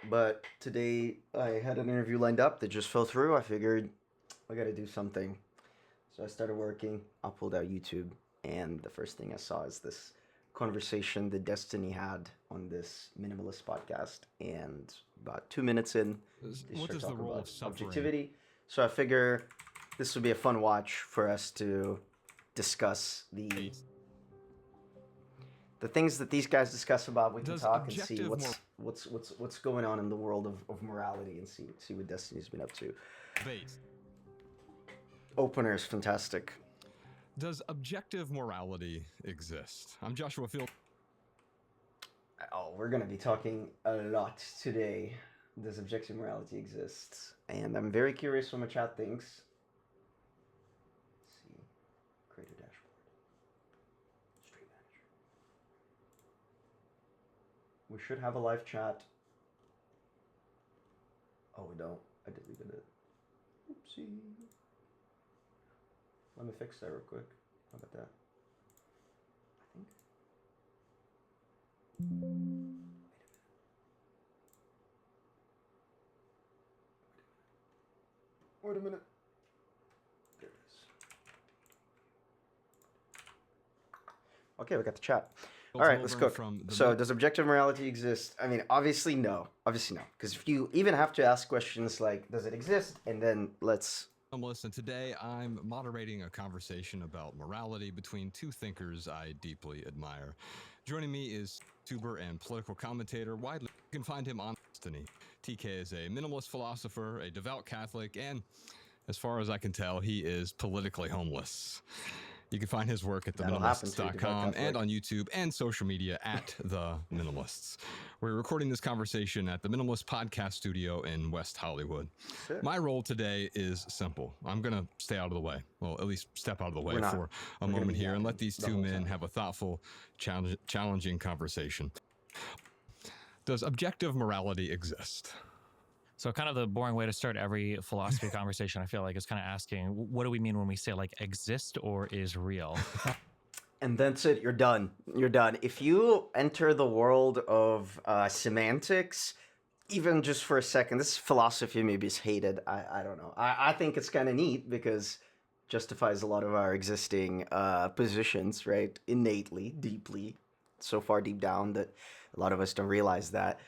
But today I had an interview lined up that just fell through. I figured I got to do something. So I started working. I pulled out YouTube, and the first thing I saw is this conversation that Destiny had on this minimalist podcast. And about 2 minutes in, they What start is the talking role about of suffering? objectivity. So I figure this would be a fun watch for us to discuss the things that these guys discuss about. We can Does talk and see objective what's going on in the world of morality and see what Destiny's been up to. base Opener is fantastic. does objective morality exist? I'm Joshua Field. Oh, we're gonna be talking a lot today. Does objective morality exist? And I'm very curious what my chat thinks. Let's see, create a dashboard. Stream manager. We should have a live chat. Oh, we don't. I deleted it. Oopsie. Let me fix that real quick. How about that? I think. Wait a minute. There it is. Okay, we got the chat. All right, let's cook. So, does objective morality exist? I mean, obviously no. Obviously no. Because if you even have to ask questions like, does it exist? And then let's. And today I'm moderating a conversation about morality between two thinkers I deeply admire. Joining me is YouTuber and political commentator. Widely, you can find him on Destiny. TK is a minimalist philosopher, a devout Catholic, and as far as I can tell, he is politically homeless. You can find his work at theminimalists.com and on YouTube and social media at The Minimalists. We're recording this conversation at the Minimalist Podcast Studio in West Hollywood. Sure. My role today is simple. I'm going to stay out of the way. Well, at least step out of the way for a moment here and let these two men have a thoughtful, challenging conversation. Does objective morality exist? So kind of the boring way to start every philosophy conversation, I feel like, is kind of asking, what do we mean when we say like exist or is real? And that's it. You're done. You're done. If you enter the world of semantics, even just for a second, this philosophy maybe is hated. I don't know. I think it's kind of neat because it justifies a lot of our existing positions, right? Innately, deeply, so far deep down that a lot of us don't realize that.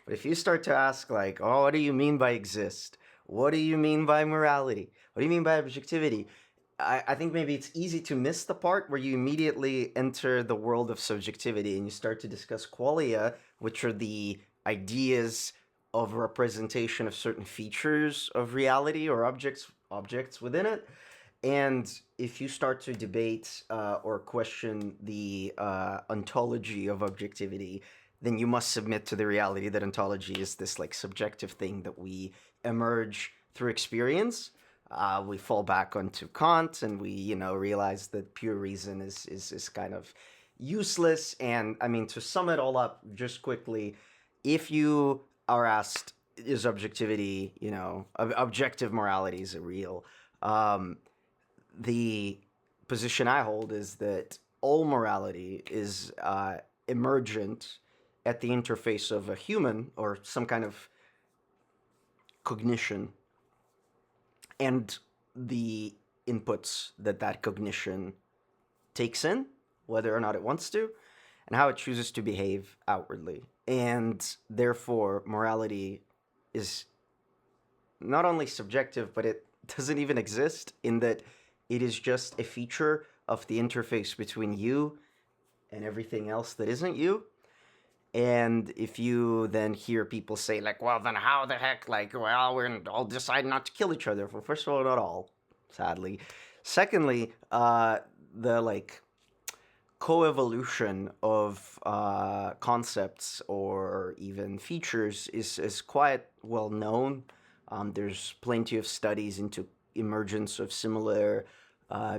But if you start to ask, like, oh, what do you mean by exist? What do you mean by morality? What do you mean by objectivity? I think maybe it's easy to miss the part where you immediately enter the world of subjectivity and you start to discuss qualia, which are the ideas of representation of certain features of reality or objects within it. And if you start to debate or question the ontology of objectivity, then you must submit to the reality that ontology is this like subjective thing that we emerge through experience. We fall back onto Kant and we, realize that pure reason is kind of useless. And I mean, to sum it all up just quickly, if you are asked, is objectivity, objective morality, is it real? The position I hold is that all morality is emergent at the interface of a human or some kind of cognition and the inputs that cognition takes in, whether or not it wants to, and how it chooses to behave outwardly. And therefore, morality is not only subjective, but it doesn't even exist in that it is just a feature of the interface between you and everything else that isn't you. And if you then hear people say, like, well, then how the heck, like, well, we're all decide not to kill each other. Well, first of all, not all, sadly. Secondly, the, like, coevolution of concepts or even features is quite well known. There's plenty of studies into emergence of similar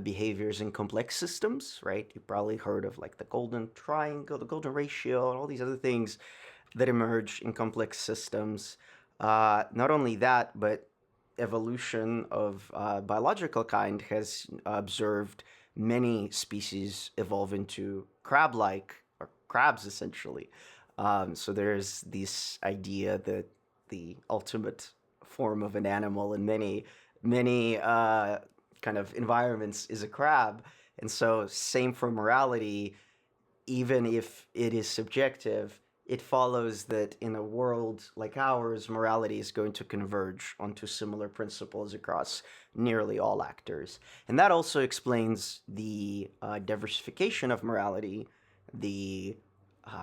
behaviors in complex systems, right? You probably heard of like the golden triangle, the golden ratio, and all these other things that emerge in complex systems. Not only that, but evolution of biological kind has observed many species evolve into crab-like, or crabs essentially. So there's this idea that the ultimate form of an animal in many kind of environments is a crab. And so same for morality. Even if it is subjective, it follows that in a world like ours, morality is going to converge onto similar principles across nearly all actors. And that also explains the diversification of morality, the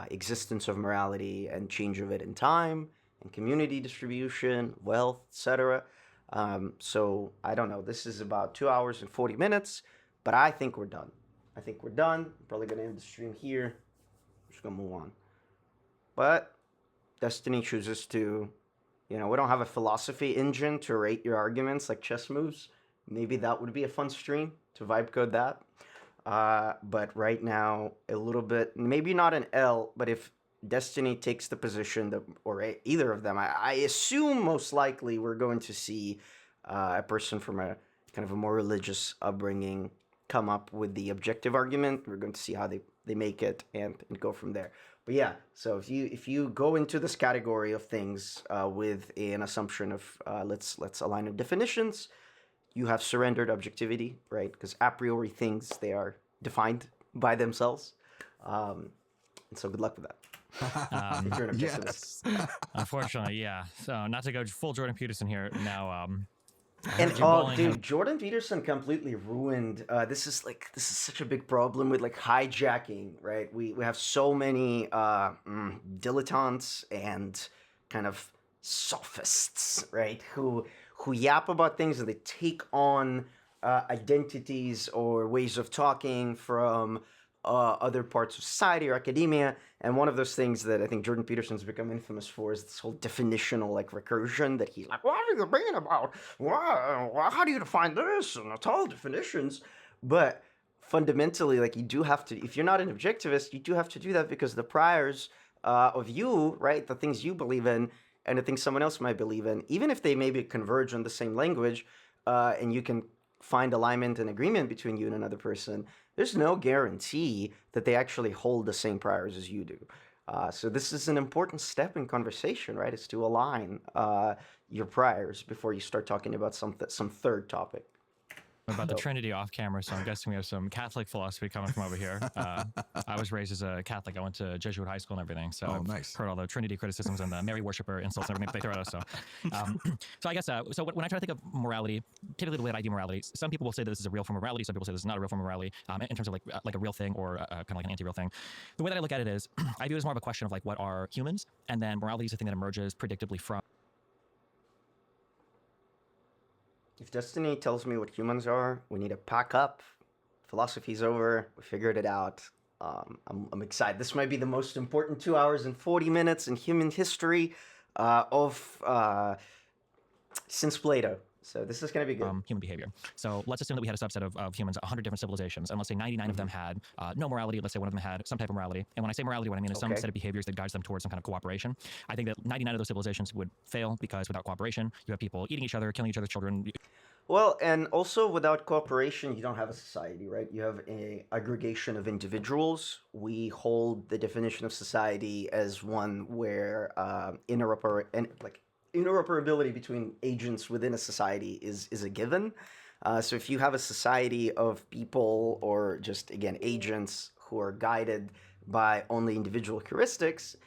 existence of morality and change of it in time, and community distribution, wealth, etc. So I don't know. This is about 2 hours and 40 minutes, but I think we're done. I'm probably going to end the stream here. I'm just going to move on. But Destiny chooses to, we don't have a philosophy engine to rate your arguments like chess moves. Maybe that would be a fun stream to vibe code that. But right now, a little bit, maybe not an L, but if Destiny takes the position that, or either of them, I assume most likely we're going to see a person from a kind of a more religious upbringing come up with the objective argument. We're going to see how they make it and go from there. But yeah, so if you go into this category of things with an assumption of let's align our definitions, you have surrendered objectivity, right? Because a priori things, they are defined by themselves. And so good luck with that. If you're an objectivist. Yes. Unfortunately, yeah. So not to go full Jordan Peterson here now. And dude, Jordan Peterson completely ruined. This is such a big problem with like hijacking, right? We have so many dilettantes and kind of sophists, right? Who yap about things and they take on identities or ways of talking from other parts of society or academia. And one of those things that I think Jordan Peterson's become infamous for is this whole definitional like recursion that he's like, what are you being about? How do you define this? And it's all definitions. But fundamentally, like you do have to, if you're not an objectivist, you do have to do that because the priors of you, right, the things you believe in and the things someone else might believe in, even if they maybe converge on the same language and you can find alignment and agreement between you and another person, there's no guarantee that they actually hold the same priors as you do. So this is an important step in conversation, right? Is to align your priors before you start talking about some third topic. About the Trinity off camera, so I'm guessing we have some Catholic philosophy coming from over here. I was raised as a Catholic. I went to Jesuit high school and everything, so I've heard all the Trinity criticisms and the Mary worshiper insults and everything they throw at us. So I guess so when I try to think of morality, typically the way that I do morality, some people will say that this is a real form of morality. Some people say this is not a real form of morality in terms of like a real thing or kind of like an anti-real thing. The way that I look at it is, I view it as more of a question of like what are humans, and then morality is a thing that emerges predictably from. If Destiny tells me what humans are, we need to pack up. Philosophy's over. We figured it out. I'm excited. This might be the most important 2 hours and 40 minutes in human history since Plato. So this is going to be good. Human behavior. So let's assume that we had a subset of humans, 100 different civilizations, and let's say 99 of them had no morality. Let's say one of them had some type of morality. And when I say morality, what I mean is some set of behaviors that guides them towards some kind of cooperation. I think that 99 of those civilizations would fail because without cooperation, you have people eating each other, killing each other's children. Well, and also without cooperation, you don't have a society, right? You have an aggregation of individuals. We hold the definition of society as one where interoperability between agents within a society is a given. So if you have a society of people or just, again, agents who are guided by only individual heuristics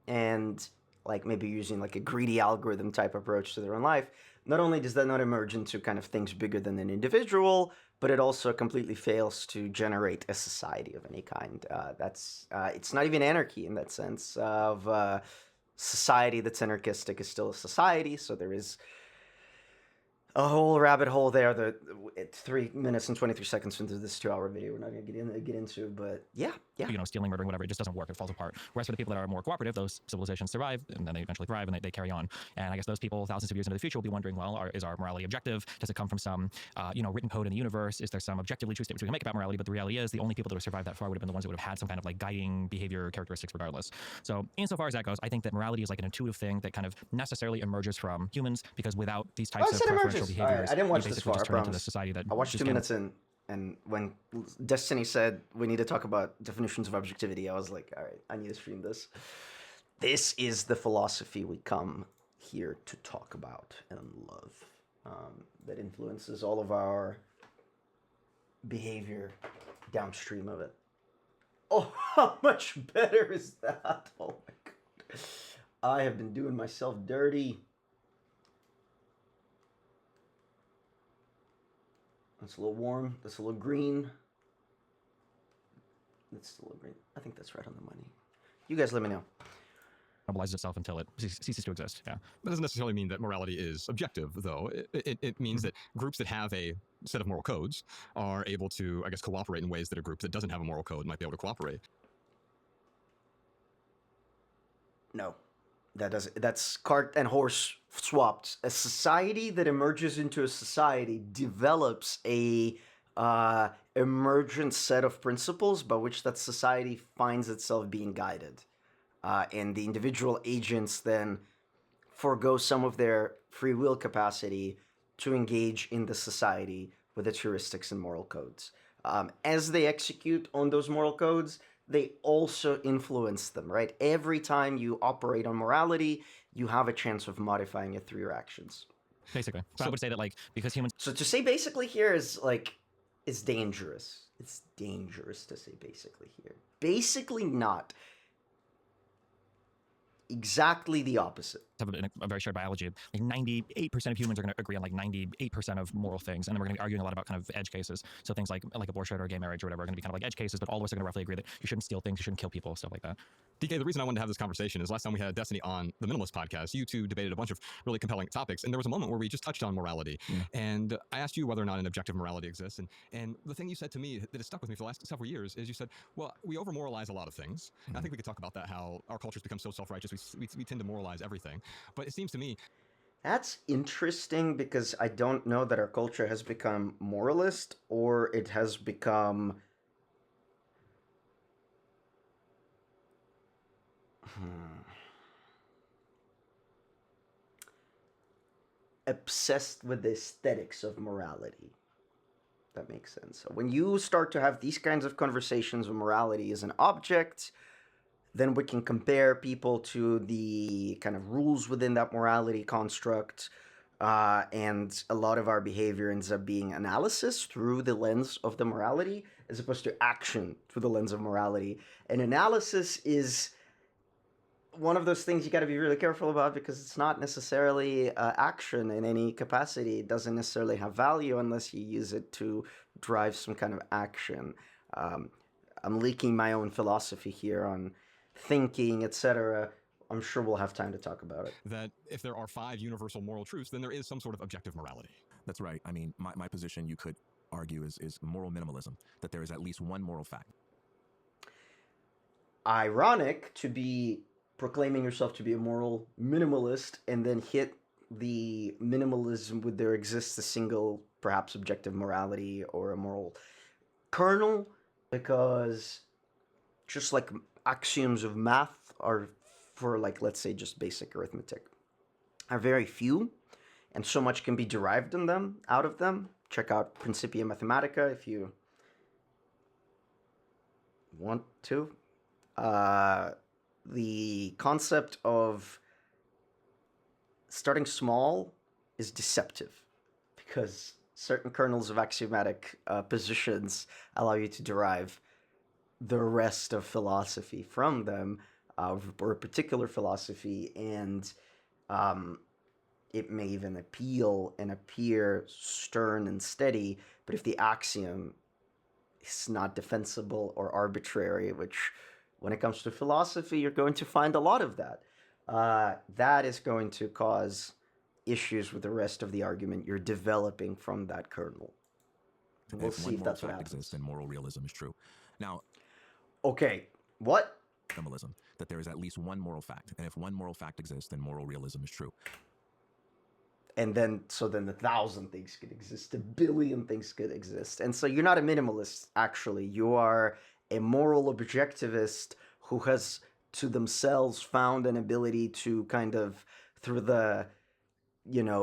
and like maybe using like a greedy algorithm type approach to their own life, not only does that not emerge into kind of things bigger than an individual, but it also completely fails to generate a society of any kind. It's not even anarchy in that sense of society that's anarchistic is still a society. So there is a whole rabbit hole there that 3 minutes and 23 seconds into this 2 hour video we're not going to get into, but yeah. Stealing, murdering, whatever, it just doesn't work. It falls apart. Whereas for the people that are more cooperative, those civilizations survive and then they eventually thrive and they carry on. And I guess those people thousands of years into the future will be wondering, well, is our morality objective? Does it come from some written code in the universe? Is there some objectively true statements we can make about morality? But the reality is the only people that would have survived that far would have been the ones that would have had some kind of like guiding behavior characteristics regardless. So insofar as that goes, I think that morality is like an intuitive thing that kind of necessarily emerges from humans, because without these types of preferential behaviors, I didn't watch you this basically far, just turn into this society that I watched 2 minutes in, and when Destiny said we need to talk about definitions of objectivity, I was like, all right, I need to stream this. This is the philosophy we come here to talk about and love, that influences all of our behavior downstream of it. Oh, how much better is that? Oh my god. I have been doing myself dirty. That's a little warm. That's a little green. That's a little green. I think that's right on the money. You guys let me know. Mobilizes itself until it ceases to exist. Yeah. That doesn't necessarily mean that morality is objective, though. It means that groups that have a set of moral codes are able to, I guess, cooperate in ways that a group that doesn't have a moral code might be able to cooperate. No. That's cart and horse swapped. A society that emerges into a society develops a emergent set of principles by which that society finds itself being guided. And the individual agents then forego some of their free will capacity to engage in the society with its heuristics and moral codes. As they execute on those moral codes, they also influence them, right? Every time you operate on morality, you have a chance of modifying it through your actions. Basically. So I would say that, like, because humans... So to say basically here is, like, is dangerous. It's dangerous to say basically here. Basically not. Exactly the opposite. Have a very shared biology. Like 98% of humans are going to agree on like 98% of moral things, and then we're going to be arguing a lot about kind of edge cases. So things like abortion or gay marriage or whatever are going to be kind of like edge cases, but all of us are going to roughly agree that you shouldn't steal things, you shouldn't kill people, stuff like that. TK, the reason I wanted to have this conversation is last time we had Destiny on the Minimalist podcast, you two debated a bunch of really compelling topics, and there was a moment where we just touched on morality. And I asked you whether or not an objective morality exists, and the thing you said to me that has stuck with me for the last several years is you said, well, we over-moralize a lot of things. And I think we could talk about that, how our culture's become so self-righteous, we tend to moralize everything. But it seems to me... That's interesting, because I don't know that our culture has become moralist or it has become... obsessed with the aesthetics of morality. That makes sense. So when you start to have these kinds of conversations where morality is an object, then we can compare people to the kind of rules within that morality construct, and a lot of our behavior ends up being analysis through the lens of the morality, as opposed to action through the lens of morality. And analysis is one of those things you got to be really careful about, because it's not necessarily action in any capacity. It doesn't necessarily have value unless you use it to drive some kind of action. I'm leaking my own philosophy here on thinking, etc. I'm sure we'll have time to talk about it. That if there are 5 universal moral truths, then there is some sort of objective morality. That's right. I mean, my position, you could argue, is moral minimalism, that there is at least one moral fact. Ironic to be proclaiming yourself to be a moral minimalist and then hit the minimalism with there exists a single, perhaps objective morality or a moral kernel, because just like axioms of math are for, like, let's say just basic arithmetic, are very few, and so much can be derived in them, out of them. Check out Principia Mathematica if you want to. The concept of starting small is deceptive, because certain kernels of axiomatic positions allow you to derive the rest of philosophy from them, or a particular philosophy, and it may even appeal and appear stern and steady, but if the axiom is not defensible or arbitrary, which when it comes to philosophy, you're going to find a lot of that. That is going to cause issues with the rest of the argument you're developing from that kernel. We'll see if that's what happens. Exists, and moral realism is true. Now, okay, what? Minimalism, that there is at least one moral fact, and if one moral fact exists, then moral realism is true. And then, so then 1,000 things could exist, 1 billion things could exist. And so you're not a minimalist, actually. You are a moral objectivist who has to themselves found an ability to kind of, through the,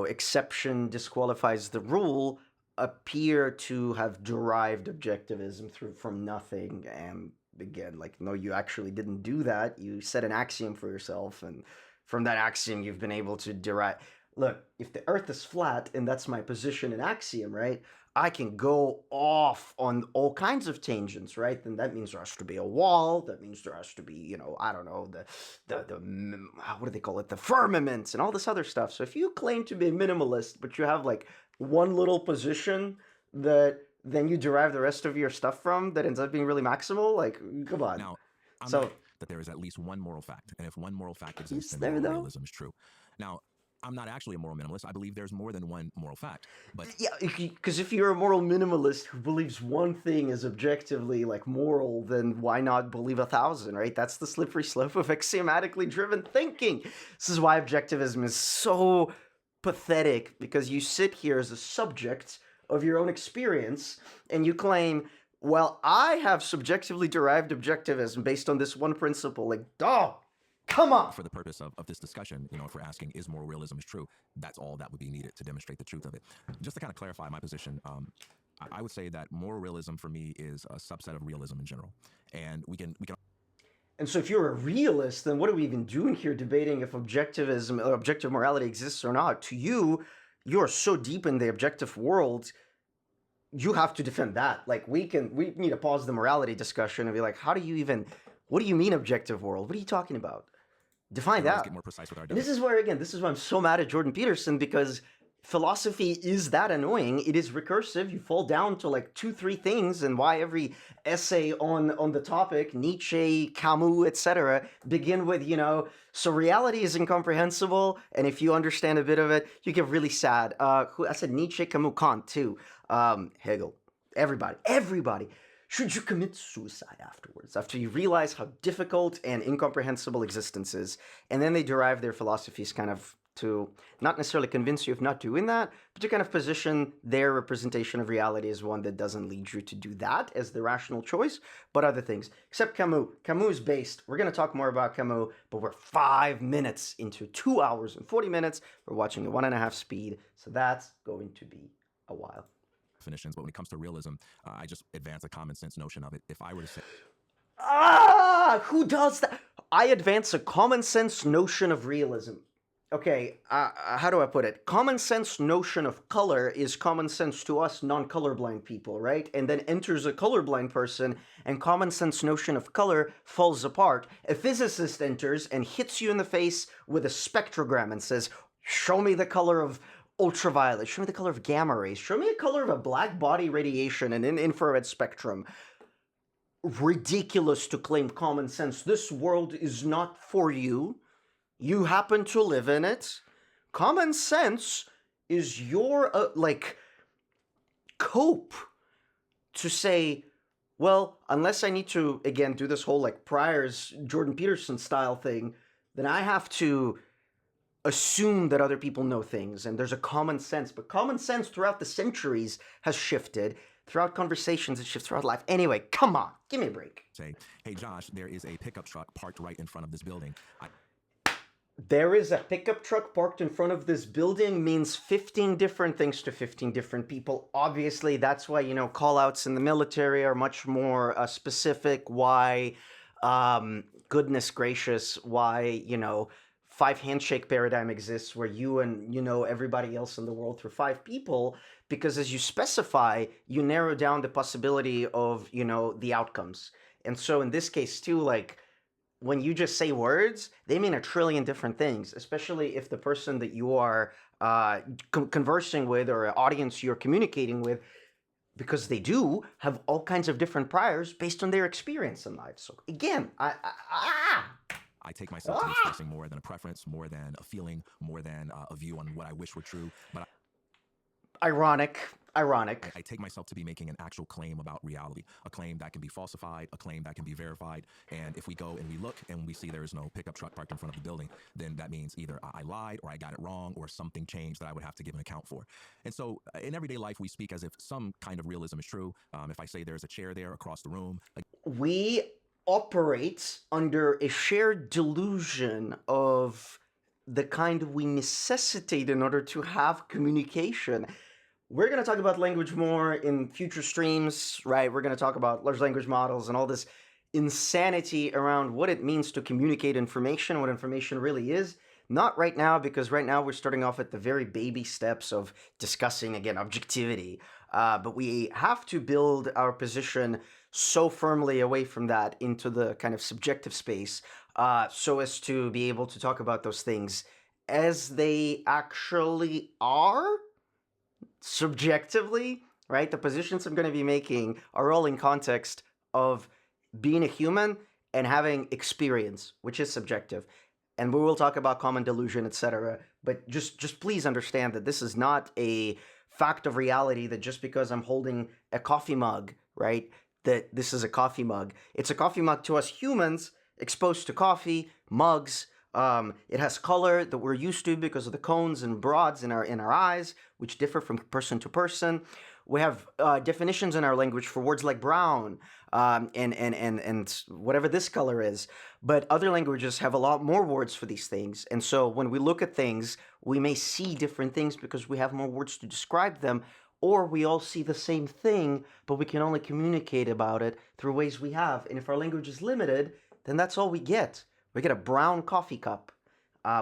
exception disqualifies the rule, appear to have derived objectivism from nothing. And again, like, no, you actually didn't do that. You set an axiom for yourself, and from that axiom you've been able to derive. Look, if the Earth is flat and that's my position in axiom, right? I can go off on all kinds of tangents, right? Then that means there has to be a wall. That means there has to be, I don't know, the what do they call it? The firmaments and all this other stuff. So if you claim to be a minimalist, but you have like one little position that then you derive the rest of your stuff from that ends up being really maximal, like, come on. Now, I'm So not that there is at least one moral fact, and if one moral fact exists, is then there moral though? realism is true. Now, I'm not actually a moral minimalist. I believe there's more than one moral fact. But Yeah, because if you're a moral minimalist who believes one thing is objectively like moral, then why not believe 1,000, right? That's the slippery slope of axiomatically driven thinking. This is why objectivism is so pathetic, because you sit here as a subject of your own experience and you claim, well, I have subjectively derived objectivism based on this one principle. Like, dog, come on. for the purpose of this discussion, if we're asking is moral realism is true, that's all that would be needed to demonstrate the truth of it. Just to kind of clarify my position, I would say that moral realism for me is a subset of realism in general, and we can. And so if you're a realist, then what are we even doing here debating if objectivism or objective morality exists or not? To you, you're so deep in the objective world, you have to defend that. Like, we need to pause the morality discussion and be like, what do you mean objective world? What are you talking about? Define that. Get more precise with our And this is why I'm so mad at Jordan Peterson, because philosophy is that annoying. It is recursive. You fall down to like 2-3 things, and why every essay on the topic, Nietzsche, Camus, etc., begin with, so reality is incomprehensible, and if you understand a bit of it, you get really sad. I said Nietzsche, Camus, Kant too. Hegel. Everybody. Should you commit suicide afterwards, after you realize how difficult and incomprehensible existence is? And then they derive their philosophies kind of to not necessarily convince you of not doing that, but to kind of position their representation of reality as one that doesn't lead you to do that as the rational choice, but other things. Except Camus. Camus is based. We're going to talk more about Camus, but we're 5 minutes into 2 hours and 40 minutes. We're watching at 1.5 speed, so that's going to be a while. Definitions, but when it comes to realism, I just advance a common sense notion of it. If I were to say, who does that? I advance a common sense notion of realism. Okay, how do I put it? Common sense notion of color is common sense to us non-colorblind people, right? And then enters a colorblind person, and common sense notion of color falls apart. A physicist enters and hits you in the face with a spectrogram and says, show me the color of ultraviolet, show me the color of gamma rays, show me a color of a black body radiation and an infrared spectrum. Ridiculous to claim common sense. This world is not for you. You happen to live in it. Common sense is your, cope to say, well, unless I need to, again, do this whole, Pryor's Jordan Peterson style thing, then I have to assume that other people know things, and there's a common sense. But common sense throughout the centuries has shifted. Throughout conversations, it shifts throughout life. Anyway, come on, give me a break. Say, hey, Josh, there is a pickup truck parked right in front of this building. There is a pickup truck parked in front of this building means 15 different things to 15 different people. Obviously, that's why, call-outs in the military are much more specific. Why, goodness gracious, why, 5 handshake paradigm exists where you and, everybody else in the world through 5 people, because as you specify, you narrow down the possibility of, the outcomes. And so in this case too, when you just say words, they mean a trillion different things, especially if the person that you are conversing with or an audience you're communicating with, because they do have all kinds of different priors based on their experience in life. So again, I take myself to be expressing more than a preference, more than a feeling, more than a view on what I wish were true. But Ironic. I take myself to be making an actual claim about reality, a claim that can be falsified, a claim that can be verified. And if we go and we look and we see there is no pickup truck parked in front of the building, then that means either I lied or I got it wrong or something changed that I would have to give an account for. And so in everyday life, we speak as if some kind of realism is true. If I say there's a chair there across the room. We operate under a shared delusion of the kind we necessitate in order to have communication. We're going to talk about language more in future streams, right? We're going to talk about large language models and all this insanity around what it means to communicate information, what information really is. Not right now, because right now we're starting off at the very baby steps of discussing, again, objectivity. But we have to build our position so firmly away from that into the kind of subjective space, so as to be able to talk about those things as they actually are, subjectively, right? The positions I'm going to be making are all in context of being a human and having experience, which is subjective. And we will talk about common delusion, etc. But just please understand that this is not a fact of reality, that just because I'm holding a coffee mug, right, that this is a coffee mug. It's a coffee mug to us humans exposed to coffee, mugs. It has color that we're used to because of the cones and broads in our eyes, which differ from person to person. We have definitions in our language for words like brown, and whatever this color is. But other languages have a lot more words for these things. And so when we look at things, we may see different things because we have more words to describe them, or we all see the same thing, but we can only communicate about it through ways we have. And if our language is limited, then that's all we get. We get a brown coffee cup.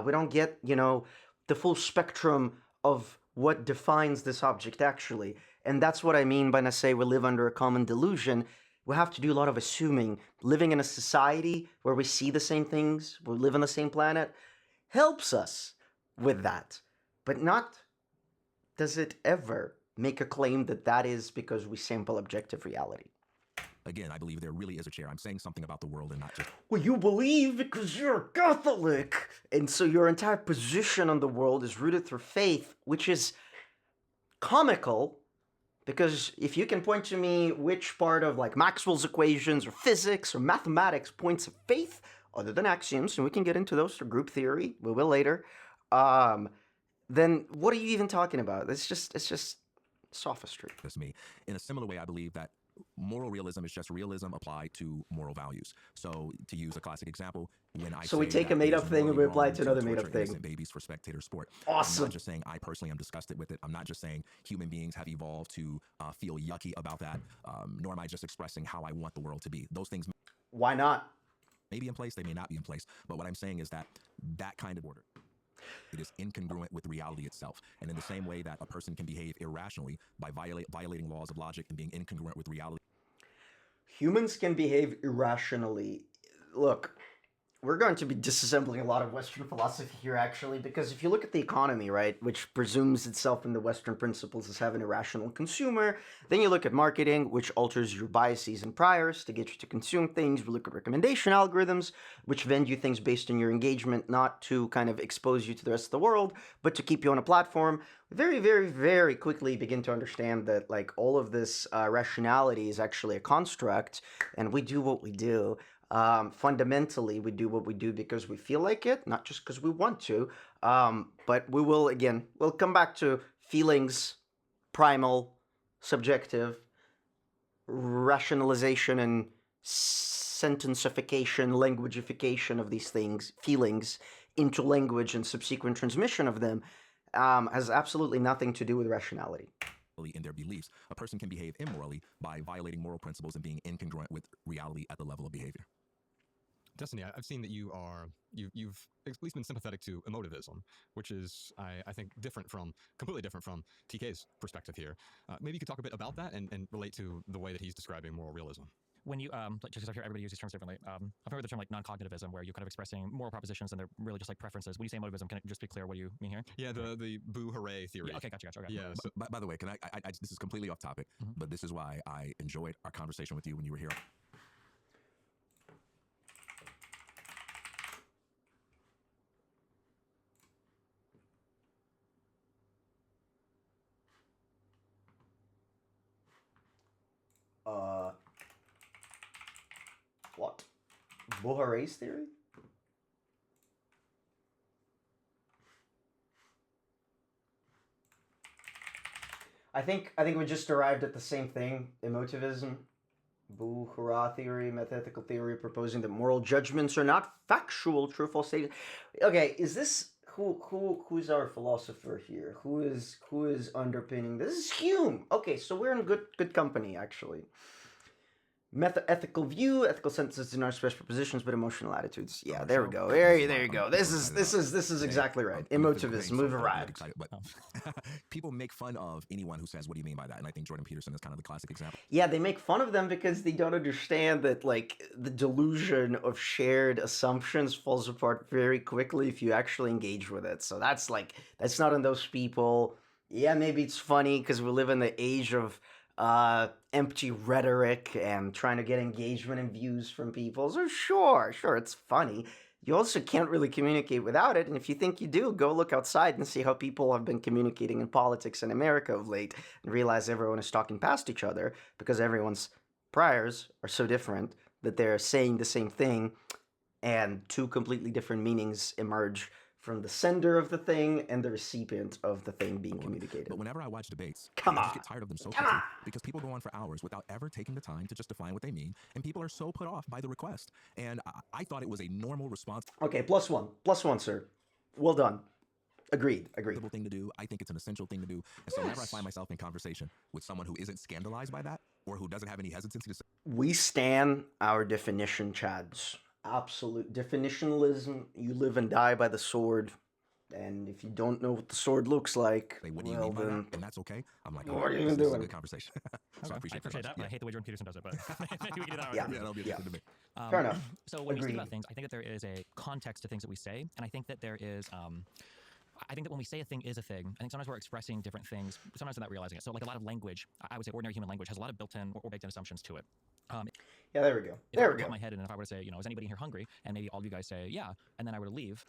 We don't get, the full spectrum of what defines this object actually. And that's what I mean when I say we live under a common delusion. We have to do a lot of assuming. Living in a society where we see the same things, we live on the same planet, helps us with that. But not does it ever make a claim that that is because we sample objective reality. Again, I believe there really is a chair. I'm saying something about the world and not just... Well, you believe because you're a Catholic. And so your entire position on the world is rooted through faith, which is comical, because if you can point to me which part of like Maxwell's equations or physics or mathematics points of faith, other than axioms, and we can get into those through group theory, we will later, then what are you even talking about? It's just sophistry. That's me. In a similar way, I believe that moral realism is just realism applied to moral values. So to use a classic example, when I so we take a made-up thing and we apply it to another made-up thing. Innocent babies for spectator sport. Awesome. I'm not just saying I personally am disgusted with it. I'm not just saying human beings have evolved to feel yucky about that. Nor am I just expressing how I want the world to be. Those things. Why not? May be in place. They may not be in place. But what I'm saying is that that kind of order, it is incongruent with reality itself. And in the same way that a person can behave irrationally by violating laws of logic and being incongruent with reality. Humans can behave irrationally. Look, we're going to be disassembling a lot of Western philosophy here, actually, because if you look at the economy, right, which presumes itself in the Western principles as having a rational consumer, then you look at marketing, which alters your biases and priors to get you to consume things. We look at recommendation algorithms, which vend you things based on your engagement, not to kind of expose you to the rest of the world, but to keep you on a platform. Very, very, very quickly begin to understand that, like, all of this rationality is actually a construct, and we do what we do. Fundamentally, we do what we do because we feel like it, not just because we want to. But we will, again, we'll come back to feelings, primal, subjective, rationalization and sentencification, languagification of these things, feelings, into language and subsequent transmission of them, has absolutely nothing to do with rationality. In their beliefs, a person can behave immorally by violating moral principles and being incongruent with reality at the level of behavior. Destiny, I've seen that you've at least been sympathetic to emotivism, which is, I think, completely different from TK's perspective here. Maybe you could talk a bit about that and relate to the way that he's describing moral realism. When you, just because I hear everybody use these terms differently, I'm familiar with the term like non-cognitivism, where you're kind of expressing moral propositions and they're really just like preferences. When you say emotivism, can it just be clear what you mean here? Yeah, the boo hooray theory. Yeah, okay, gotcha. Okay. Yeah. So, by the way, can I this is completely off topic, but this is why I enjoyed our conversation with you when you were here. What? Bohare's theory? I think we just arrived at the same thing. Emotivism, Bohare's theory, metaphysical theory, proposing that moral judgments are not factual, true, false statements. Okay, is this who's our philosopher here? Who is underpinning this? This is Hume. Okay, so we're in good company actually. Ethical view, ethical sentences do not express propositions but emotional attitudes. Yeah, there we go. There you go. This is exactly right. Emotivism. We've arrived. But people make fun of anyone who says, "What do you mean by that?" And I think Jordan Peterson is kind of the classic example. Yeah, they make fun of them because they don't understand that like the delusion of shared assumptions falls apart very quickly if you actually engage with it. So that's not on those people. Yeah, maybe it's funny because we live in the age of empty rhetoric and trying to get engagement and views from people. So sure, it's funny. You also can't really communicate without it. And if you think you do, go look outside and see how people have been communicating in politics in America of late and realize everyone is talking past each other because everyone's priors are so different that they're saying the same thing and two completely different meanings emerge from the sender of the thing and the recipient of the thing being communicated. But whenever I watch debates, I just get tired of them so quickly because people go on for hours without ever taking the time to just define what they mean, and people are so put off by the request. And I thought it was a normal response. Okay, +1, sir. Well done. Agreed. Thing to do. I think it's an essential thing to do. And so whenever I find myself in conversation with someone who isn't scandalized by that or who doesn't have any hesitancy to say, we stan our definition, Chads. Absolute definitionalism. You live and die by the sword. And if you don't know what the sword looks like, what do you mean by that? And that's okay. I'm like, what are you even this is doing? a good conversation. So I appreciate that, but I hate the way Jordan Peterson does it. But maybe we can do that. That'll be a good debate. Fair enough. So when we think about things, I think that there is a context to things that we say, and I think that there is. I think that when we say a thing is a thing, I think sometimes we're expressing different things, sometimes without realizing it. So like a lot of language, I would say ordinary human language has a lot of built-in or baked-in assumptions to it. Yeah, there we go. If I were to put my head in, and if I were to say, is anybody in here hungry? And maybe all of you guys say, yeah, and then I were to leave,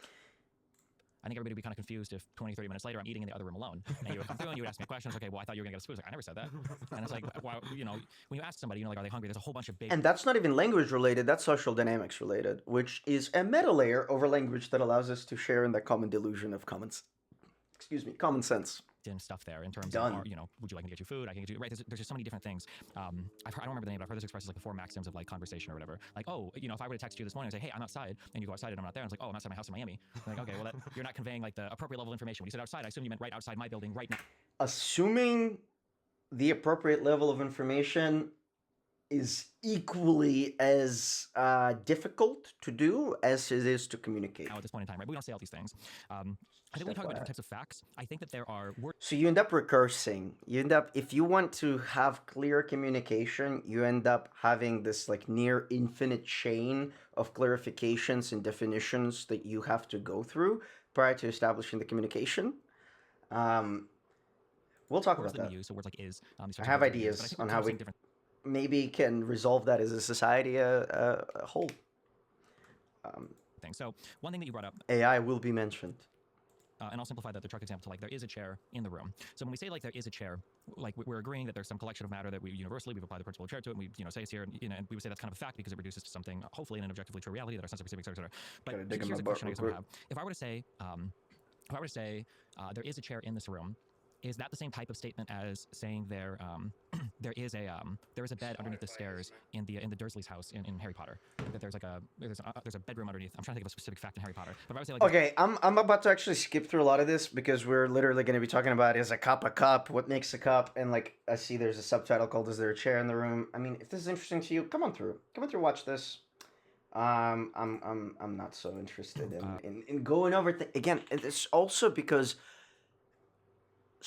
I think everybody would be kind of confused if 20, 30 minutes later I'm eating in the other room alone. And you would come through and you would ask me a question. It's like, okay, well, I thought you were going to get a spoon. It's like, I never said that. And it's like, well, when you ask somebody, like, are they hungry? There's a whole bunch of big... And that's not even language related. That's social dynamics related, which is a meta layer over language that allows us to share in that common delusion of common sense. And stuff there in terms Done. of, would you like me to get you food? I can get you, right? There's just so many different things. I don't remember the name, but I've heard this expressed as like the 4 maxims of like conversation or whatever. Like, if I were to text you this morning and say, hey, I'm outside, and you go outside and I'm not there, and it's like, oh, I'm outside my house in Miami. I'm like, okay, well, you're not conveying like the appropriate level of information. When you said outside, I assume you meant right outside my building right now. Assuming the appropriate level of information is equally as difficult to do as it is to communicate. Now at this point in time, right? We don't say all these things. I think we talk about different types of facts. I think that there are words. So you end up recursing. If you want to have clear communication, you end up having this like near infinite chain of clarifications and definitions that you have to go through prior to establishing the communication. We'll talk about that. We use, so words like is. I have ideas on how we maybe can resolve that as a society a whole. So one thing that you brought up. AI will be mentioned. And I'll simplify the truck example to like there is a chair in the room. So when we say like there is a chair, like we're agreeing that there's some collection of matter that we've applied the principle of chair to it, and we say it's here, and we would say that's kind of a fact because it reduces to something hopefully in an objectively true reality that our sense of perceiving, etc. But here's a question I guess I would have: if I were to say, there is a chair in this room, is that the same type of statement as saying there is a bed underneath the stairs in the Dursleys' house in Harry Potter? That there's a bedroom underneath. I'm trying to think of a specific fact in Harry Potter. But if I would say like okay, I'm about to actually skip through a lot of this because we're literally going to be talking about is a cup, what makes a cup, and like I see there's a subtitle called "Is there a chair in the room?" I mean, if this is interesting to you, come on through, watch this. I'm not so interested in going over again. It's also because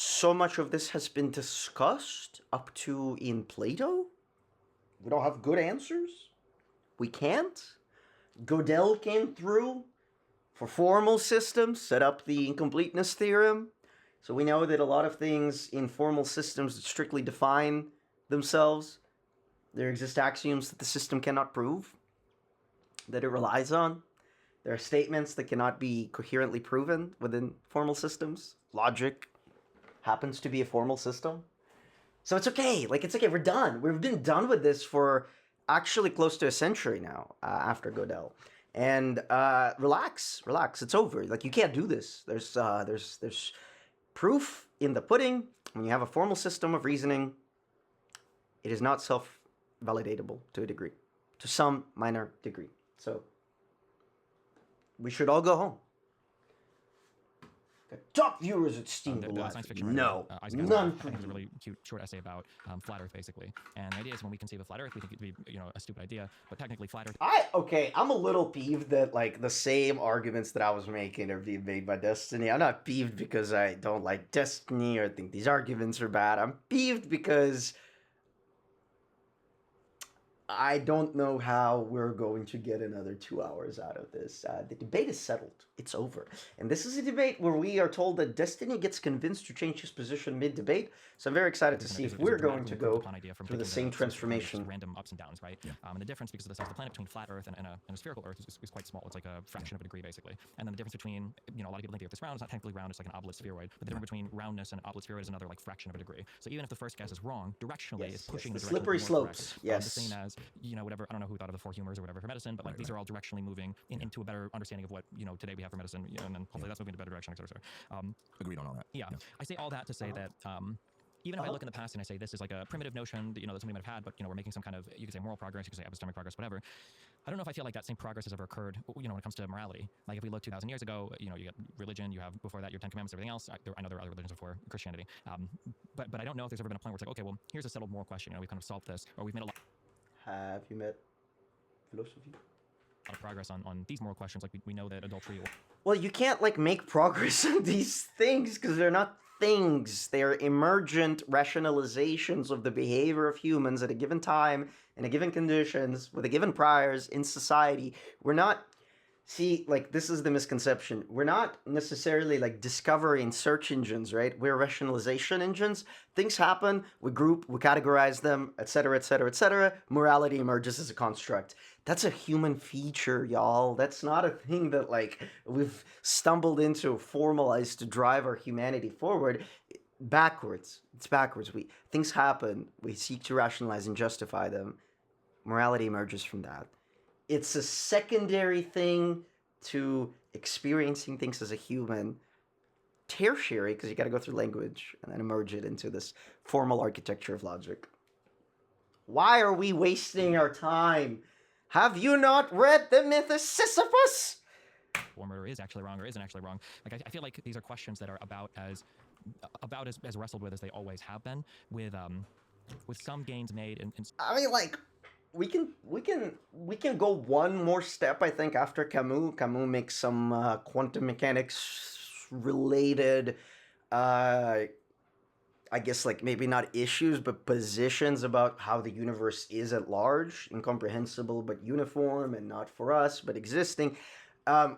so much of this has been discussed up to in Plato. We don't have good answers. We can't. Gödel came through for formal systems, set up the incompleteness theorem. So we know that a lot of things in formal systems that strictly define themselves, there exist axioms that the system cannot prove, that it relies on. There are statements that cannot be coherently proven within formal systems. Logic happens to be a formal system. So it's okay. It's okay. We're done. We've been done with this for actually close to a century now after Gödel. And relax. It's over. You can't do this. There's proof in the pudding. When you have a formal system of reasoning, it is not self-validatable to a degree, to some minor degree. So we should all go home. Top viewers at Steam the Live. science fiction No, writer, none I for think it was a me. really cute short essay about flat Earth, basically. And the idea is when we conceive of flat Earth, we think it'd be a stupid idea, but technically flat Earth. I'm a little peeved that like the same arguments that I was making are being made by Destiny. I'm not peeved because I don't like Destiny or think these arguments are bad. I'm peeved because I don't know how we're going to get another 2 hours out of this. The debate is settled. It's over. And this is a debate where we are told that Destiny gets convinced to change his position mid-debate. So I'm very excited to see if we're going to go through the same transformation. Random ups and downs, right? Yeah. And the difference, because of the size of the planet between flat Earth and a spherical Earth is quite small. It's like a fraction of a degree, basically. And then the difference between, a lot of people think the Earth is round. It's not technically round. It's like an oblate spheroid. But the difference between roundness and oblate spheroid is another like fraction of a degree. So even if the first guess is wrong, directionally it's pushing the slippery slopes. The same as, whatever, I don't know who thought of the four humors or whatever for medicine, but like these are all directionally moving into a better understanding of what, today we have for medicine, and then hopefully that's moving in a better direction, et cetera. Agreed on all that. Yeah. I say all that to say that even if I look in the past and I say this is like a primitive notion that, that somebody might have had, but, we're making some kind of, you could say moral progress, you could say epistemic progress, whatever. I don't know if I feel like that same progress has ever occurred, when it comes to morality. Like if we look 2,000 years ago, you got religion, you have before that your 10 Commandments, everything else. I know there are other religions before Christianity. But I don't know if there's ever been a point where it's like, okay, well, here's a settled moral question. We've kind of solved this, or we've made a lot. Have you met philosophy? A lot of progress on these moral questions. Like we know that adultery. Well, you can't like make progress on these things because they're not things. They're emergent rationalizations of the behavior of humans at a given time, in a given conditions, with a given priors in society. We're not. See, like, this is the misconception. We're not necessarily, like, discovering search engines, right? We're rationalization engines. Things happen, we group, we categorize them, etc., etc., etc. Morality emerges as a construct. That's a human feature, y'all. That's not a thing that, like, we've stumbled into, formalized to drive our humanity forward. Backwards. It's backwards. Things happen, we seek to rationalize and justify them. Morality emerges from that. It's a secondary thing to experiencing things as a human. Tertiary, because you got to go through language and then emerge it into this formal architecture of logic. Why are we wasting our time? Have you not read the myth of Sisyphus? War murder is actually wrong or isn't actually wrong. Like I feel like these are questions that are about as wrestled with as they always have been, with some gains made in I mean, like, we can go one more step, I think, after Camus. Camus makes some quantum mechanics related, I guess, like, maybe not issues, but positions about how the universe is at large, incomprehensible but uniform, and not for us, but existing.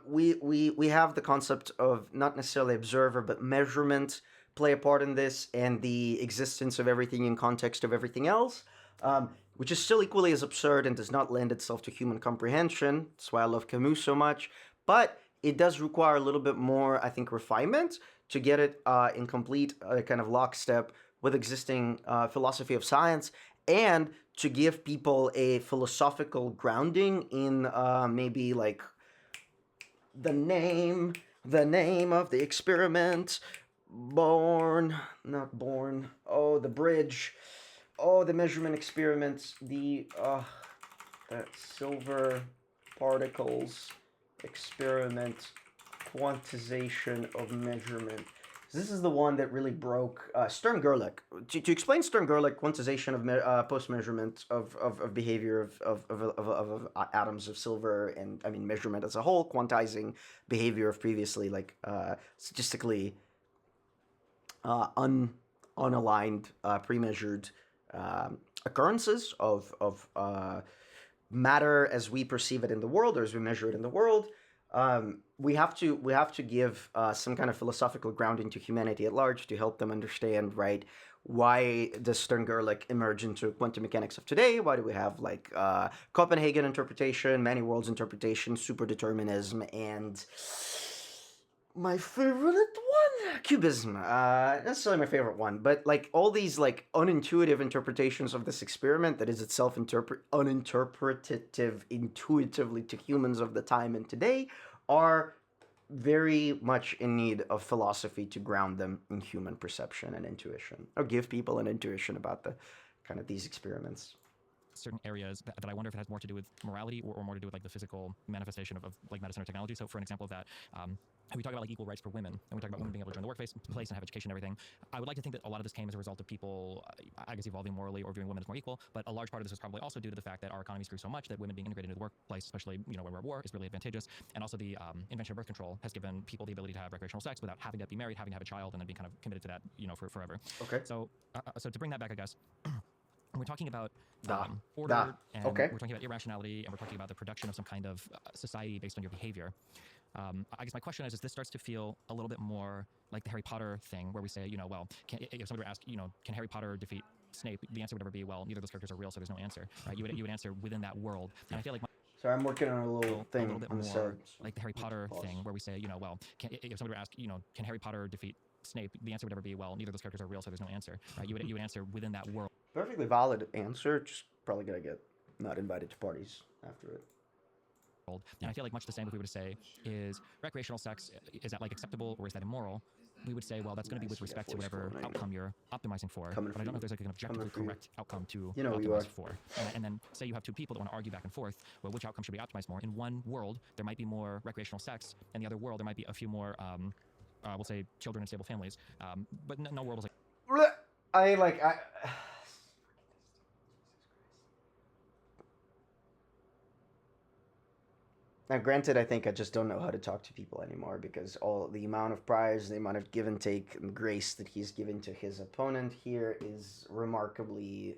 We have the concept of not necessarily observer, but measurement play a part in this, and the existence of everything in context of everything else. Which is still equally as absurd and does not lend itself to human comprehension. That's why I love Camus so much. But it does require a little bit more, I think, refinement to get it in complete kind of lockstep with existing philosophy of science, and to give people a philosophical grounding in maybe like the name of the experiment, the bridge. Oh, the measurement experiments, that silver particles experiment, quantization of measurement. This is the one that really broke Stern-Gerlach. To explain Stern-Gerlach, quantization of post-measurement of behavior of atoms of silver, and I mean measurement as a whole, quantizing behavior of previously like statistically unaligned, pre-measured occurrences of matter as we perceive it in the world, or as we measure it in the world. We have to give some kind of philosophical grounding to humanity at large to help them understand, right, why does Stern-Gerlach emerge into quantum mechanics of today? Why do we have like Copenhagen interpretation, many worlds interpretation, superdeterminism, and my favorite one, cubism. Not necessarily my favorite one, but like all these like unintuitive interpretations of this experiment that is itself uninterpretative intuitively to humans of the time and today are very much in need of philosophy to ground them in human perception and intuition, or give people an intuition about the kind of these experiments. certain areas that I wonder if it has more to do with morality or more to do with like the physical manifestation of like medicine or technology. So for an example of that, we talk about like equal rights for women, and we talk about women being able to join the workplace and have education and everything. I would like to think that a lot of this came as a result of people, I guess, evolving morally or viewing women as more equal. But a large part of this was probably also due to the fact that our economies grew so much that women being integrated into the workplace, especially when we're at war, is really advantageous. And also the invention of birth control has given people the ability to have recreational sex without having to be married, having to have a child, and then being kind of committed to that, for forever. Okay. So to bring that back, I guess. We're talking about order, and okay. We're talking about irrationality, and we're talking about the production of some kind of society based on your behavior. I guess my question is this starts to feel a little bit more like the Harry Potter thing, where we say, if somebody were to ask, can Harry Potter defeat Snape? The answer would never be, well, neither of those characters are real, so there's no answer, right? You would answer within that world, and I feel like. Sorry, I'm working on a little thing. A little bit on more like the Harry Potter thing, where we say, if somebody were to ask, can Harry Potter defeat Snape? The answer would never be, well, neither of those characters are real, so there's no answer, right? You would answer within that world. Perfectly valid answer. Just probably gonna get not invited to parties after it. And I feel like much the same if we were to say, is recreational sex, is that like acceptable or is that immoral? We would say, well, that's going to be with respect to whatever outcome you're optimizing for. But I don't know if there's like an objectively correct outcome to optimize for. And then say you have two people that want to argue back and forth, well, which outcome should be optimized more? In one world, there might be more recreational sex. In the other world, there might be a few more, we'll say, children and stable families. But no world is like... Now, granted, I think I just don't know how to talk to people anymore because all the amount of priors, the amount of give and take and grace that he's given to his opponent here is remarkably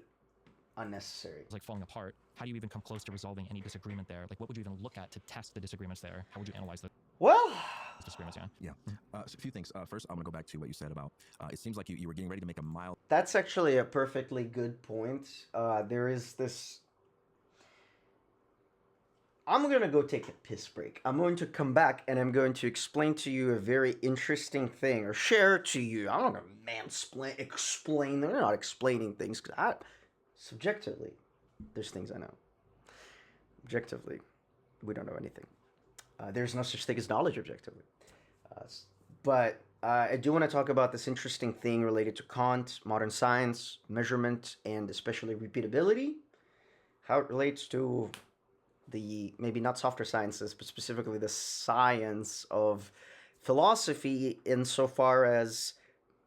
unnecessary. It's like falling apart. How do you even come close to resolving any disagreement there? Like, what would you even look at to test the disagreements there? How would you analyze the disagreements? Yeah. So a few things. First, I'm going to go back to what you said about, it seems like you were getting ready to make a mild... That's actually a perfectly good point. There is this... I'm going to go take a piss break. I'm going to come back and I'm going to explain to you a very interesting thing, or share to you. I'm not going to explain. They're not explaining things because subjectively, there's things I know. Objectively, we don't know anything. There's no such thing as knowledge objectively. But I do want to talk about this interesting thing related to Kant, modern science, measurement, and especially repeatability. How it relates to the maybe not softer sciences, but specifically the science of philosophy, insofar as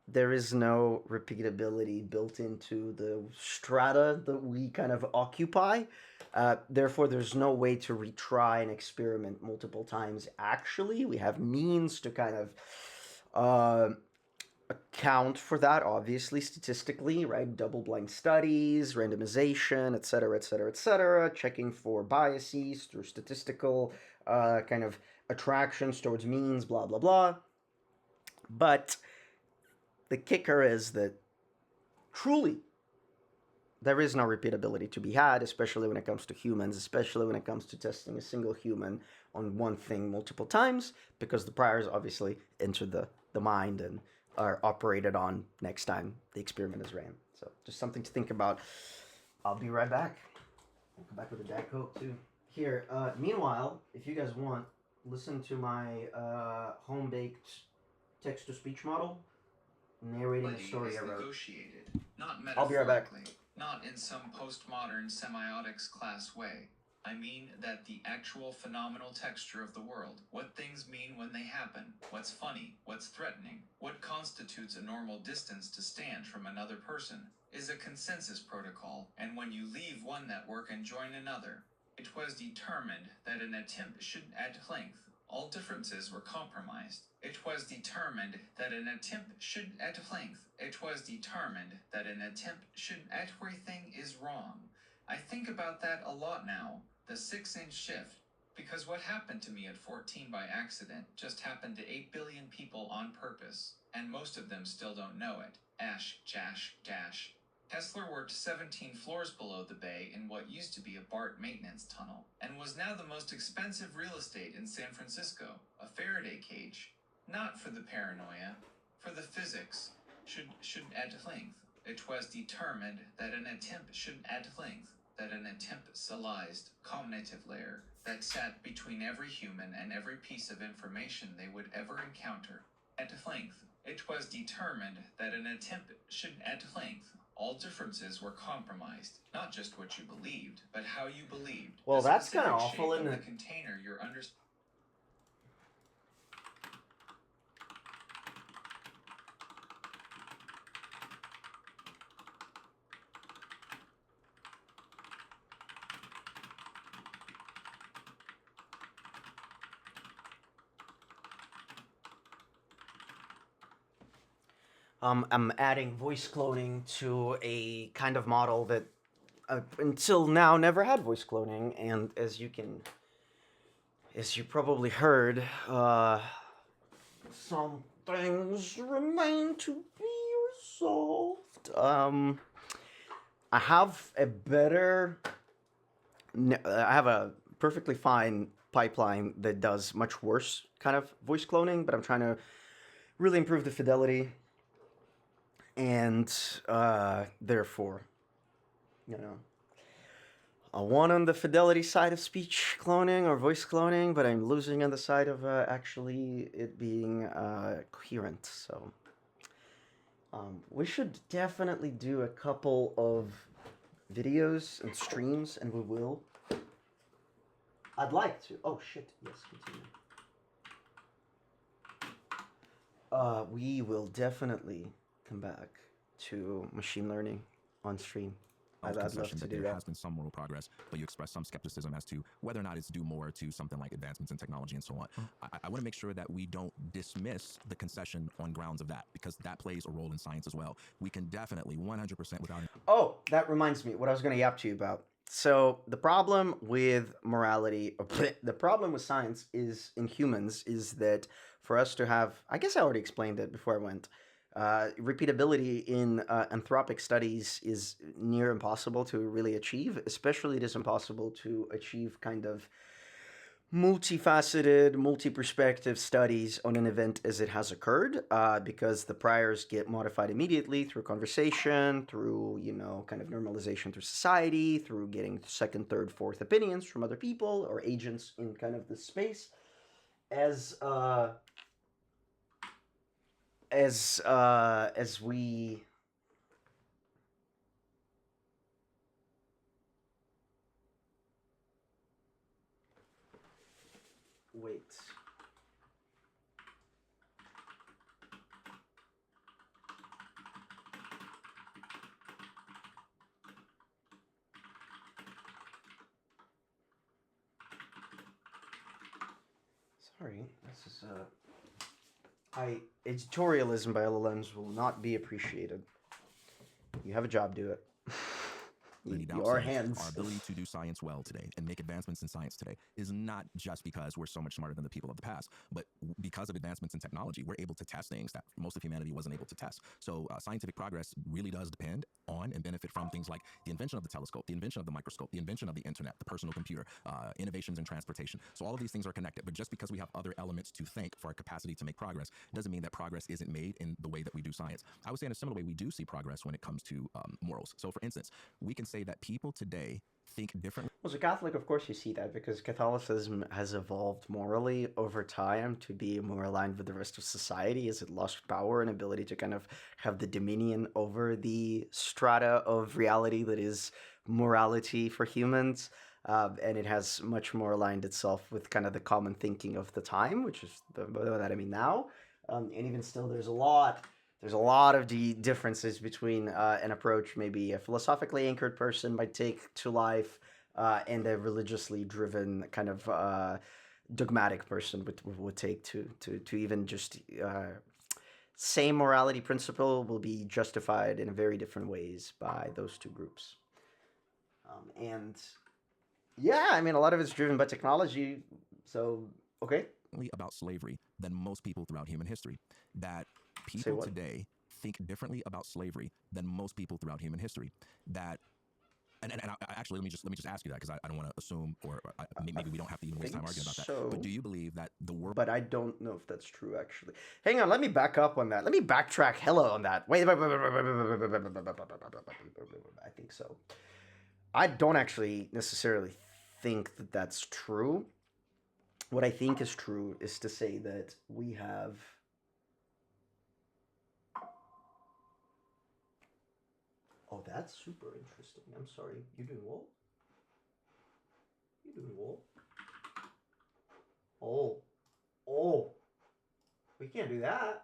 there is no repeatability built into the strata that we kind of occupy. Therefore, there's no way to retry an experiment multiple times. Actually, we have means to kind of account for that, obviously, statistically, right? Double-blind studies, randomization, etc., etc., etc., checking for biases through statistical kind of attractions towards means, blah, blah, blah. But the kicker is that truly there is no repeatability to be had, especially when it comes to humans, especially when it comes to testing a single human on one thing multiple times, because the priors obviously enter the mind and are operated on next time the experiment is ran. So just something to think about. I'll be right back. I'll come back with a Diet Coke too. Here, meanwhile, if you guys want, listen to my home-baked text-to-speech model narrating a story I wrote. Not I'll be right back. Not in some postmodern semiotics class way. I mean that the actual phenomenal texture of the world, what things mean when they happen, what's funny, what's threatening, what constitutes a normal distance to stand from another person, is a consensus protocol, and when you leave one network and join another, it was determined that an attempt should add length. All differences were compromised. It was determined that an attempt should add length. It was determined that an attempt should everything is wrong. I think about that a lot now. The 6-inch shift, because what happened to me at 14 by accident just happened to 8 billion people on purpose, and most of them still don't know it. Ash, jash, dash. Kessler worked 17 floors below the bay in what used to be a BART maintenance tunnel, and was now the most expensive real estate in San Francisco, a Faraday cage. Not for the paranoia, for the physics, should add length. It was determined that an attempt should add length. That an attempt-sized cognitive layer that sat between every human and every piece of information they would ever encounter. At length, it was determined that an attempt should at length All differences were compromised, not just what you believed, but how you believed. Well, The that's kind of specific awful, shape isn't of it? the container you're under. I'm adding voice cloning to a kind of model that until now never had voice cloning, and as you probably heard, some things remain to be resolved. I have a better, I have a perfectly fine pipeline that does much worse kind of voice cloning, but I'm trying to really improve the fidelity, and therefore, you know, I won on the fidelity side of speech cloning or voice cloning, but I'm losing on the side of actually it being coherent. So we should definitely do a couple of videos and streams, and we will. I'd like to. Oh shit! Yes, continue. We will definitely come back to machine learning on stream. I'd love to do there that. has been some moral progress, but you express some skepticism as to whether or not it's due more to something like advancements in technology and so on. I want to make sure that we don't dismiss the concession on grounds of that, because that plays a role in science as well. We can definitely 100% without... Oh, that reminds me what I was going to yap to you about. So the problem with morality, the problem with science is in humans is that for us to have, I guess I already explained it before I went, repeatability in anthropic studies is near impossible to really achieve. Especially, it is impossible to achieve kind of multifaceted, multi-perspective studies on an event as it has occurred, because the priors get modified immediately through conversation, through, you know, kind of normalization through society, through getting second, third, fourth opinions from other people or agents in kind of this space. As we wait. Sorry, this is editorialism by LLMs will not be appreciated. You have a job, do it. Your hands. Our ability to do science well today and make advancements in science today is not just because we're so much smarter than the people of the past, but because of advancements in technology, we're able to test things that most of humanity wasn't able to test. So scientific progress really does depend on and benefit from things like the invention of the telescope, the invention of the microscope, the invention of the internet, the personal computer, innovations in transportation. So all of these things are connected, but just because we have other elements to thank for our capacity to make progress doesn't mean that progress isn't made in the way that we do science. I would say in a similar way, we do see progress when it comes to morals. So for instance, we can say that people today think differently. Well, as a Catholic, of course, you see that because Catholicism has evolved morally over time to be more aligned with the rest of society as it lost power and ability to kind of have the dominion over the strata of reality that is morality for humans. And it has much more aligned itself with kind of the common thinking of the time, which is that I mean now. And even still, there's a lot of differences between an approach maybe a philosophically anchored person might take to life and a religiously driven kind of dogmatic person would take to even just same morality principle will be justified in very different ways by those two groups. And yeah, I mean, a lot of it's driven by technology. So, okay. About slavery than most people throughout human history. That people today think differently about slavery than most people throughout human history. That, and actually, let me just ask you that because I don't want to assume, or maybe we don't have to even waste time arguing about that. But do you believe that the world? But I don't know if that's true. Actually, hang on. Let me back up on that. Let me backtrack hella on that. Wait. I think so. I don't actually necessarily think that that's true. What I think is true is to say that we have. Oh, that's super interesting. I'm sorry. You doing well? You doing well? Oh. Oh. We can't do that.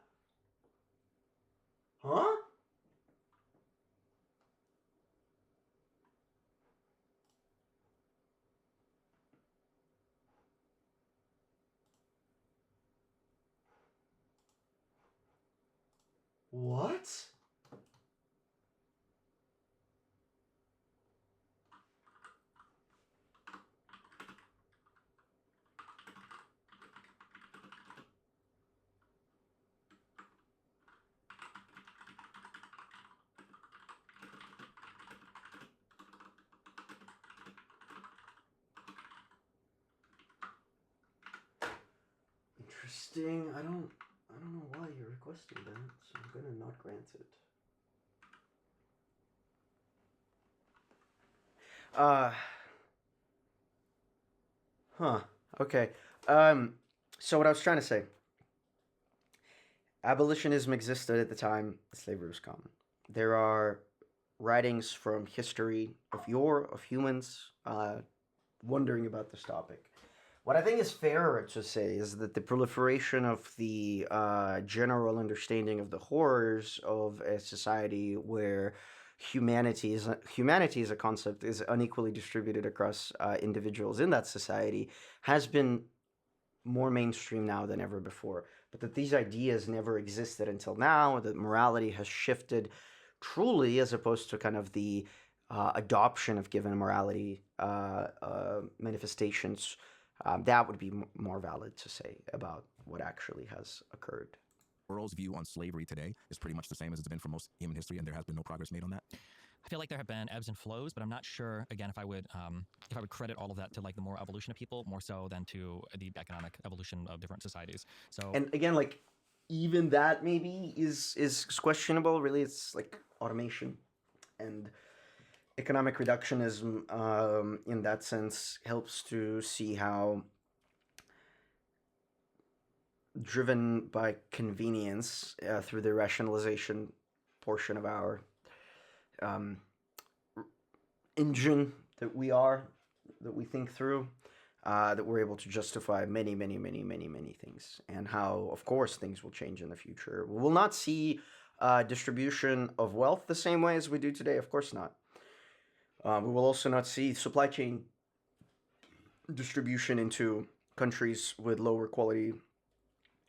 Huh? What? Interesting. I don't know why you're requesting that, so I'm gonna not grant it. Uh huh. Okay. So what I was trying to say, abolitionism existed at the time slavery was common. There are writings from history of humans wondering about this topic. What I think is fairer to say is that the proliferation of the general understanding of the horrors of a society where humanity as a concept is unequally distributed across individuals in that society has been more mainstream now than ever before. But that these ideas never existed until now, that morality has shifted truly as opposed to kind of the adoption of given morality manifestations. That would be more valid to say about what actually has occurred. The world's view on slavery today is pretty much the same as it's been for most human history, and there has been no progress made on that. I feel like there have been ebbs and flows, but I'm not sure again if I would credit all of that to like the moral evolution of people more so than to the economic evolution of different societies. So and again, like even that maybe is questionable. Really, it's like automation and economic reductionism. In that sense, helps to see how driven by convenience through the rationalization portion of our um, engine that we think through, that we're able to justify many, many, many, many, many things, and how, of course, things will change in the future. We will not see distribution of wealth the same way as we do today. Of course not. We will also not see supply chain distribution into countries with lower quality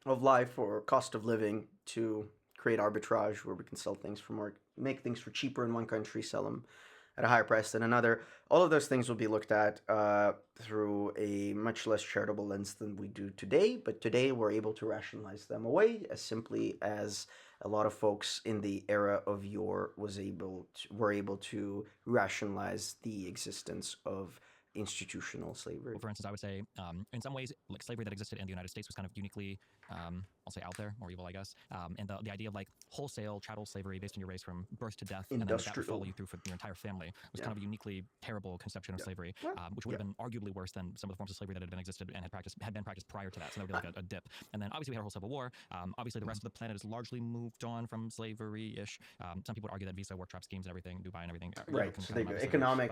of life or cost of living to create arbitrage where we can sell things for more, make things for cheaper in one country, sell them at a higher price than another. All of those things will be looked at through a much less charitable lens than we do today. But today we're able to rationalize them away as simply as a lot of folks in the era of yore were able to rationalize the existence of institutional slavery. For instance, I would say, in some ways, like slavery that existed in the United States was kind of uniquely, I'll say, out there, more evil, I guess. And the idea of like wholesale chattel slavery based on your race from birth to death, and then that would follow you through for your entire family was kind of a uniquely terrible conception of slavery, which would have been arguably worse than some of the forms of slavery that had been existed and had been practiced prior to that. So that would be like a dip. And then obviously we had a whole civil war. Obviously the rest of the planet has largely moved on from slavery-ish. Some people would argue that visa work trap schemes and everything, Dubai and everything. Right. So they go economic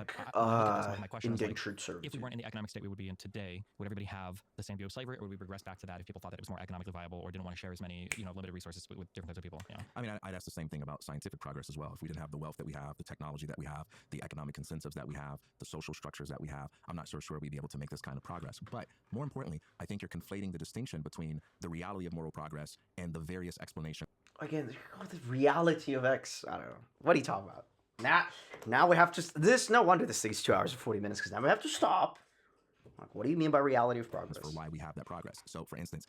indentured servitude. If we weren't in the economic state we would be in today, would everybody have the same view of slavery, or would we regress back to that if people thought that it was more economically viable or didn't want to share as many, limited resources with different types of people? I mean, I'd ask the same thing about scientific progress as well. If we didn't have the wealth that we have, the technology that we have, the economic incentives that we have, the social structures that we have, I'm not so sure we'd be able to make this kind of progress. But more importantly, I think you're conflating the distinction between the reality of moral progress and the various explanations. Again, the reality of X. I don't know. What are you talking about? Now we have to. No wonder this thing's 2 hours and 40 minutes, because now we have to stop. Like, what do you mean by reality of progress? For why we have that progress. So, for instance,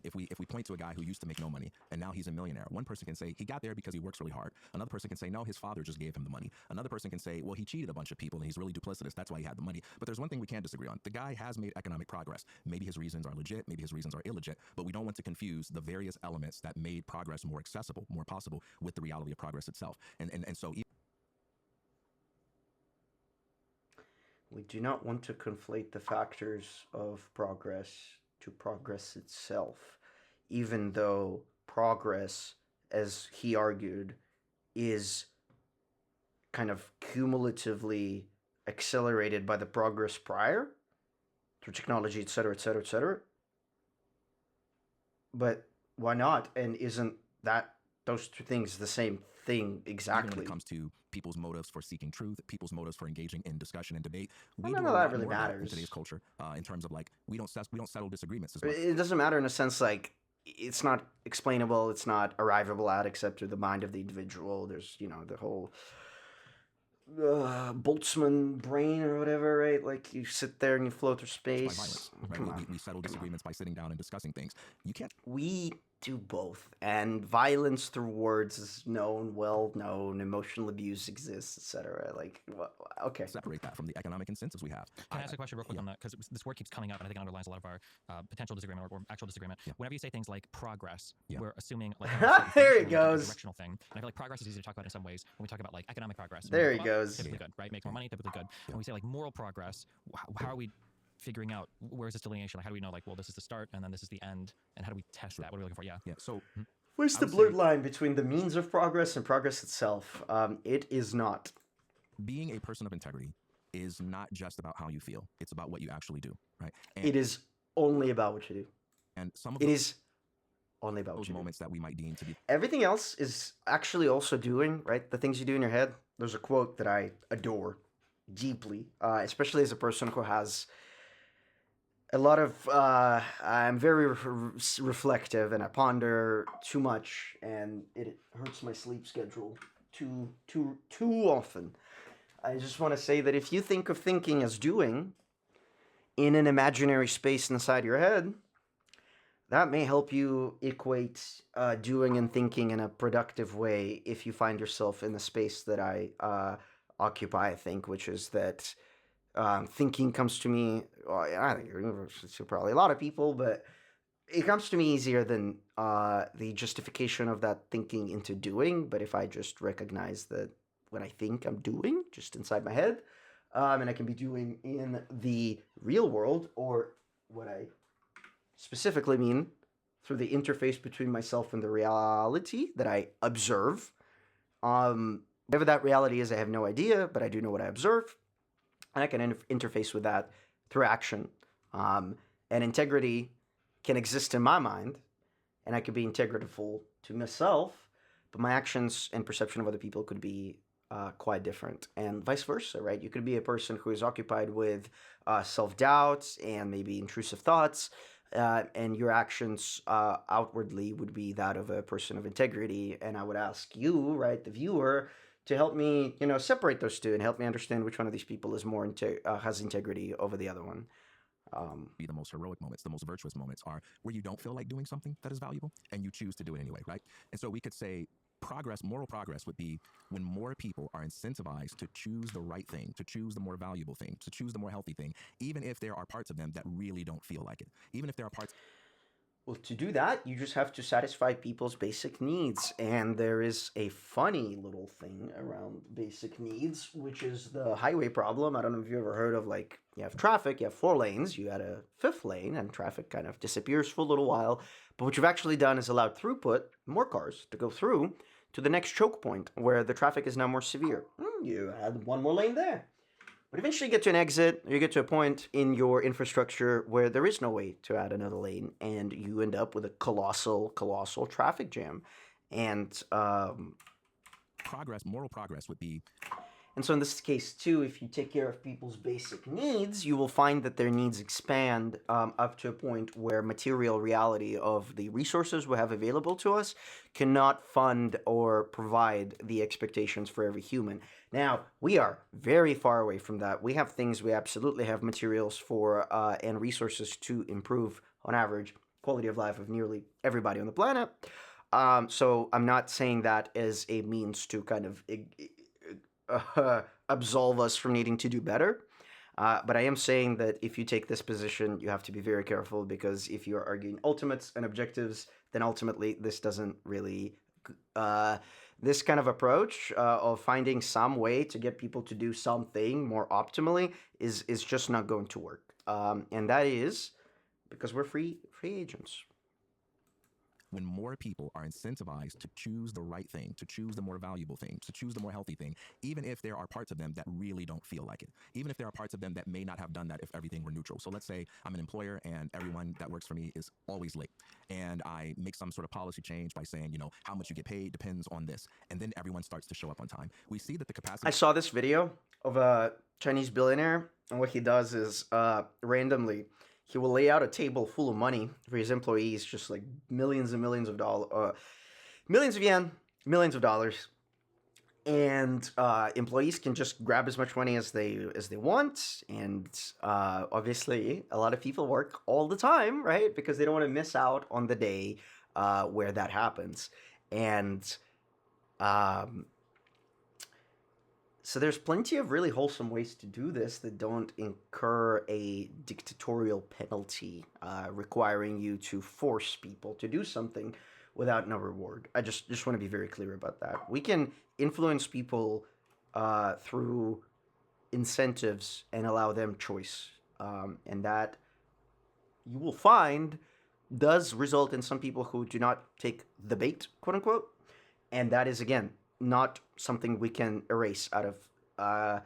if we point to a guy who used to make no money and now he's a millionaire, one person can say he got there because he works really hard. Another person can say no, his father just gave him the money. Another person can say, well, he cheated a bunch of people and he's really duplicitous. That's why he had the money. But there's one thing we can't disagree on. The guy has made economic progress. Maybe his reasons are legit. Maybe his reasons are illegit. But we don't want to confuse the various elements that made progress more accessible, more possible, with the reality of progress itself. And so. We do not want to conflate the factors of progress to progress itself, even though progress, as he argued, is kind of cumulatively accelerated by the progress prior through technology, et cetera, et cetera, et cetera. But why not? And isn't that those two things the same thing exactly? Even when it comes to people's motives for seeking truth, people's motives for engaging in discussion and debate, we none do of a that lot really more of that in matters. today's culture. In terms of like we don't settle disagreements as much. It doesn't matter in a sense like it's not explainable, it's not arrivable at except through the mind of the individual. There's the whole Boltzmann brain or whatever, right? Like you sit there and you float through space. By violence, right? We settle disagreements by sitting down and discussing things. You can't. We do both, and violence through words is well known. Emotional abuse exists, etc. Like, okay, separate that from the economic incentives we have. Can I ask a question real quick on that? Because this word keeps coming up, and I think it underlines a lot of our potential disagreement or actual disagreement. Yeah. Whenever you say things like progress, we're assuming like there it goes, a directional thing. And I feel like progress is easy to talk about in some ways. When we talk about like economic progress, there he goes. Typically good, right? Makes more money, typically good. When we say like moral progress, how are we figuring out where's this delineation? Like, how do we know, like, well, this is the start and then this is the end, and how do we test that? What are we looking for? Yeah. So where's the blurred line between the means of progress and progress itself? It is not. Being a person of integrity is not just about how you feel. It's about what you actually do, right? And it is only about what you do. And some of it is only about those moments that we might deem to be. Everything else is actually also doing, right? The things you do in your head. There's a quote that I adore deeply, especially as a person who has a lot of I'm very reflective and I ponder too much, and it hurts my sleep schedule too often. I just want to say that if you think of thinking as doing in an imaginary space inside your head, that may help you equate doing and thinking in a productive way if you find yourself in the space that I occupy, I think, which is that thinking comes to me, I think it's probably a lot of people, but it comes to me easier than the justification of that thinking into doing. But if I just recognize that when I think I'm doing, just inside my head, and I can be doing in the real world, or what I specifically mean through the interface between myself and the reality that I observe. Whatever that reality is, I have no idea, but I do know what I observe. And I can interface with that through action. And integrity can exist in my mind, and I could be integritable to myself, but my actions and perception of other people could be quite different, and vice versa, right? You could be a person who is occupied with self-doubt and maybe intrusive thoughts, and your actions outwardly would be that of a person of integrity. And I would ask you, right, the viewer, to help me, separate those two and help me understand which one of these people is more has integrity over the other one. The most heroic moments, the most virtuous moments are where you don't feel like doing something that is valuable and you choose to do it anyway, right? And so we could say progress, moral progress would be when more people are incentivized to choose the right thing, to choose the more valuable thing, to choose the more healthy thing, even if there are parts of them that really don't feel like it. Even if there are parts... Well, to do that, you just have to satisfy people's basic needs. And there is a funny little thing around basic needs, which is the highway problem. I don't know if you ever heard of, like, you have traffic, you have 4 lanes, you add a 5th lane, and traffic kind of disappears for a little while. But what you've actually done is allowed throughput, more cars, to go through to the next choke point where the traffic is now more severe. You add 1 more lane there. But eventually you get to an exit, or you get to a point in your infrastructure where there is no way to add another lane, and you end up with a colossal traffic jam. And moral progress would be... And so in this case, too, if you take care of people's basic needs, you will find that their needs expand up to a point where material reality of the resources we have available to us cannot fund or provide the expectations for every human. Now, we are very far away from that. We have things we absolutely have materials for and resources to improve, on average, quality of life of nearly everybody on the planet. So I'm not saying that as a means to kind of... absolve us from needing to do better. But I am saying that if you take this position, you have to be very careful, because if you're arguing ultimates and objectives, then ultimately this doesn't really... this kind of approach of finding some way to get people to do something more optimally is just not going to work. And that is because we're free agents. when more people are incentivized to choose the right thing, to choose the more valuable thing, to choose the more healthy thing, even if there are parts of them that really don't feel like it, even if there are parts of them that may not have done that if everything were neutral. So let's say I'm an employer and everyone that works for me is always late. And I make some sort of policy change by saying, you know, how much you get paid depends on this. And then everyone starts to show up on time. We see that the capacity... I saw this video of a Chinese billionaire, and what he does is randomly he will lay out a table full of money for his employees, just like millions and millions of dollars, millions of yen, millions of dollars, and employees can just grab as much money as they want. And obviously, a lot of people work all the time, right? Because they don't want to miss out on the day where that happens. And so there's plenty of really wholesome ways to do this that don't incur a dictatorial penalty requiring you to force people to do something without no reward. I just want to be very clear about that. We can influence people through incentives and allow them choice. And that, you will find, does result in some people who do not take the bait, quote unquote. And that is, again, not something we can erase out of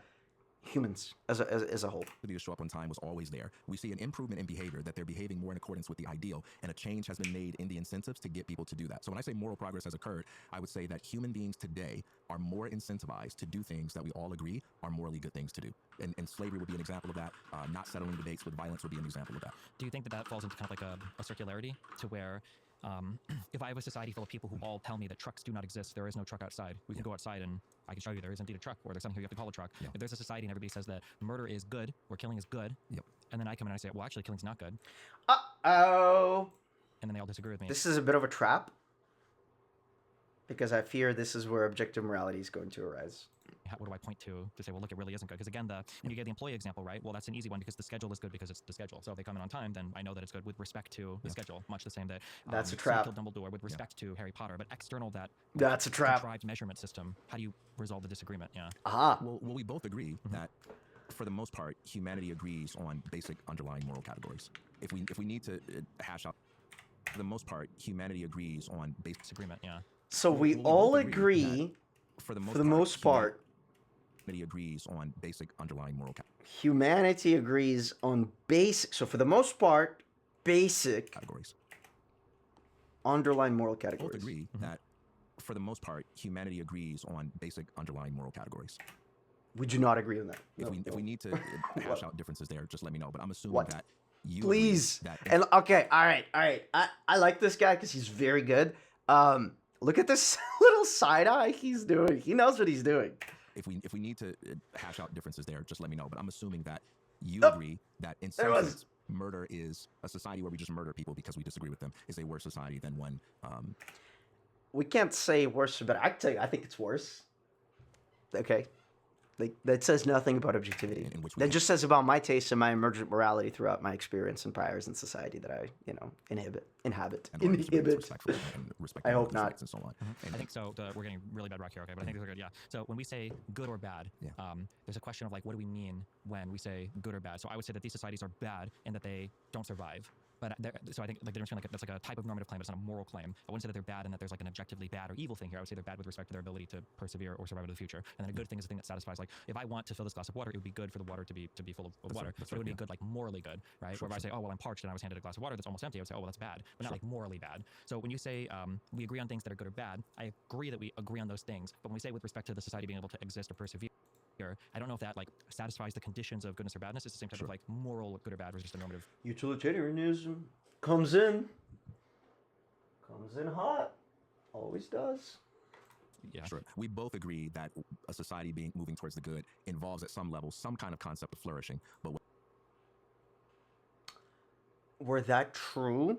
humans as a whole. To show up on time was always there. We see an improvement in behavior, that they're behaving more in accordance with the ideal, and a change has been made in the incentives to get people to do that. So when I say moral progress has occurred, I would say that human beings today are more incentivized to do things that we all agree are morally good things to do. And slavery would be an example of that. Not settling debates with violence would be an example of that. Do you think that falls into kind of like a circularity to where if I have a society full of people who all tell me that trucks do not exist, there is no truck outside, we can go outside and I can show you there is indeed a truck, or there's something here you have to call a truck. If there's a society and everybody says that murder is good or killing is good, and then I come in and I say, well, actually killing's not good. Uh-oh. And then they all disagree with me. This is a bit of a trap, because I fear this is where objective morality is going to arise. What do I point to say, well, look, it really isn't good? Because again, when you get the employee example, right? Well, that's an easy one because the schedule is good because it's the schedule. So if they come in on time, then I know that it's good with respect to the schedule. Much the same that that's a trap. Killed Dumbledore with respect to Harry Potter, but external that's a trap. Contrived measurement system. How do you resolve the disagreement? Yeah. Well, we both agree that for the most part, humanity agrees on basic underlying moral categories. If we need to hash out, for the most part, humanity agrees on basic disagreement. Yeah. So we all agree, for the most part, humanity agrees on basic underlying moral categories. Humanity agrees on basic. So for the most part, basic categories. Underlying moral categories. Both agree that for the most part, humanity agrees on basic underlying moral categories. We do not agree on that. If we need to hash out differences there, just let me know. But I'm assuming that you please. That and okay, all right. I like this guy because he's very good. Look at this little side eye he's doing. He knows what he's doing. If we need to hash out differences there, just let me know. But I'm assuming that you agree that in some sense, murder is a society where we just murder people because we disagree with them is a worse society than one. We can't say worse, but I tell you, I think it's worse. Okay. That says nothing about objectivity. That just says about my taste and my emergent morality throughout my experience and priors in society that I, inhabit. I hope not. And so on. I think so. We're getting really bedrock here, okay? But I think these are good. Yeah. So when we say good or bad, there's a question of like, what do we mean when we say good or bad? So I would say that these societies are bad and that they don't survive. But so I think like that's like a type of normative claim, but it's not a moral claim. I wouldn't say that they're bad and that there's like an objectively bad or evil thing here. I would say they're bad with respect to their ability to persevere or survive into the future. And then a good thing is a thing that satisfies. Like if I want to fill this glass of water, it would be good for the water to be full of water. But it would be good, like morally good, right? Where if I say, oh well, I'm parched and I was handed a glass of water that's almost empty, I would say, oh well, that's bad, but not like morally bad. So when you say we agree on things that are good or bad, I agree that we agree on those things. But when we say with respect to the society being able to exist or persevere, I don't know if that like satisfies the conditions of goodness or badness. It's the same type of like moral good or bad versus just a normative. Utilitarianism comes in hot, always does. Yeah, sure. We both agree that a society moving towards the good involves at some level some kind of concept of flourishing. But were that true,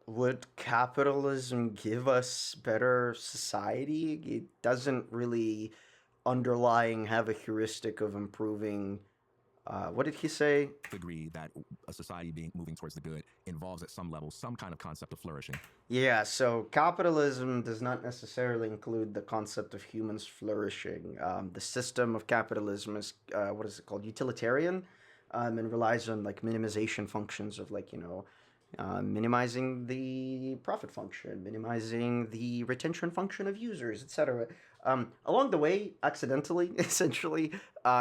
would capitalism give us better society? It doesn't really underlying have a heuristic of improving. What did he say? Agree that a society moving towards the good involves at some level some kind of concept of flourishing. Yeah, so capitalism does not necessarily include the concept of humans flourishing. The system of capitalism is, what is it called? Utilitarian, and relies on like minimization functions of like, minimizing the profit function, minimizing the retention function of users, etc. Along the way, accidentally, essentially,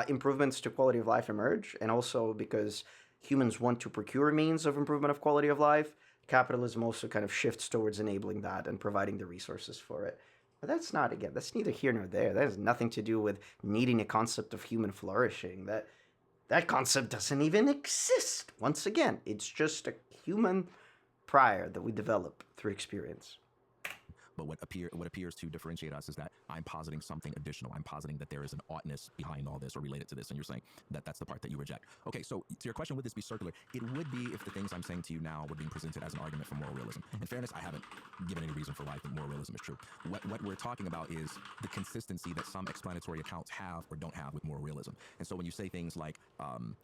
improvements to quality of life emerge, and also because humans want to procure means of improvement of quality of life, capitalism also kind of shifts towards enabling that and providing the resources for it. But that's neither here nor there. That has nothing to do with needing a concept of human flourishing. That concept doesn't even exist. Once again, it's just a human prior that we develop through experience. But what appears to differentiate us is that I'm positing something additional. I'm positing that there is an oughtness behind all this or related to this, and you're saying that that's the part that you reject. Okay, so to your question, would this be circular? It would be if the things I'm saying to you now were being presented as an argument for moral realism. In fairness, I haven't given any reason for why I think moral realism is true. What we're talking about is the consistency that some explanatory accounts have or don't have with moral realism. And so when you say things like,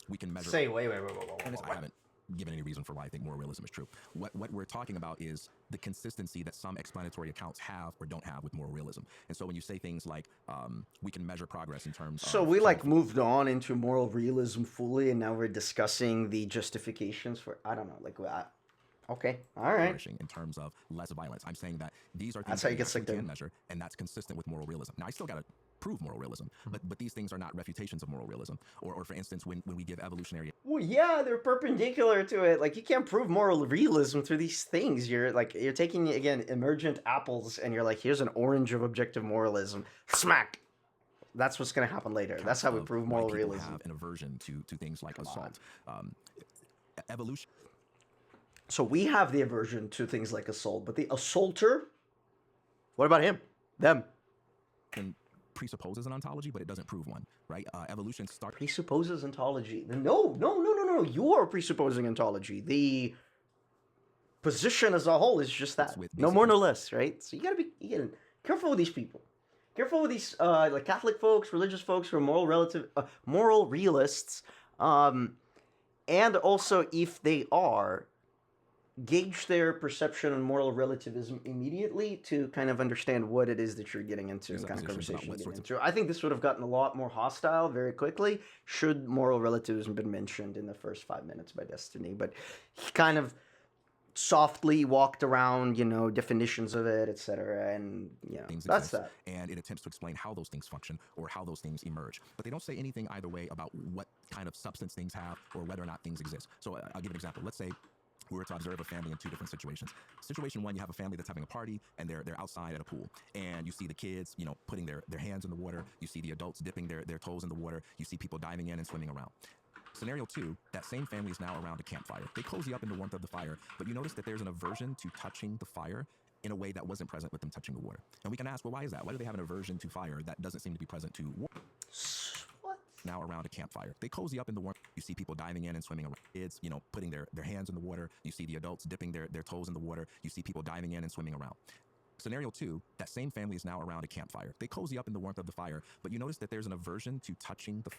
we can measure... Wait. I haven't given any reason for why I think moral realism is true. What we're talking about is the consistency that some explanatory accounts have or don't have with moral realism. And so when you say things like, we can measure progress in terms of... So we moved on into moral realism fully, and now we're discussing the justifications for, I don't know, okay, all right. In terms of less violence. I'm saying that these are That's things how that you get we can sick measure, and that's consistent with moral realism. Now, I still got to prove moral realism, but these things are not refutations of moral realism. Or for instance, when we give evolutionary... Well, yeah, they're perpendicular to it. Like, you can't prove moral realism through these things. You're taking, again, emergent apples, and you're like, here's an orange of objective moralism. Smack! That's what's going to happen later. That's how we prove moral realism. Have an aversion to things like assault. Evolution... So we have the aversion to things like assault, but the assaulter, what about him? Them. And presupposes an ontology, but it doesn't prove one, right? Evolution presupposes ontology. No. You are presupposing ontology. The position as a whole is just that. No more, no less, right? So you gotta be careful with these people. Careful with these like Catholic folks, religious folks who are moral realists, and also if they are, gauge their perception on moral relativism immediately to kind of understand what it is that you're getting into and kind of conversation you're getting into. I think this would have gotten a lot more hostile very quickly should moral relativism been mentioned in the first 5 minutes by Destiny, but he kind of softly walked around, definitions of it, etc., and that's that. And it attempts to explain how those things function or how those things emerge, but they don't say anything either way about what kind of substance things have or whether or not things exist. So I'll give an example. Let's say we were to observe a family in two different situations. Situation one, you have a family that's having a party and they're outside at a pool, and you see the kids, putting their hands in the water. You see the adults dipping their toes in the water. You see people diving in and swimming around. Scenario two, that same family is now around a campfire. They cozy up in the warmth of the fire, but you notice that there's an aversion to touching the fire in a way that wasn't present with them touching the water. And we can ask, well, why is that? Why do they have an aversion to fire that doesn't seem to be present to water? Now around a campfire. They cozy up in the warmth. You see people diving in and swimming around. Kids, putting their hands in the water. You see the adults dipping their toes in the water. You see people diving in and swimming around. Scenario two, that same family is now around a campfire. They cozy up in the warmth of the fire, but you notice that there's an aversion to touching the...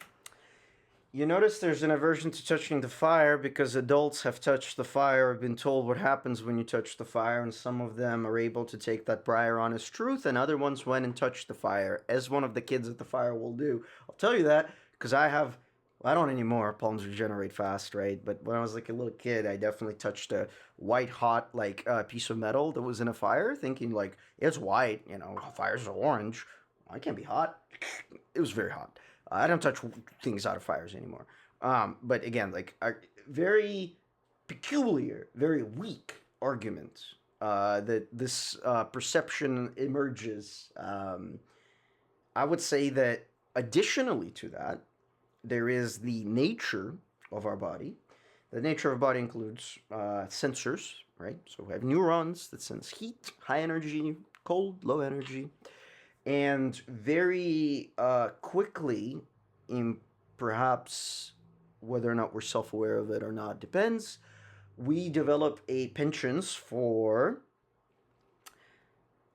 You notice there's an aversion to touching the fire because adults have touched the fire, have been told what happens when you touch the fire, and some of them are able to take that prior honest truth, and other ones went and touched the fire, as one of the kids at the fire will do. I'll tell you that because I don't anymore. Palms regenerate fast, right? But when I was like a little kid, I definitely touched a white hot piece of metal that was in a fire, thinking like, it's white, fires are orange. I can't be hot. It was very hot. I don't touch things out of fires anymore. But again, very peculiar, very weak argument that this perception emerges. I would say that additionally to that, there is the nature of our body. The nature of our body includes sensors, right? So we have neurons that sense heat, high energy, cold, low energy. And very quickly, in perhaps whether or not we're self-aware of it or not, depends, we develop a penchant for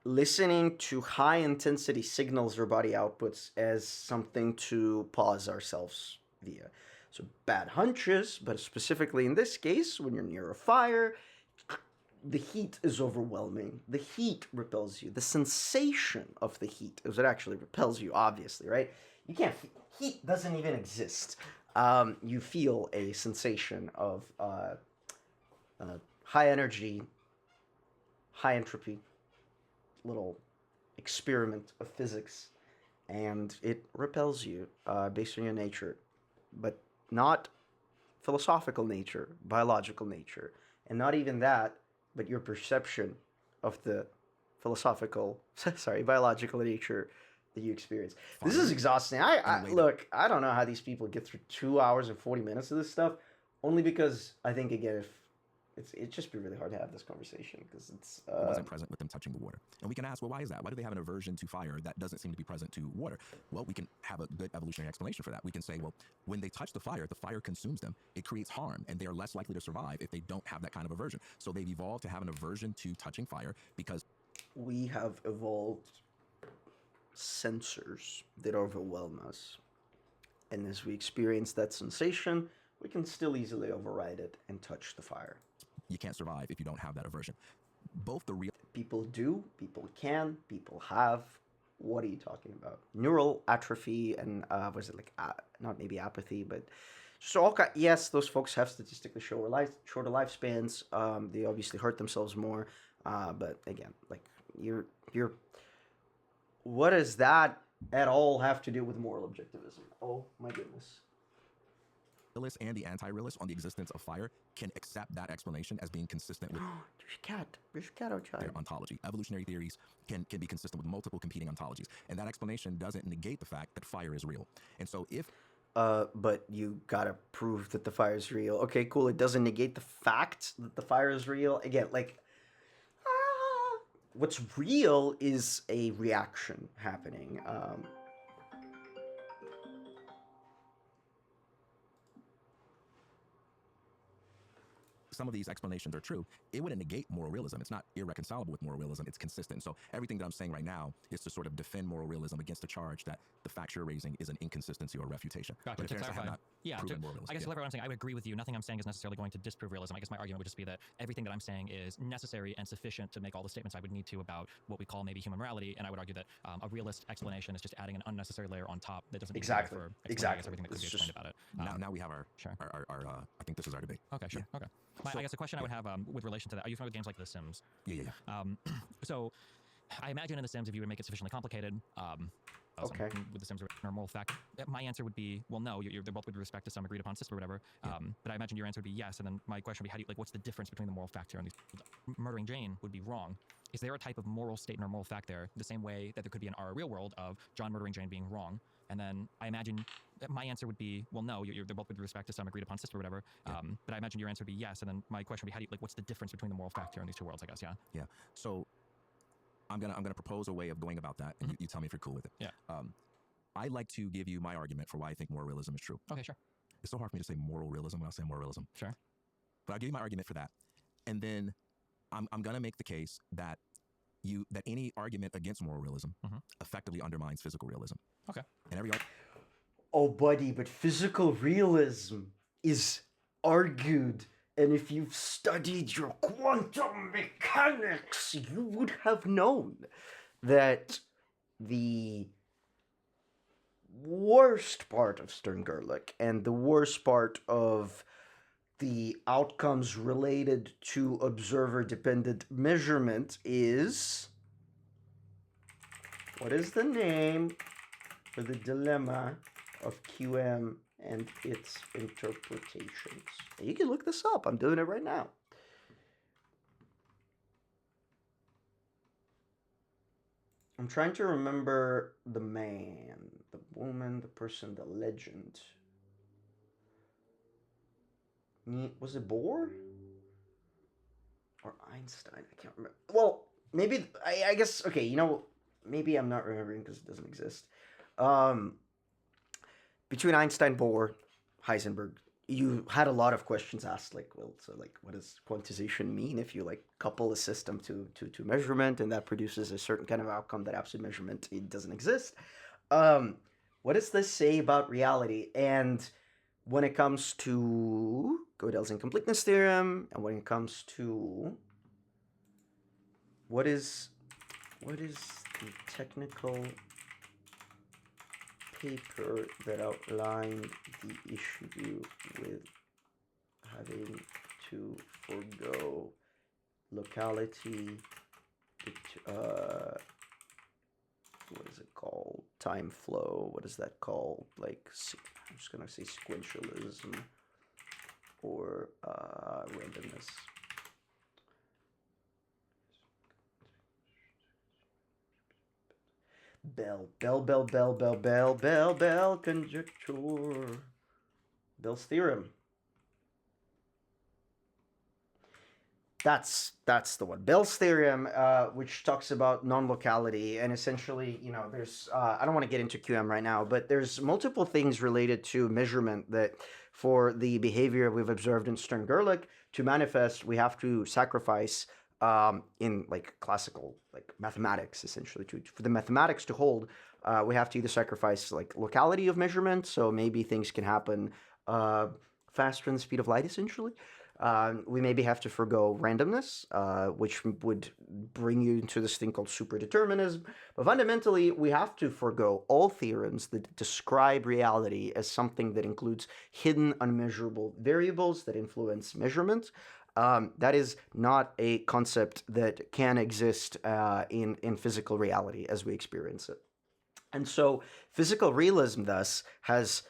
listening to high-intensity signals our body outputs as something to pause ourselves via. So bad hunches, but specifically in this case, when you're near a fire, the heat is overwhelming. The heat repels you. The sensation of the heat is what actually repels you, obviously, right? You can't... Heat doesn't even exist. You feel a sensation of high energy, high entropy little experiment of physics, and it repels you based on your nature, but not philosophical nature, biological nature, and not even that, but your perception of the philosophical, sorry, biological nature that you experience. This is exhausting. Look, I don't know how these people get through 2 hours and 40 minutes of this stuff, only because I think, again, if it'd just be really hard to have this conversation because it's it wasn't present with them touching the water. And we can ask, well, why is that? Why do they have an aversion to fire that doesn't seem to be present to water? Well, we can have a good evolutionary explanation for that. We can say, well, when they touch the fire consumes them. It creates harm, and they are less likely to survive if they don't have that kind of aversion. So they've evolved to have an aversion to touching fire because we have evolved sensors that overwhelm us. And as we experience that sensation, we can still easily override it and touch the fire. You can't survive if you don't have that aversion. Both the real people do, people can, people have. What are you talking about? Neural atrophy and was it like not maybe apathy, but just all kind. Yes, those folks have statistically shorter lifespans. They obviously hurt themselves more. But again, like you're. What does that at all have to do with moral objectivism? Oh my goodness. Realists and the anti-realists on the existence of fire can accept that explanation as being consistent with There's a cat outside. their ontology. Evolutionary theories can be consistent with multiple competing ontologies. And that explanation doesn't negate the fact that fire is real. And so if but you gotta prove that the fire is real. Okay, cool. It doesn't negate the fact that the fire is real. Again, like what's real is a reaction happening. some of these explanations are true, it wouldn't negate moral realism. It's not irreconcilable with moral realism. It's consistent. So everything that I'm saying right now is to sort of defend moral realism against the charge that the facts you're raising is an inconsistency or refutation. Gotcha. But in fairness, I have not proven moral realism. I guess to clarify what I'm saying, I would agree with you. Nothing I'm saying is necessarily going to disprove realism. I guess my argument would just be that everything that I'm saying is necessary and sufficient to make all the statements I would need to about what we call maybe human morality. And I would argue that a realist explanation is just adding an unnecessary layer on top that doesn't need to for everything that could be explained about it. Now we have our I think this is our debate. Okay, sure. Yeah. Okay. I guess the question I would have with relation to that, are you familiar with games like The Sims? Yeah. So I imagine in The Sims, if you would make it sufficiently complicated, okay, with The Sims or moral fact, my answer would be, well, no, they're both with respect to some agreed upon system or whatever. But I imagine your answer would be yes. And then my question would be, what's the difference between the moral fact here and these? Murdering Jane would be wrong. Is there a type of moral statement or moral fact there, the same way that there could be in our real world of John murdering Jane being wrong? And then I imagine my answer would be, well, no, they're both with respect to some agreed upon system or whatever. But I imagine your answer would be yes. And then my question would be, what's the difference between the moral fact here in these two worlds, I guess, Yeah. So I'm gonna propose a way of going about that, and you tell me if you're cool with it. Yeah. I'd like to give you my argument for why I think moral realism is true. Okay, sure. It's so hard for me to say moral realism when I say moral realism. Sure. But I'll give you my argument for that. And then I'm gonna make the case that any argument against moral realism effectively undermines physical realism. Okay. And oh, buddy, but physical realism is argued, and if you've studied your quantum mechanics, you would have known that the worst part of Stern Gerlich and the worst part of the outcomes related to observer-dependent measurement is... what is the name for the dilemma of QM and its interpretations? You can look this up. I'm doing it right now. I'm trying to remember the man, the woman, the person, the legend. Was it Bohr? Or Einstein? I can't remember. Well, maybe, I guess, okay, maybe I'm not remembering because it doesn't exist. Between Einstein, Bohr, Heisenberg, you had a lot of questions asked, what does quantization mean if you couple a system to measurement and that produces a certain kind of outcome that absolute measurement, it doesn't exist. What does this say about reality? And when it comes to Gödel's incompleteness theorem, and when it comes to what is the technical paper that outlined the issue with having to forgo locality, what is it called? Time flow. What is that called? Like, I'm just gonna say sequentialism or randomness. Bell conjecture. Bell's theorem. That's the one. Bell's theorem, which talks about non-locality, and essentially, there's I don't want to get into QM right now, but there's multiple things related to measurement that for the behavior we've observed in Stern Gerlich to manifest, we have to sacrifice in like classical like mathematics, essentially for the mathematics to hold, we have to either sacrifice like locality of measurement, so maybe things can happen faster than the speed of light, essentially. We maybe have to forgo randomness, which would bring you into this thing called superdeterminism. But fundamentally, we have to forgo all theorems that describe reality as something that includes hidden, unmeasurable variables that influence measurement. That is not a concept that can exist in physical reality as we experience it. And so physical realism, thus, has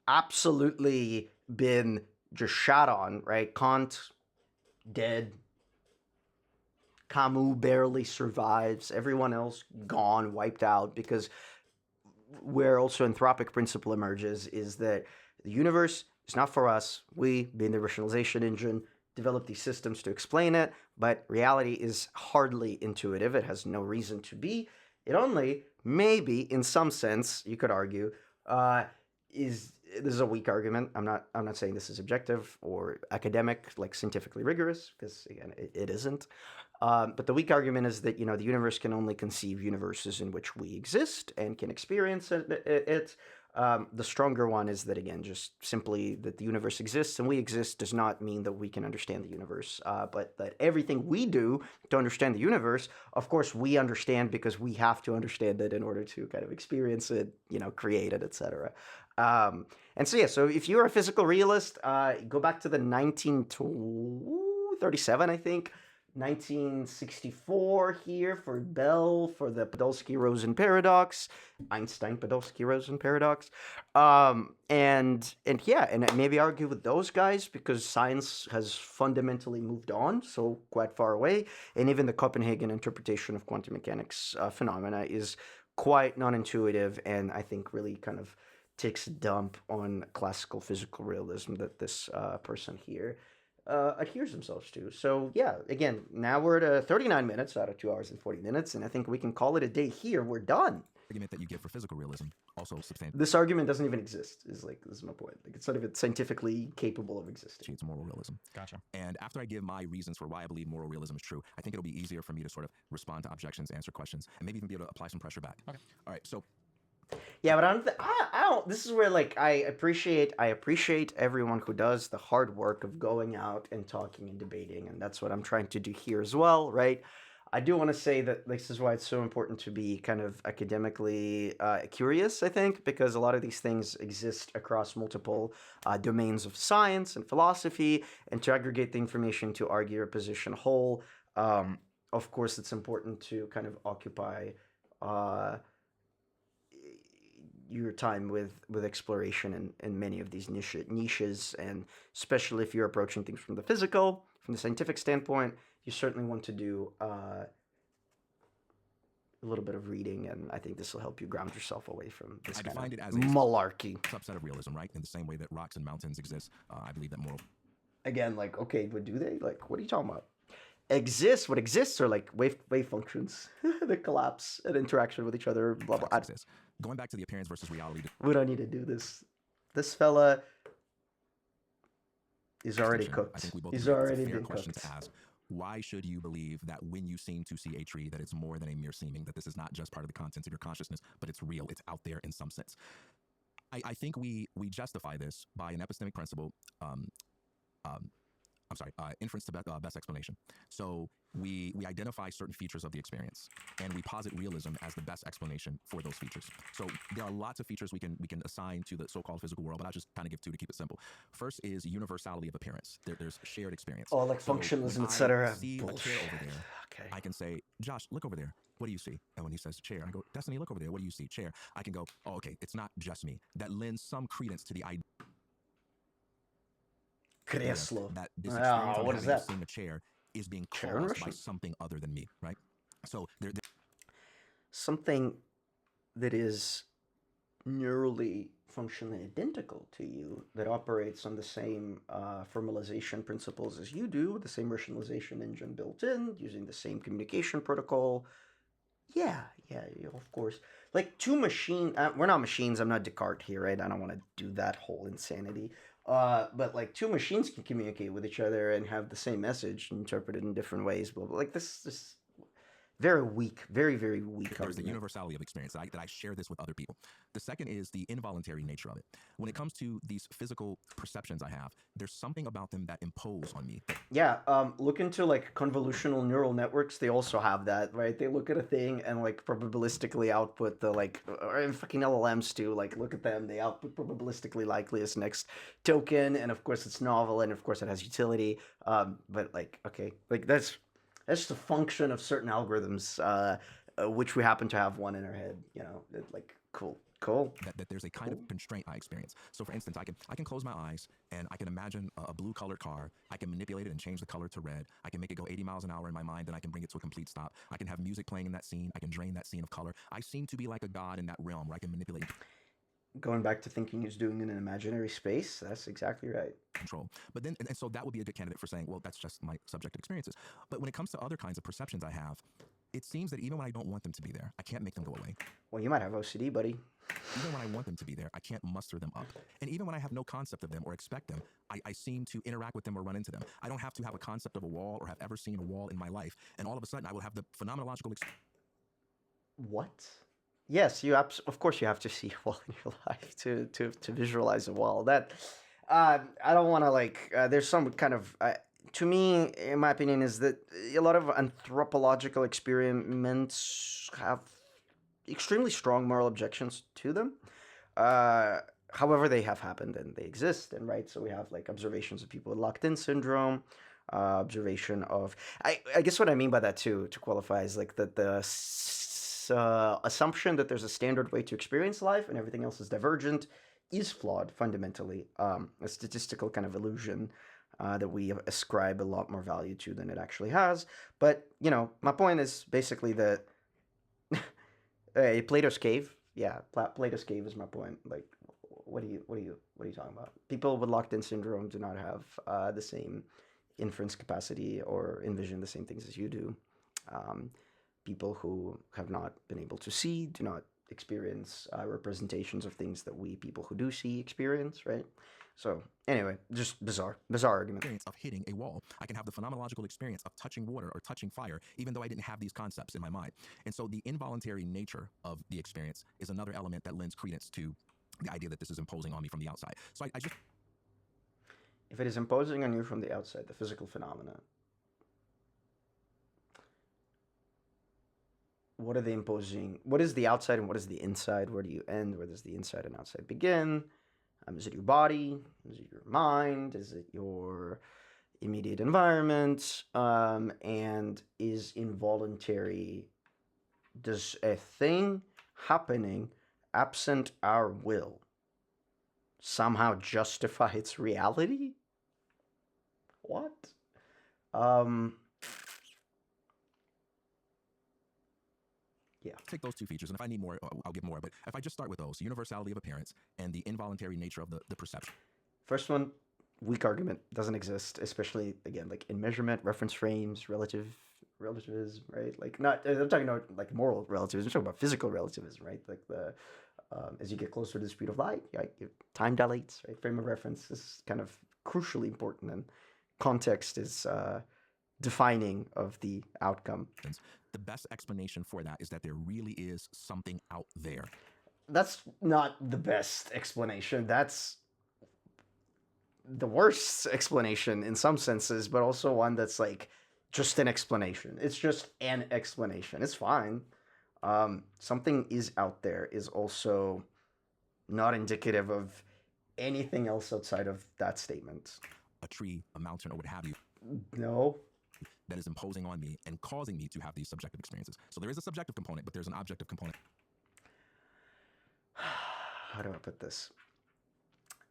absolutely been just shot on, right? Kant, dead. Camus barely survives. Everyone else gone, wiped out, because where also anthropic principle emerges is that the universe is not for us. We, being the rationalization engine, develop these systems to explain it, but reality is hardly intuitive. It has no reason to be. It only, maybe, in some sense, you could argue, this is a weak argument. I'm not saying this is objective or academic, like scientifically rigorous, because again, it isn't. But the weak argument is that the universe can only conceive universes in which we exist and can experience it. The stronger one is that, again, just simply that the universe exists and we exist does not mean that we can understand the universe, but that everything we do to understand the universe, of course, we understand because we have to understand it in order to kind of experience it, create it, etc. And so, yeah, so if you're a physical realist, go back to the 1937, I think, 1964 here for Bell, for the Podolsky-Rosen paradox, Einstein-Podolsky-Rosen paradox. And maybe argue with those guys because science has fundamentally moved on, so quite far away. And even the Copenhagen interpretation of quantum mechanics phenomena is quite non-intuitive and I think really kind of takes a dump on classical physical realism that this person here adheres themselves to. So yeah, again, now we're at 39 minutes out of 2 hours and 40 minutes, and I think we can call it a day here. We're done. Argument that you give for physical realism also substantial. This argument doesn't even exist. This is my point. Like, it's not even scientifically capable of existing. It's moral realism. Gotcha. And after I give my reasons for why I believe moral realism is true, I think it'll be easier for me to sort of respond to objections, answer questions, and maybe even be able to apply some pressure back. Okay. All right. So. Yeah, but I don't. This is where like I appreciate everyone who does the hard work of going out and talking and debating, and that's what I'm trying to do here as well, right? I do want to say that this is why it's so important to be kind of academically curious, I think, because a lot of these things exist across multiple domains of science and philosophy, and to aggregate the information to argue your position whole, of course, it's important to kind of occupy your time with exploration in many of these niches, and especially if you're approaching things from the physical, from the scientific standpoint, you certainly want to do a little bit of reading, and I think this will help you ground yourself away from this kind of malarkey. Subset of realism, right? In the same way that rocks and mountains exist, I believe that moral. Again, like, okay, but do they? Like, what are you talking about? What exists are like wave functions that collapse and interaction with each other, blah blah. Going back to the appearance versus reality. We don't need to do this. This fella is already cooked. I think we both He's agree already it's a fair been question cooked. to ask. Why should you believe that when you seem to see a tree, that it's more than a mere seeming, that this is not just part of the contents of your consciousness, but it's real, it's out there in some sense? I think we justify this by an epistemic principle. I'm inference to best explanation. So we identify certain features of the experience, and we posit realism as the best explanation for those features. So there are lots of features we can assign to the so-called physical world, but I'll just kind of give two to keep it simple. First is universality of appearance. There's shared experience. Oh, like so functionalism, when etc. I see a chair over there, Okay. I can say, Josh, look over there. What do you see? And when he says chair, I go, Destiny, look over there. What do you see? Chair. I can go, oh, okay, it's not just me. That lends some credence to the idea Creslo. that this experience I'm what is having of that? seeing a chair is being Chair in caused by Russian? something other than me, right? So something that is neurally functionally identical to you, that operates on the same formalization principles as you do, with the same rationalization engine built in, using the same communication protocol. Yeah, of course. Like two machine, we're not machines. I'm not Descartes here, right? I don't want to do that whole insanity. But like two machines can communicate with each other and have the same message interpreted in different ways. Blah, blah. Like this very weak, very, very weak there's argument. the universality of experience, that I share this with other people. The second is the involuntary nature of it. When it comes to these physical perceptions I have, there's something about them that impose on me. Yeah, look into like convolutional neural networks. They also have that, right? They look at a thing and like probabilistically output the like, or fucking LLMs too. Like, look at them. They output probabilistically likeliest next token, and of course it's novel, and of course it has utility. But like, okay, like that's just a function of certain algorithms, which we happen to have one in our head. Like cool. That there's a kind of constraint I experience. So for instance, I can close my eyes and I can imagine a blue colored car. I can manipulate it and change the color to red. I can make it go 80 miles an hour in my mind, and I can bring it to a complete stop. I can have music playing in that scene. I can drain that scene of color. I seem to be like a god in that realm where I can manipulate. Going back to thinking he's doing in an imaginary space, that's exactly right. Control. But then, and so that would be a good candidate for saying, well, that's just my subjective experiences. But when it comes to other kinds of perceptions I have, it seems that even when I don't want them to be there, I can't make them go away. Well, you might have OCD, buddy. Even when I want them to be there, I can't muster them up. And even when I have no concept of them or expect them, I seem to interact with them or run into them. I don't have to have a concept of a wall or have ever seen a wall in my life. And all of a sudden, I will have the phenomenological experience. What? Yes, of course you have to see a wall in your life to visualize a wall. That I don't want to like. There's some kind of to me, in my opinion, is that a lot of anthropological experiments have extremely strong moral objections to them. However, they have happened and they exist, and right. So we have like observations of people with locked-in syndrome. Observation of I guess what I mean by that too, to qualify, is like the assumption that there's a standard way to experience life and everything else is divergent is flawed fundamentally. A statistical kind of illusion that we ascribe a lot more value to than it actually has. But my point is basically that Plato's cave. Yeah, Plato's cave is my point. Like, what are you talking about? People with locked-in syndrome do not have the same inference capacity or envision the same things as you do. People who have not been able to see do not experience representations of things that we people who do see experience, right? So anyway, just bizarre argument. Of hitting a wall. I can have the phenomenological experience of touching water or touching fire, even though I didn't have these concepts in my mind. And so the involuntary nature of the experience is another element that lends credence to the idea that this is imposing on me from the outside. So I just... If it is imposing on you from the outside, the physical phenomena, what are they imposing? What is the outside and what is the inside? Where do you end? Where does the inside and outside begin? Is it your body? Is it your mind? Is it your immediate environment? And is involuntary, does a thing happening absent our will somehow justify its reality? What? Yeah. Take those two features, and if I need more, I'll give more. But if I just start with those, universality of appearance and the involuntary nature of the perception. First one, weak argument, doesn't exist, especially, again, like in measurement, reference frames, relativism, right? Like, not, I'm talking about like moral relativism, I'm talking about physical relativism, right? Like as you get closer to the speed of light, time dilates, right? Frame of reference is kind of crucially important, and context is defining of the outcome. The best explanation for that is that there really is something out there. That's not the best explanation. That's the worst explanation in some senses, but also one that's like just an explanation. It's just an explanation. It's fine. Something is out there is also not indicative of anything else outside of that statement. A tree, a mountain, or what have you. No. That is imposing on me and causing me to have these subjective experiences. So there is a subjective component, but there's an objective component. How do I put this?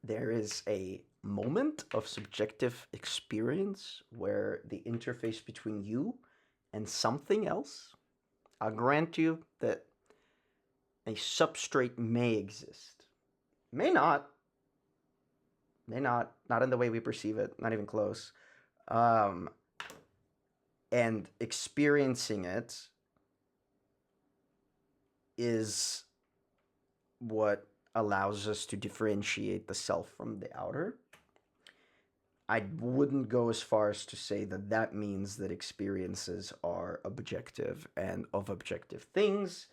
There is a moment of subjective experience where the interface between you and something else, I'll grant you that a substrate may exist. May not. Not in the way we perceive it, not even close. And experiencing it is what allows us to differentiate the self from the outer. I wouldn't go as far as to say that that means that experiences are objective and of objective things.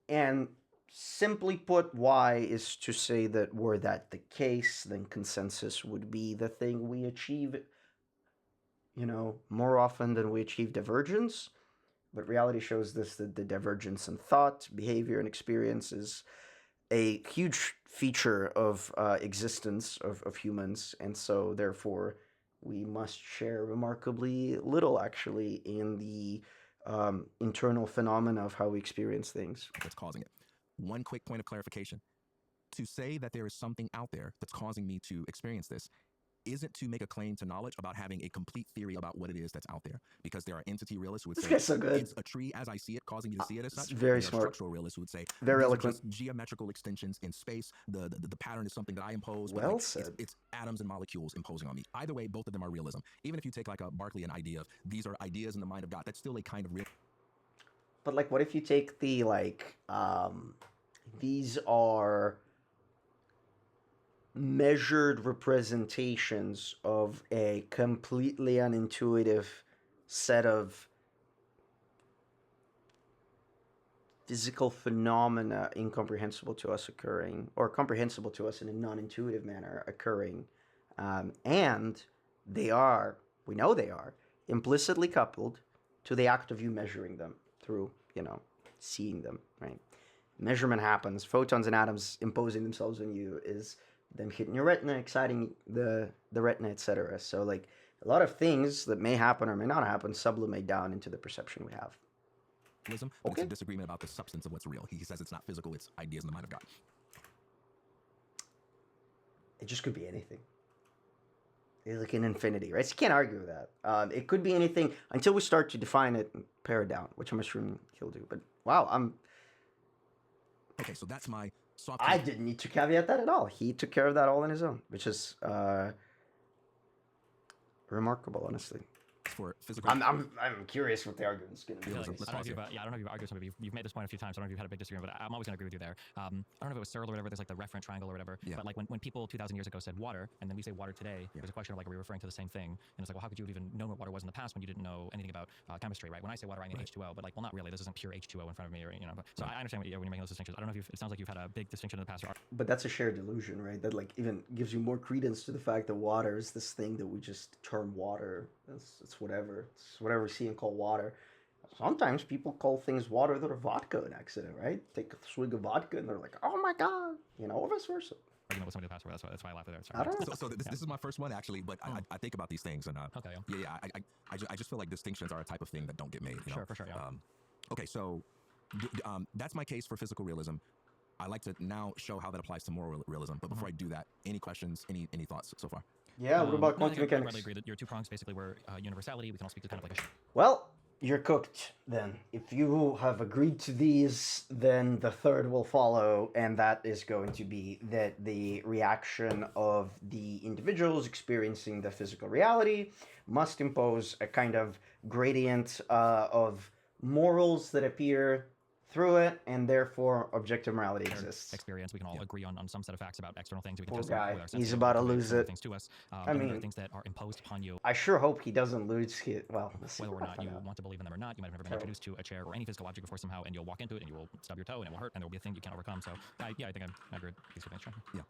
And simply put, why is to say that were that the case, then consensus would be the thing we achieve, more often than we achieve divergence. But reality shows this, that the divergence in thought, behavior, and experience is a huge feature of existence of humans, and so therefore we must share remarkably little actually in the internal phenomena of how we experience things. That's causing it. One quick point of clarification. To say that there is something out there that's causing me to experience this isn't to make a claim to knowledge about having a complete theory about what it is that's out there. Because there are entity realists who would say, so good. It's a tree as I see it, causing me to see it as such. Very there smart. Are structural realists who would say, very these eloquent. Are just geometrical extensions in space. The pattern is something that I impose. Well but said. It's atoms and molecules imposing on me. Either way, both of them are realism. Even if you take like a Berkeleyan idea of these are ideas in the mind of God, that's still a kind of real. But like, what if you take the these are measured representations of a completely unintuitive set of physical phenomena incomprehensible to us occurring, or comprehensible to us in a non-intuitive manner occurring, and we know they are implicitly coupled to the act of you measuring them through, seeing them, right? Measurement happens, photons and atoms imposing themselves on you is them hitting your retina, exciting the retina, etc. So like a lot of things that may happen or may not happen sublimate down into the perception we have. But it's a disagreement about the substance of what's real. He says it's not physical, it's ideas in the mind of God. It just could be anything. It's like an infinity, right? So you can't argue with that. It could be anything until we start to define it and pare it down, which I'm assuming he'll do. But wow, okay, so that's my soft. I didn't need to caveat that at all. He took care of that all on his own, which is remarkable, honestly. For physical. I'm curious what the argument's going to be. I don't know if you've argued something. You've made this point a few times. I don't know if you've had a big disagreement, but I'm always going to agree with you there. I don't know if it was Searle or whatever. There's like the referent triangle or whatever. Yeah. But like when people 2,000 years ago said water, and then we say water today, there's a question of like, are we referring to the same thing? And it's like, well, how could you have even known what water was in the past when you didn't know anything about chemistry, right? When I say water, I mean H2O, but like, well, not really. This isn't pure H2O in front of me, or But, so I understand when you're making those distinctions. I don't know if it sounds like you've had a big distinction in the past. But that's a shared delusion, right? That like even gives you more credence to the fact that water is this thing that we just term water. It's whatever. It's whatever we see and call water. Sometimes people call things water that are vodka an accident, right? Take a swig of vodka and they're like, oh my God, or vice versa. With somebody the past, that's why I laughed there. I don't know. So this is my first one actually, but I think about these things and okay, I just feel like distinctions are a type of thing that don't get made. Sure, for sure. Yeah. Okay, so that's my case for physical realism. I like to now show how that applies to moral realism. But before I do that, any questions, any thoughts so far? Yeah, what about quantum mechanics? I really agree that your two prongs basically were universality. We can all speak to kind of like a... Well, you're cooked then. If you have agreed to these, then the third will follow, and that is going to be that the reaction of the individuals experiencing the physical reality must impose a kind of gradient of morals that appear through it, and therefore objective morality exists. Experience. We can all agree on some set of facts about external things. We can Poor test guy. with our He's senses, about to lose it. Things to us. I there mean, are things that are imposed upon you. I sure hope he doesn't lose his... Well, whether or not you want to believe in them or not, you might have never been introduced to a chair or any physical object before somehow, and you'll walk into it and you will stub your toe and it will hurt and there will be a thing you can't overcome. So, I think I agree with these things. Yeah.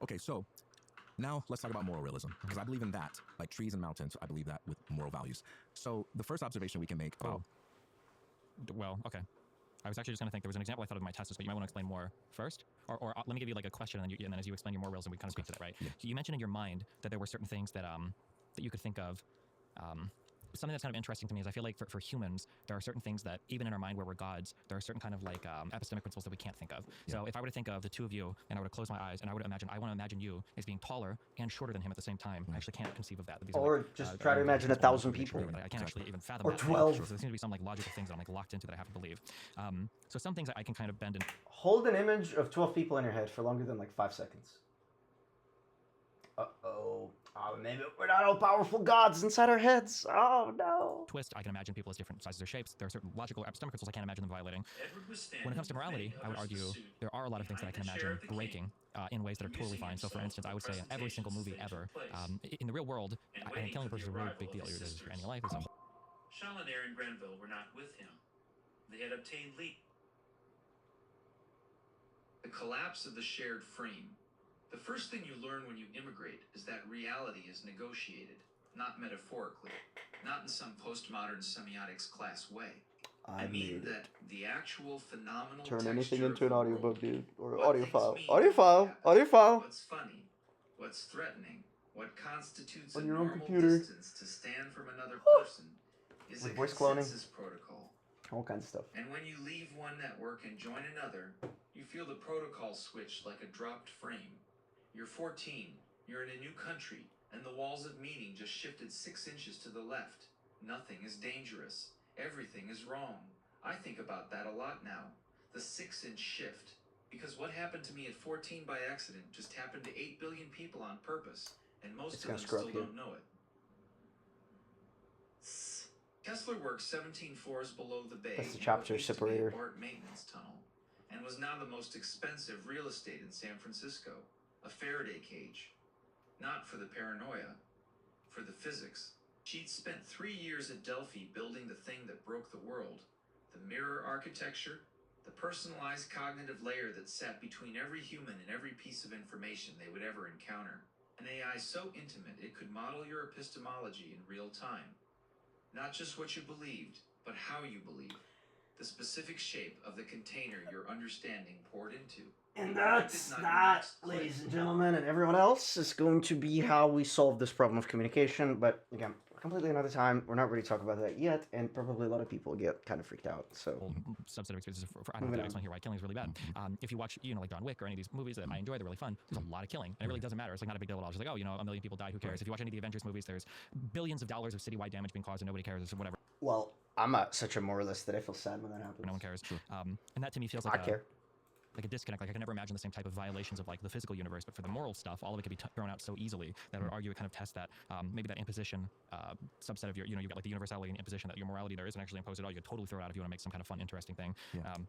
Okay, so Now let's talk about moral realism, because I believe in that. Like trees and mountains, I believe that with moral values. So the first observation we can make about... Well, okay. I was actually just going to think there was an example I thought of in my tests, but you might want to explain more first. Or let me give you like a question, and then as you explain your moral realism, we kind of speak to that, right? Yeah. So you mentioned in your mind that there were certain things that that you could think of. Something that's kind of interesting to me is I feel like for humans, there are certain things that even in our mind where we're gods, there are certain kind of like epistemic principles that we can't think of. Yeah. So if I were to think of the two of you and I were to close my eyes and I want to imagine you as being taller and shorter than him at the same time, I actually can't conceive of that. Or just try to imagine 1,000 people. I can't actually even fathom or that. 12. So there seems to be some like logical things that I'm like locked into that I have to believe. So some things I can kind of bend and... Hold an image of 12 people in your head for longer than like 5 seconds. Uh-oh. Oh, maybe we're not all powerful gods inside our heads. Oh, no. Twist, I can imagine people as different sizes or shapes. There are certain logical epistemic principles I can't imagine them violating. When it comes to morality, I would argue there are a lot of things that I can imagine breaking in ways that are totally fine. So, for instance, I would say in every single movie ever, in the real world, killing a person is a really big deal. It is for any life. Challoner and Grenville were not with him. They had obtained leave. The collapse of the shared frame. The first thing you learn when you immigrate is that reality is negotiated, not metaphorically, not in some postmodern semiotics class way. I mean that the actual phenomenal turn texture anything into of an the audiobook, world, dude, or what audio things file. mean, Audio file. Audio file. What's funny, what's threatening, what constitutes On a your own normal computer. distance to stand from another person is With a voice cloning. consensus protocol. All kinds of stuff. And when you leave one network and join another, you feel the protocol switch like a dropped frame. You're 14, you're in a new country, and the walls of meaning just shifted 6 inches to the left. Nothing is dangerous. Everything is wrong. I think about that a lot now. The 6-inch shift. Because what happened to me at 14 by accident just happened to 8 billion people on purpose, and most of them still don't know it. Kessler worked 17 floors below the bay. That's the chapter separator. BART maintenance tunnel, and was now the most expensive real estate in San Francisco. A Faraday cage. Not for the paranoia, for the physics. She'd spent 3 years at Delphi building the thing that broke the world. The mirror architecture, the personalized cognitive layer that sat between every human and every piece of information they would ever encounter. An AI so intimate it could model your epistemology in real time. Not just what you believed, but how you believed. The specific shape of the container your understanding poured into. And that's not, ladies and gentlemen, and everyone else, is going to be how we solve this problem of communication. But again, completely another time. We're not ready to talk about that yet, and probably a lot of people get kind of freaked out. So, subset of experiences for I don't know if explain here why killing is really bad. If you watch, like John Wick or any of these movies that I enjoy, they're really fun. There's a lot of killing, and it really doesn't matter. It's like not a big deal at all. It's just like, oh, 1 million people died. Who cares? If you watch any of the Avengers movies, there's billions of dollars of citywide damage being caused, and nobody cares. It's whatever. Well, I'm such a moralist that I feel sad when that happens. No one cares. And that to me feels like I care. Like a disconnect. Like I can never imagine the same type of violations of like the physical universe, but for the moral stuff, all of it can be thrown out so easily that I would argue it kind of tests that maybe that imposition subset of your, you got like the universality and imposition that your morality there isn't actually imposed at all. You could totally throw it out if you want to make some kind of fun, interesting thing.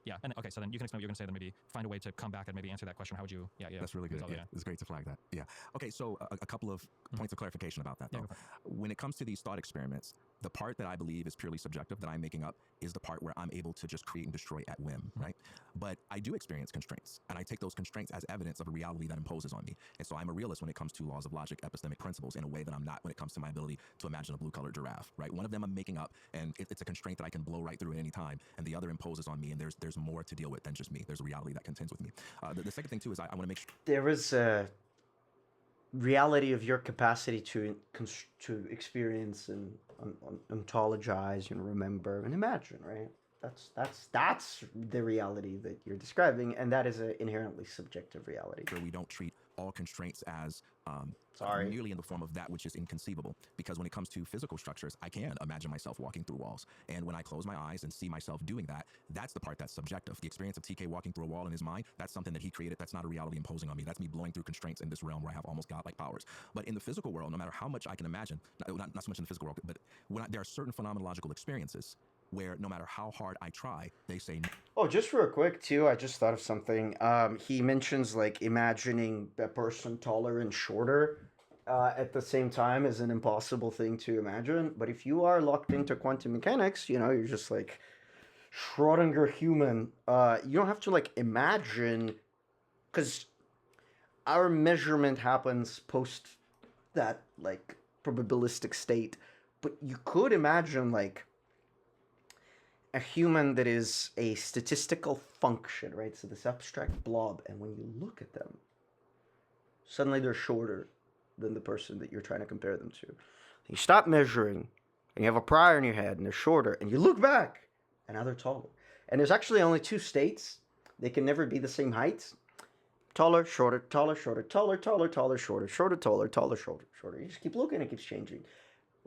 Yeah. And okay, so then you can explain what you're going to say, then maybe find a way to come back and maybe answer that question. How would you? Yeah. That's really good. Yeah. It's great to flag that. Yeah. Okay, so a couple of points of clarification about that though. When it comes to these thought experiments, the part that I believe is purely subjective that I'm making up is the part where I'm able to just create and destroy at whim, right? But I do experience constraints, and I take those constraints as evidence of a reality that imposes on me. And so I'm a realist when it comes to laws of logic, epistemic principles, in a way that I'm not when it comes to my ability to imagine a blue-colored giraffe, right? One of them I'm making up, and it's a constraint that I can blow right through at any time, and the other imposes on me, and there's more to deal with than just me. There's a reality that contends with me. The second thing, too, is I want to make sure... There is a reality of your capacity to experience and ontologize and remember and imagine, right? That's the reality that you're describing, and that is an inherently subjective reality. We don't treat all constraints as merely in the form of that which is inconceivable, because when it comes to physical structures, I can imagine myself walking through walls, and when I close my eyes and see myself doing that, that's the part that's subjective. The experience of TK walking through a wall in his mind, that's something that he created. That's not a reality imposing on me. That's me blowing through constraints in this realm where I have almost godlike powers. But in the physical world, no matter how much I can imagine, not so much in the physical world, but there are certain phenomenological experiences where no matter how hard I try, they say no. Oh, just real quick too, I just thought of something. He mentions like imagining a person taller and shorter at the same time is an impossible thing to imagine. But if you are locked into quantum mechanics, you're just like Schrodinger human. You don't have to like imagine, because our measurement happens post that like probabilistic state. But you could imagine like a human that is a statistical function, right? So this abstract blob, and when you look at them, suddenly they're shorter than the person that you're trying to compare them to. You stop measuring, and you have a prior in your head, and they're shorter, and you look back, and now they're taller. And there's actually only two states. They can never be the same height. Taller, shorter, taller, shorter, taller, taller, taller, shorter, shorter, taller, taller, shorter, shorter. You just keep looking, it keeps changing.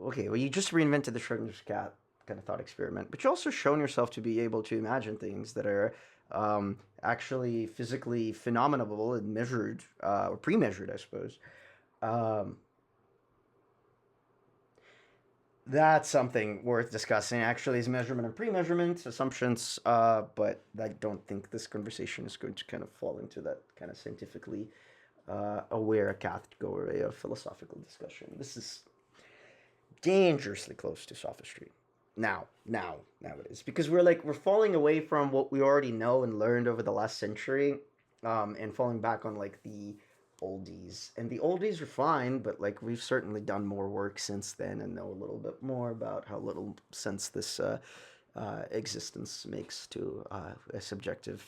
Okay, well, you just reinvented the Schrodinger's cat kind of thought experiment, but you also shown yourself to be able to imagine things that are actually physically phenomenable and measured, or pre-measured, I suppose. That's something worth discussing. Actually, is measurement and pre-measurement assumptions, but I don't think this conversation is going to kind of fall into that kind of scientifically aware category of philosophical discussion. This is dangerously close to sophistry. Now it is, because we're falling away from what we already know and learned over the last century, and falling back on like the oldies. And the oldies are fine, but like we've certainly done more work since then and know a little bit more about how little sense this existence makes to a subjective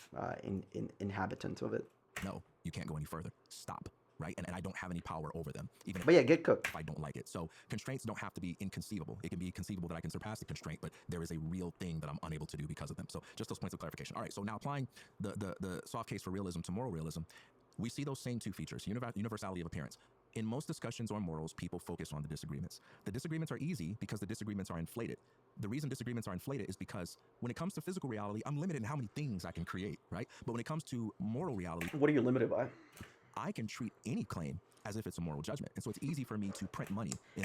inhabitant of it. No, you can't go any further. Stop. Right? And I don't have any power over them, even but yeah, get cooked if I don't like it. So constraints don't have to be inconceivable. It can be conceivable that I can surpass the constraint, but there is a real thing that I'm unable to do because of them. So just those points of clarification. All right, so now applying the soft case for realism to moral realism, we see those same two features, universality of appearance. In most discussions on morals, people focus on the disagreements. The disagreements are easy because the disagreements are inflated. The reason disagreements are inflated is because when it comes to physical reality, I'm limited in how many things I can create, right? But when it comes to moral reality, what are you limited by? I can treat any claim as if it's a moral judgment. And so it's easy for me to print money in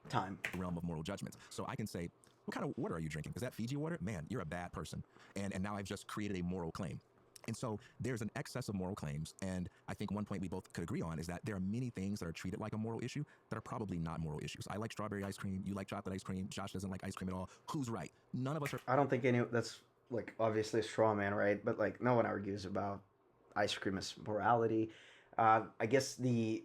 the realm of moral judgments. So I can say, what kind of water are you drinking? Is that Fiji water? Man, you're a bad person. And now I've just created a moral claim. And so there's an excess of moral claims. And I think one point we both could agree on is that there are many things that are treated like a moral issue that are probably not moral issues. I like strawberry ice cream. You like chocolate ice cream. Josh doesn't like ice cream at all. Who's right? None of us are. I don't think that's like obviously a straw man, right? But like no one argues about ice cream as morality. I guess the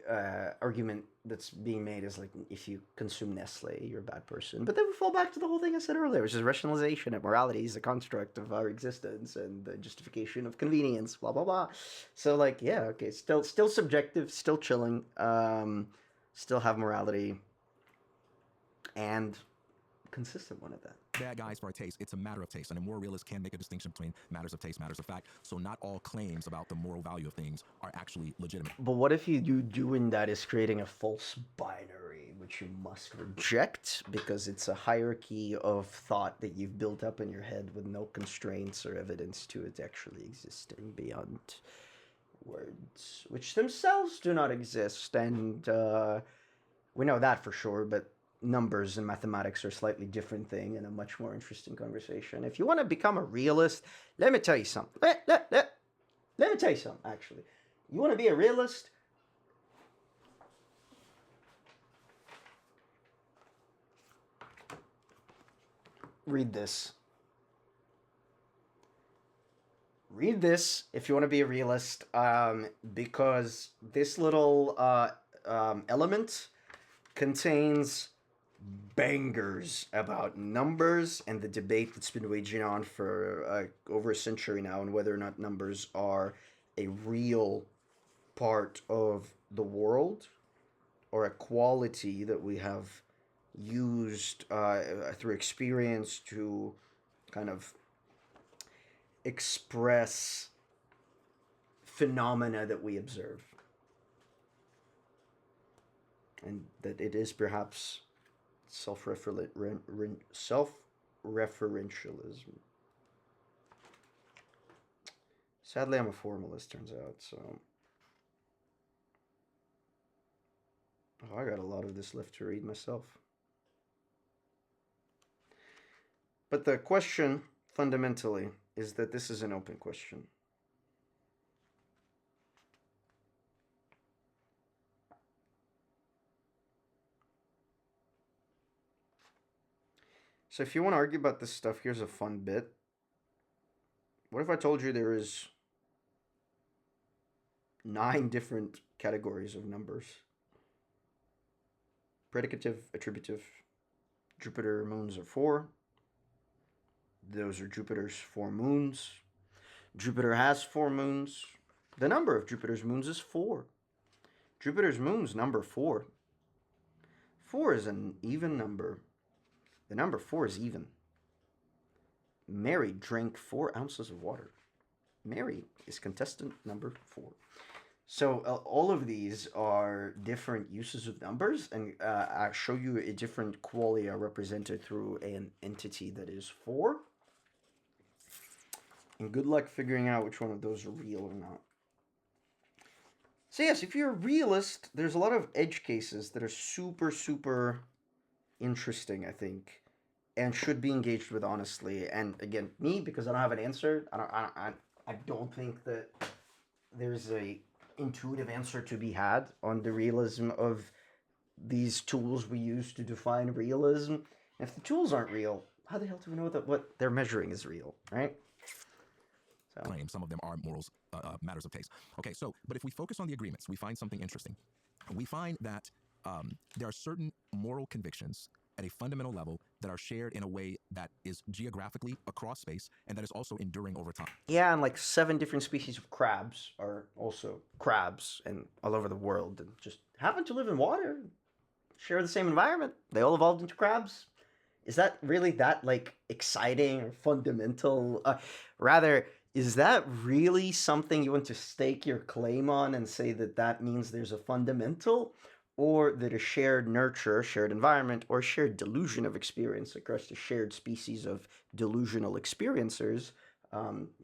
argument that's being made is like if you consume Nestle, you're a bad person. But then we fall back to the whole thing I said earlier, which is rationalization and morality is a construct of our existence and the justification of convenience, blah blah blah. So like yeah, okay, still subjective, still chilling, still have morality, and consistent one at that. Bad guys for our taste. It's a matter of taste. And a moral realist can make a distinction between matters of taste, matters of fact. So not all claims about the moral value of things are actually legitimate. But what if you doing that is creating a false binary, which you must reject because it's a hierarchy of thought that you've built up in your head with no constraints or evidence to it actually existing beyond words, which themselves do not exist. And we know that for sure, but numbers and mathematics are a slightly different thing and a much more interesting conversation. If you want to become a realist, let me tell you something. Let me tell you something, actually. You want to be a realist? Read this. Read this if you want to be a realist, because this little element contains bangers about numbers and the debate that's been waging on for over a century now, and whether or not numbers are a real part of the world or a quality that we have used through experience to kind of express phenomena that we observe, and that it is perhaps self-referentialism. Sadly, I'm a formalist, turns out, so... Oh, I got a lot of this left to read myself. But the question, fundamentally, is that this is an open question. So if you want to argue about this stuff, here's a fun bit. What if I told you there is 9 different categories of numbers. Predicative, attributive. Jupiter moons are 4. Those are Jupiter's 4 moons. Jupiter has 4 moons. The number of Jupiter's moons is 4. Jupiter's moons number 4. 4 is an even number. The number 4 is even. Mary drank 4 ounces of water. Mary is contestant number 4. So all of these are different uses of numbers, and I show you a different qualia represented through an entity that is 4. And good luck figuring out which one of those are real or not. So yes, if you're a realist, there's a lot of edge cases that are super, super interesting, I think, and should be engaged with honestly. And again, me, because I don't have an answer, I don't think that there's a intuitive answer to be had on the realism of these tools we use to define realism. And if the tools aren't real, how the hell do we know that what they're measuring is real, right? So. Claim some of them are morals, matters of taste. Okay, so, but if we focus on the agreements, we find something interesting. We find that there are certain moral convictions at a fundamental level that are shared in a way that is geographically across space and that is also enduring over time. Yeah, and like 7 different species of crabs are also crabs and all over the world and just happen to live in water, share the same environment. They all evolved into crabs. Is that really that like exciting or fundamental? Rather, is that really something you want to stake your claim on and say that that means there's a fundamental? Or that a shared nurture, shared environment, or shared delusion of experience across the shared species of delusional experiencers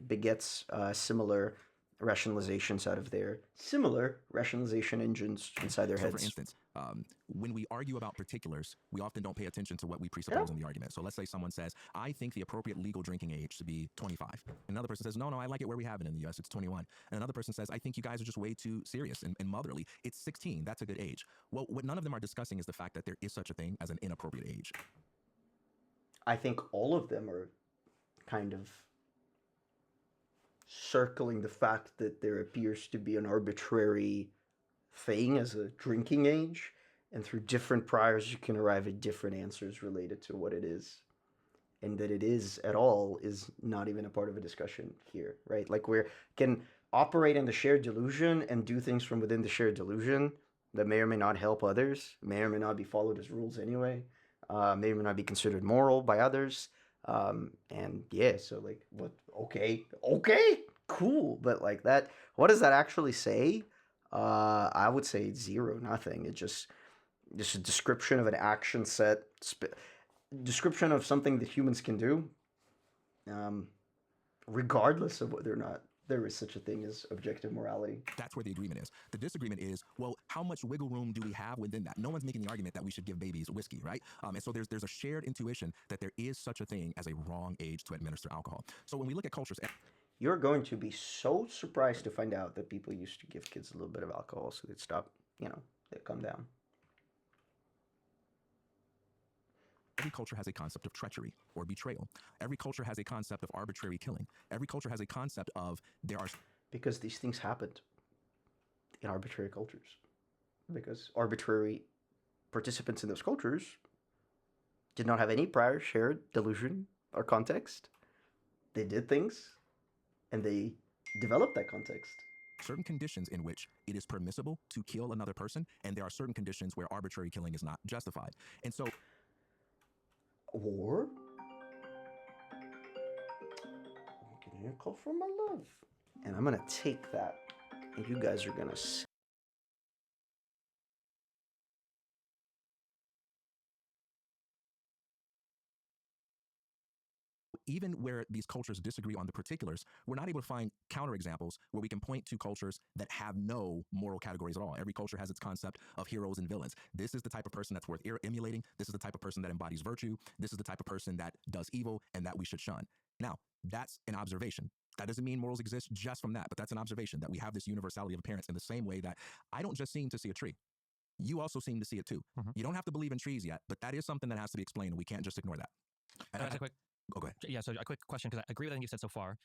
begets similar rationalizations out of their similar rationalization engines inside their heads. For instance, when we argue about particulars, we often don't pay attention to what we presuppose in the argument. So let's say someone says, I think the appropriate legal drinking age should be 25. And another person says, no, I like it where we have it in the US, it's 21. And another person says, I think you guys are just way too serious and motherly. It's 16, that's a good age. Well, what none of them are discussing is the fact that there is such a thing as an inappropriate age. I think all of them are kind of circling the fact that there appears to be an arbitrary thing as a drinking age, and through different priors you can arrive at different answers related to what it is, and that it is at all is not even a part of a discussion here, right? Like we can operate in the shared delusion and do things from within the shared delusion that may or may not help others, may or may not be followed as rules anyway, may or may not be considered moral by others. And yeah, so like, what? Okay, cool. But like that, what does that actually say? I would say 0, nothing. It just a description of an action set, description of something that humans can do, regardless of whether or not there is such a thing as objective morality. That's where the agreement is. The disagreement is, well, how much wiggle room do we have within that? No one's making the argument that we should give babies whiskey, right? And so there's a shared intuition that there is such a thing as a wrong age to administer alcohol. So when we look at cultures... You're going to be so surprised to find out that people used to give kids a little bit of alcohol so they'd stop, they'd come down. Every culture has a concept of treachery or betrayal. Every culture has a concept of arbitrary killing. Every culture has a concept of because these things happened in arbitrary cultures. Because arbitrary participants in those cultures did not have any prior shared delusion or context. They did things, and they developed that context. Certain conditions in which it is permissible to kill another person, and there are certain conditions where arbitrary killing is not justified. And so... Or... I'm getting a call from my love. And I'm going to take that, and you guys are going to... Even where these cultures disagree on the particulars, we're not able to find counterexamples where we can point to cultures that have no moral categories at all. Every culture has its concept of heroes and villains. This is the type of person that's worth emulating. This is the type of person that embodies virtue. This is the type of person that does evil and that we should shun. Now, that's an observation. That doesn't mean morals exist just from that, but that's an observation that we have this universality of appearance in the same way that I don't just seem to see a tree. You also seem to see it too. You don't have to believe in trees yet, but that is something that has to be explained, and we can't just ignore that. That's a quick go ahead. Yeah, so a quick question, because I agree with everything you said so far,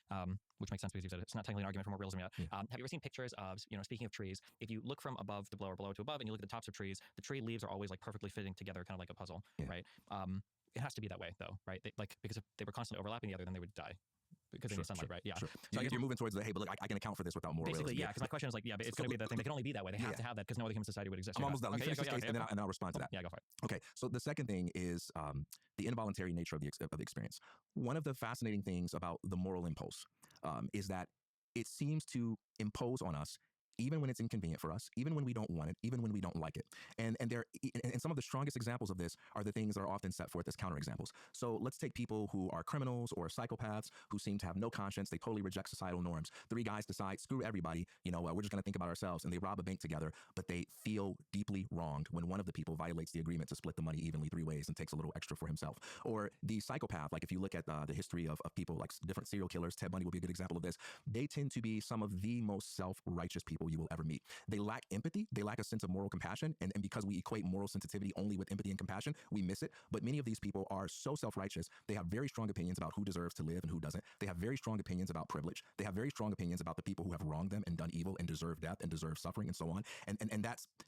which makes sense because you said it's not technically an argument for more realism yet. Yeah. Have you ever seen pictures of, speaking of trees, if you look from above to below or below to above and you look at the tops of trees, the tree leaves are always like perfectly fitting together, kind of like a puzzle, right? It has to be that way though, right? Because if they were constantly overlapping the other, then they would die. Because they need sunlight, right? Yeah. Sure. So you're moving towards the, hey, but look, I can account for this without more basically, realism. yeah, because my question is like, yeah, but it's going to be the thing. They can only be that way. They have to have that because no other human society would exist. I'm almost done. Let me finish this case, and I'll respond to that. Yeah, go for it. Okay, so the second thing is the involuntary nature of the experience. One of the fascinating things about the moral impulse is that it seems to impose on us even when it's inconvenient for us, even when we don't want it, even when we don't like it. And some of the strongest examples of this are the things that are often set forth as counterexamples. So let's take people who are criminals or psychopaths who seem to have no conscience. They totally reject societal norms. 3 guys decide, screw everybody, we're just going to think about ourselves, and they rob a bank together, but they feel deeply wronged when one of the people violates the agreement to split the money evenly 3 ways and takes a little extra for himself. Or the psychopath, like if you look at the history of people like different serial killers, Ted Bundy will be a good example of this. They tend to be some of the most self-righteous people you will ever meet. They lack empathy. They lack a sense of moral compassion. And because we equate moral sensitivity only with empathy and compassion, we miss it. But many of these people are so self-righteous. They have very strong opinions about who deserves to live and who doesn't. They have very strong opinions about privilege. They have very strong opinions about the people who have wronged them and done evil and deserve death and deserve suffering and so on. And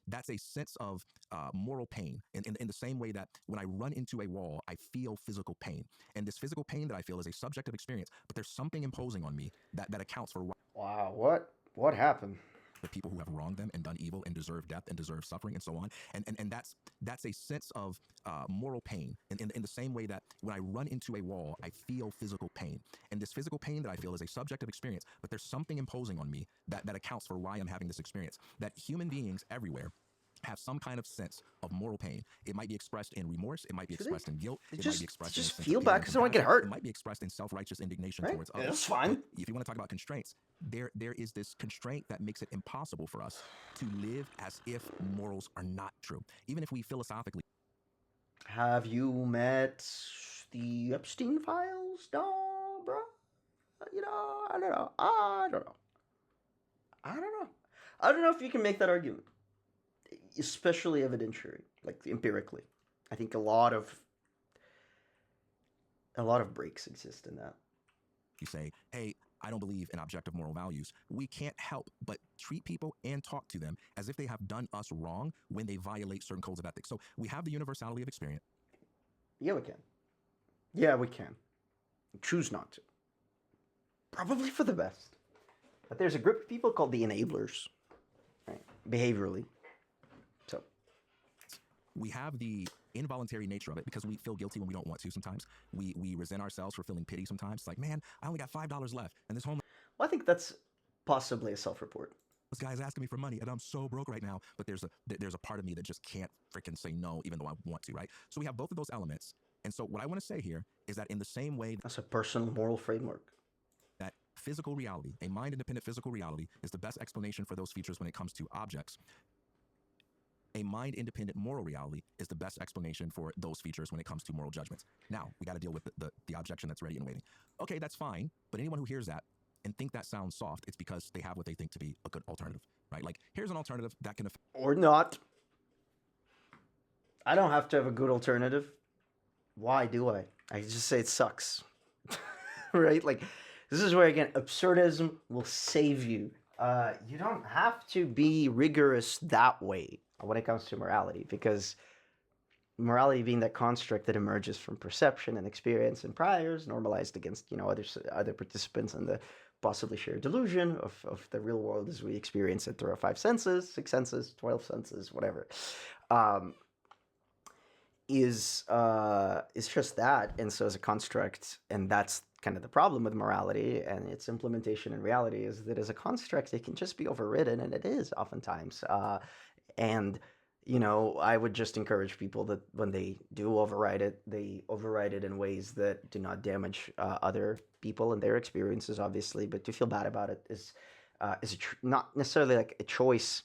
that's a sense of moral pain in the same way that when I run into a wall, I feel physical pain. And this physical pain that I feel is a subjective experience, but there's something imposing on me that accounts for why. Wow, what happened? The people who have wronged them and done evil and deserve death and deserve suffering and so on. And that's a sense of moral pain in the same way that when I run into a wall, I feel physical pain. And this physical pain that I feel is a subjective experience, but there's something imposing on me that accounts for why I'm having this experience. That human beings everywhere have some kind of sense of moral pain. It might be expressed in remorse. It might be expressed in guilt. It might be expressed in feel bad because someone get hurt. It might be expressed in self-righteous indignation right? towards others. That's fine. But if you want to talk about constraints, there is this constraint that makes it impossible for us to live as if morals are not true, even if we philosophically. Have you met the Epstein files? No, bro. I don't know. I don't know if you can make that argument, especially evidentiary, like empirically. I think a lot of breaks exist in that. You say, hey, I don't believe in objective moral values. We can't help but treat people and talk to them as if they have done us wrong when they violate certain codes of ethics. So we have the universality of experience. Yeah, we can. Yeah, we can. Choose not to. Probably for the best. But there's a group of people called the enablers, right? Behaviorally. So we have the involuntary nature of it because we feel guilty when we don't want to sometimes. We resent ourselves for feeling pity sometimes. It's like, man, I only got $5 left. And this homeless. Well, I think that's possibly a self-report. This guy's asking me for money and I'm so broke right now. But there's a part of me that just can't freaking say no, even though I want to, right? So we have both of those elements. And so what I want to say here is that in the same way. That's a personal moral framework. That physical reality, a mind-independent physical reality, is the best explanation for those features when it comes to objects. A mind-independent moral reality is the best explanation for those features when it comes to moral judgments. Now, we got to deal with the objection that's ready and waiting. Okay, that's fine, but anyone who hears that and think that sounds soft, it's because they have what they think to be a good alternative, right? Like, here's an alternative that can affect... Or not. I don't have to have a good alternative. Why do I? I just say it sucks. Right? Like, this is where, again, absurdism will save you. You don't have to be rigorous that way when it comes to morality, because morality being that construct that emerges from perception and experience and priors, normalized against other participants and the possibly shared delusion of the real world as we experience it through our 5 senses, 6 senses, 12 senses, whatever, is just that. And so as a construct, and that's kind of the problem with morality and its implementation in reality, is that as a construct, it can just be overridden, and it is oftentimes. And, I would just encourage people that when they do override it, they override it in ways that do not damage other people and their experiences, obviously. But to feel bad about it is not necessarily like a choice.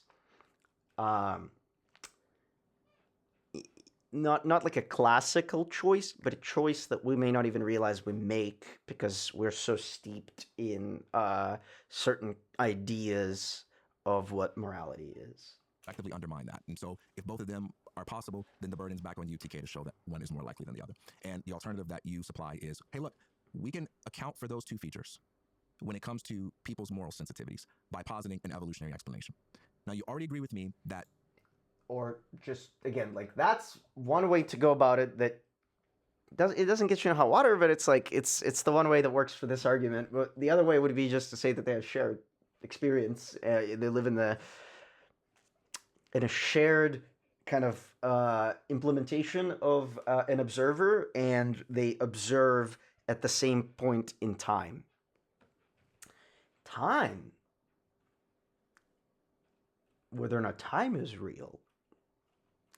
Not like a classical choice, but a choice that we may not even realize we make because we're so steeped in certain ideas of what morality is. effectively undermine that. And so if both of them are possible, then the burden's back on you, TK, to show that one is more likely than the other. And the alternative that you supply is, hey, look, we can account for those two features when it comes to people's moral sensitivities by positing an evolutionary explanation. Now, you already agree with me that... Or just, again, like, that's one way to go about it that it doesn't get you in hot water, but it's like, it's the one way that works for this argument. But the other way would be just to say that they have shared experience. They live in a shared kind of implementation of an observer, and they observe at the same point in time. Time, whether or not time is real,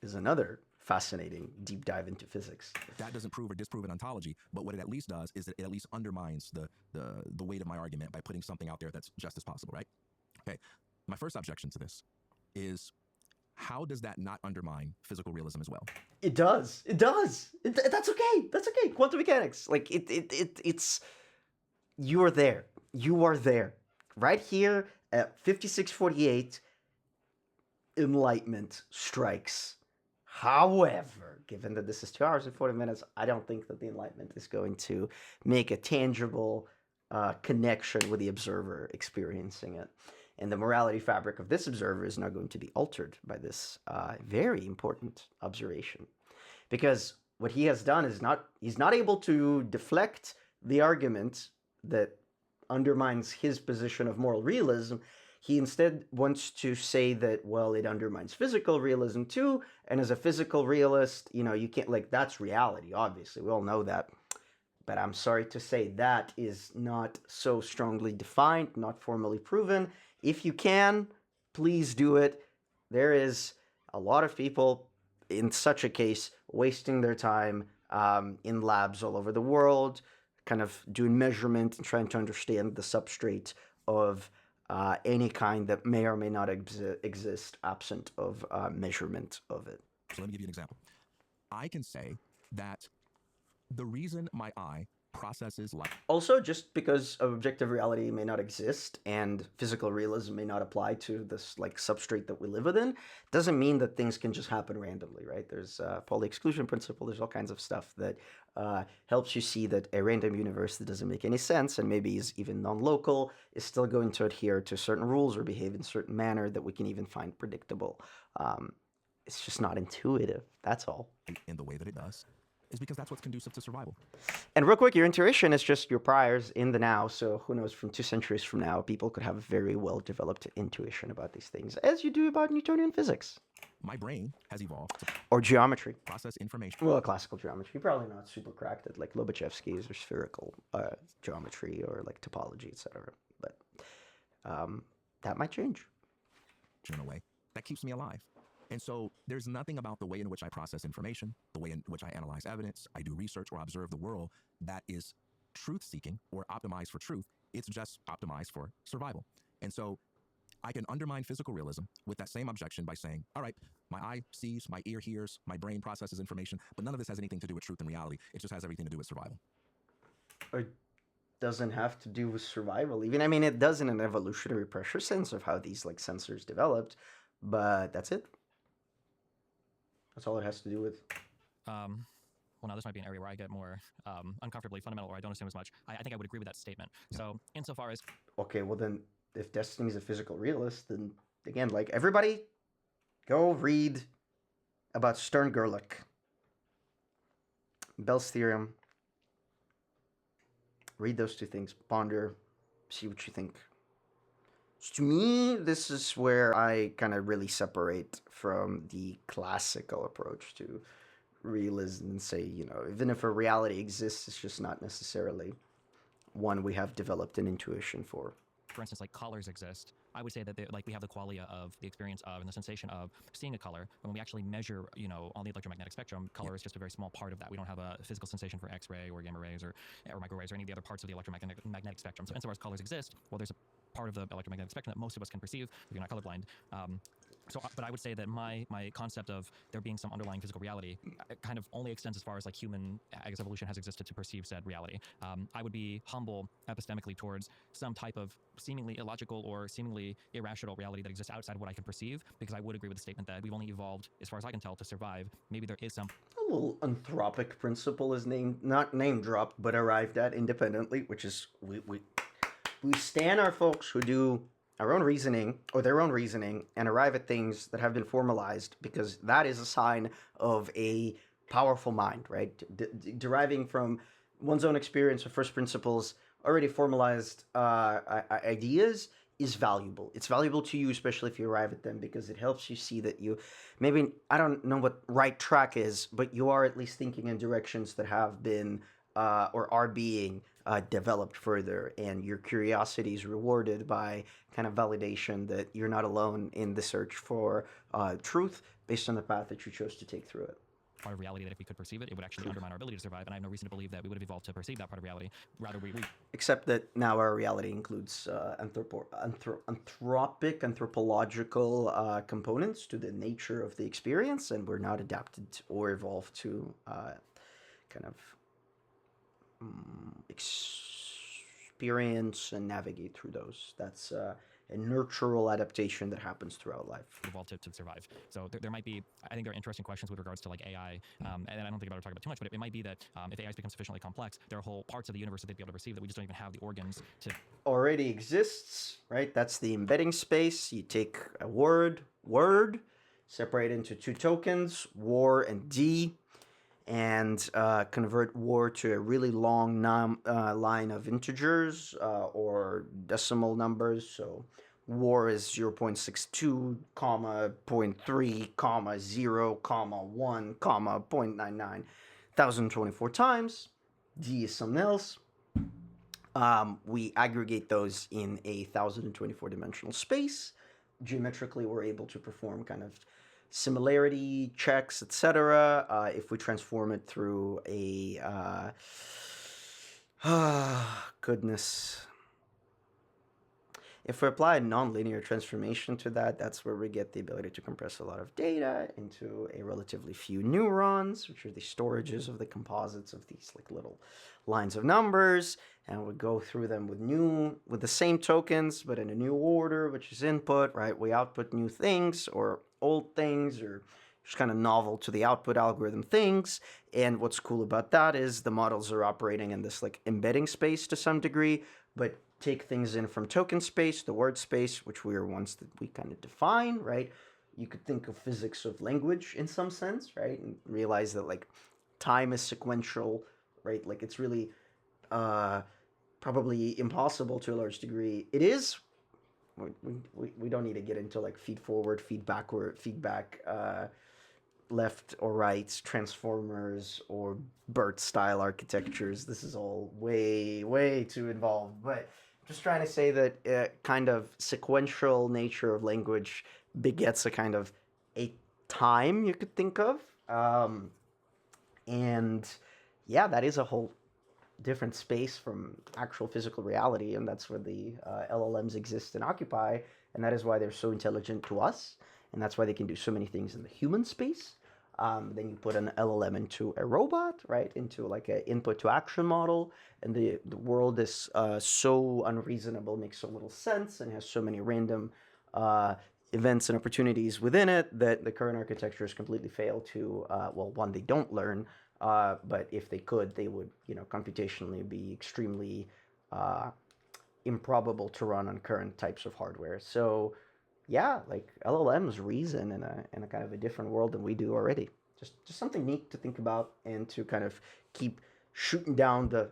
is another fascinating deep dive into physics. That doesn't prove or disprove an ontology, but what it at least does is that it at least undermines the weight of my argument by putting something out there that's just as possible, right? Okay, my first objection to this is, how does that not undermine physical realism as well? It does. It does. That's okay. That's okay. Quantum mechanics, like it's you are there. You are there, right here at 56:48. Enlightenment strikes. However, given that this is 2 hours and 40 minutes, I don't think that the Enlightenment is going to make a tangible connection with the observer experiencing it. And the morality fabric of this observer is not going to be altered by this very important observation. Because what he has done is he's not able to deflect the argument that undermines his position of moral realism. He instead wants to say that, well, it undermines physical realism too. And as a physical realist, you can't, like, that's reality, obviously. We all know that. But I'm sorry to say that is not so strongly defined, not formally proven. If you can, please do it. There is a lot of people in such a case wasting their time in labs all over the world, kind of doing measurement and trying to understand the substrate of any kind that may or may not exist absent of measurement of it. So let me give you an example. I can say that the reason my eye processes light... Also, just because of objective reality may not exist and physical realism may not apply to this, like, substrate that we live within, doesn't mean that things can just happen randomly, right? There's Pauli exclusion principle. There's all kinds of stuff that helps you see that a random universe that doesn't make any sense and maybe is even non-local is still going to adhere to certain rules or behave in a certain manner that we can even find predictable. It's just not intuitive. That's all. In the way that it does is because that's what's conducive to survival. And real quick, your intuition is just your priors in the now. So who knows, from 2 centuries from now, people could have a very well-developed intuition about these things, as you do about Newtonian physics. My brain has evolved to or geometry. Process information. Well, classical geometry. Probably not super cracked at, like, Lobachevsky's or spherical geometry or, like, topology, etc. But that might change. In a way that keeps me alive. And so there's nothing about the way in which I process information, the way in which I analyze evidence, I do research or observe the world that is truth-seeking or optimized for truth. It's just optimized for survival. And so I can undermine physical realism with that same objection by saying, all right, my eye sees, my ear hears, my brain processes information, but none of this has anything to do with truth and reality. It just has everything to do with survival. Or doesn't have to do with survival even. I mean, it does in an evolutionary pressure sense of how these, like, sensors developed, but that's it. That's all it has to do with. Well, now this might be an area where I get more uncomfortably fundamental, or I don't assume as much. I think I would agree with that statement. Yeah. So insofar as... Okay, well then, if Destiny is a physical realist, then, again, like, everybody, go read about Stern-Gerlach, Bell's theorem. Read those two things, ponder, see what you think. So to me, this is where I kind of really separate from the classical approach to realism and say, even if a reality exists, it's just not necessarily one we have developed an intuition for. For instance, like, colors exist. I would say that we have the qualia of the experience of and the sensation of seeing a color. But when we actually measure, on the electromagnetic spectrum, color is just a very small part of that. We don't have a physical sensation for X-ray or gamma rays or microwaves or any of the other parts of the electromagnetic spectrum. So insofar as colors exist, well, there's a part of the electromagnetic spectrum that most of us can perceive if you're not colorblind. So, but I would say that my concept of there being some underlying physical reality kind of only extends as far as like human, I guess, evolution has existed to perceive said reality. I would be humble epistemically towards some type of seemingly illogical or seemingly irrational reality that exists outside of what I can perceive, because I would agree with the statement that we've only evolved, as far as I can tell, to survive. Maybe there is some A little anthropic principle is not name dropped, but arrived at independently, which is we stand our folks who do our own reasoning or their own reasoning and arrive at things that have been formalized, because that is a sign of a powerful mind, right? Deriving from one's own experience of first principles, already formalized ideas is valuable. It's valuable to you, especially if you arrive at them, because it helps you see that you maybe, I don't know what right track is, but you are at least thinking in directions that have been or are being developed further, and your curiosity is rewarded by kind of validation that you're not alone in the search for truth based on the path that you chose to take through it. Part of reality that if we could perceive it, it would actually undermine our ability to survive, and I have no reason to believe that we would have evolved to perceive that part of reality. Rather, we Except that now our reality includes anthropological components to the nature of the experience, and we're not adapted or evolved to kind of experience and navigate through those. That's a nurtural adaptation that happens throughout life. Evolved to survive. So there might be, I think there are interesting questions with regards to like AI, and I don't think about it talking about too much, but it might be that if AI becomes sufficiently complex, there are whole parts of the universe that they'd be able to perceive that we just don't even have the organs to. Already exists, right? That's the embedding space. You take a word, separate into two tokens, war and D, and convert war to a really long line of integers or decimal numbers. So war is 0.62, comma 0.3, comma 0, comma 1, comma 0.99, 1024 times. D is something else. We aggregate those in a 1024 dimensional space. Geometrically, we're able to perform kind of similarity checks, etc. If we transform it through a goodness. If we apply a nonlinear transformation to that, that's where we get the ability to compress a lot of data into a relatively few neurons, which are the storages of the composites of these like little lines of numbers, and we go through them with the same tokens, but in a new order, which is input, right? We output new things or old things or just kind of novel to the output algorithm things. And what's cool about that is the models are operating in this like embedding space to some degree, but take things in from token space, the word space, which we are ones that we kind of define, right? You could think of physics of language in some sense, right? And realize that like time is sequential, right? Like it's really probably impossible to a large degree. It is. We don't need to get into like feed forward, feed backward, feedback, left or right, transformers, or BERT style architectures. This is all way too involved. But just trying to say that kind of sequential nature of language begets a kind of a time you could think of. And yeah, that is a whole different space from actual physical reality, and that's where the LLMs exist and occupy, and that is why they're so intelligent to us, and that's why they can do so many things in the human space. Then you put an LLM into a robot, right, into like an input to action model, and the world is so unreasonable, makes so little sense, and has so many random events and opportunities within it that the current architectures completely fail to, well, one, they don't learn, but if they could, they would, computationally be extremely improbable to run on current types of hardware. So yeah, like LLMs reason in a kind of a different world than we do already. Just something neat to think about and to kind of keep shooting down the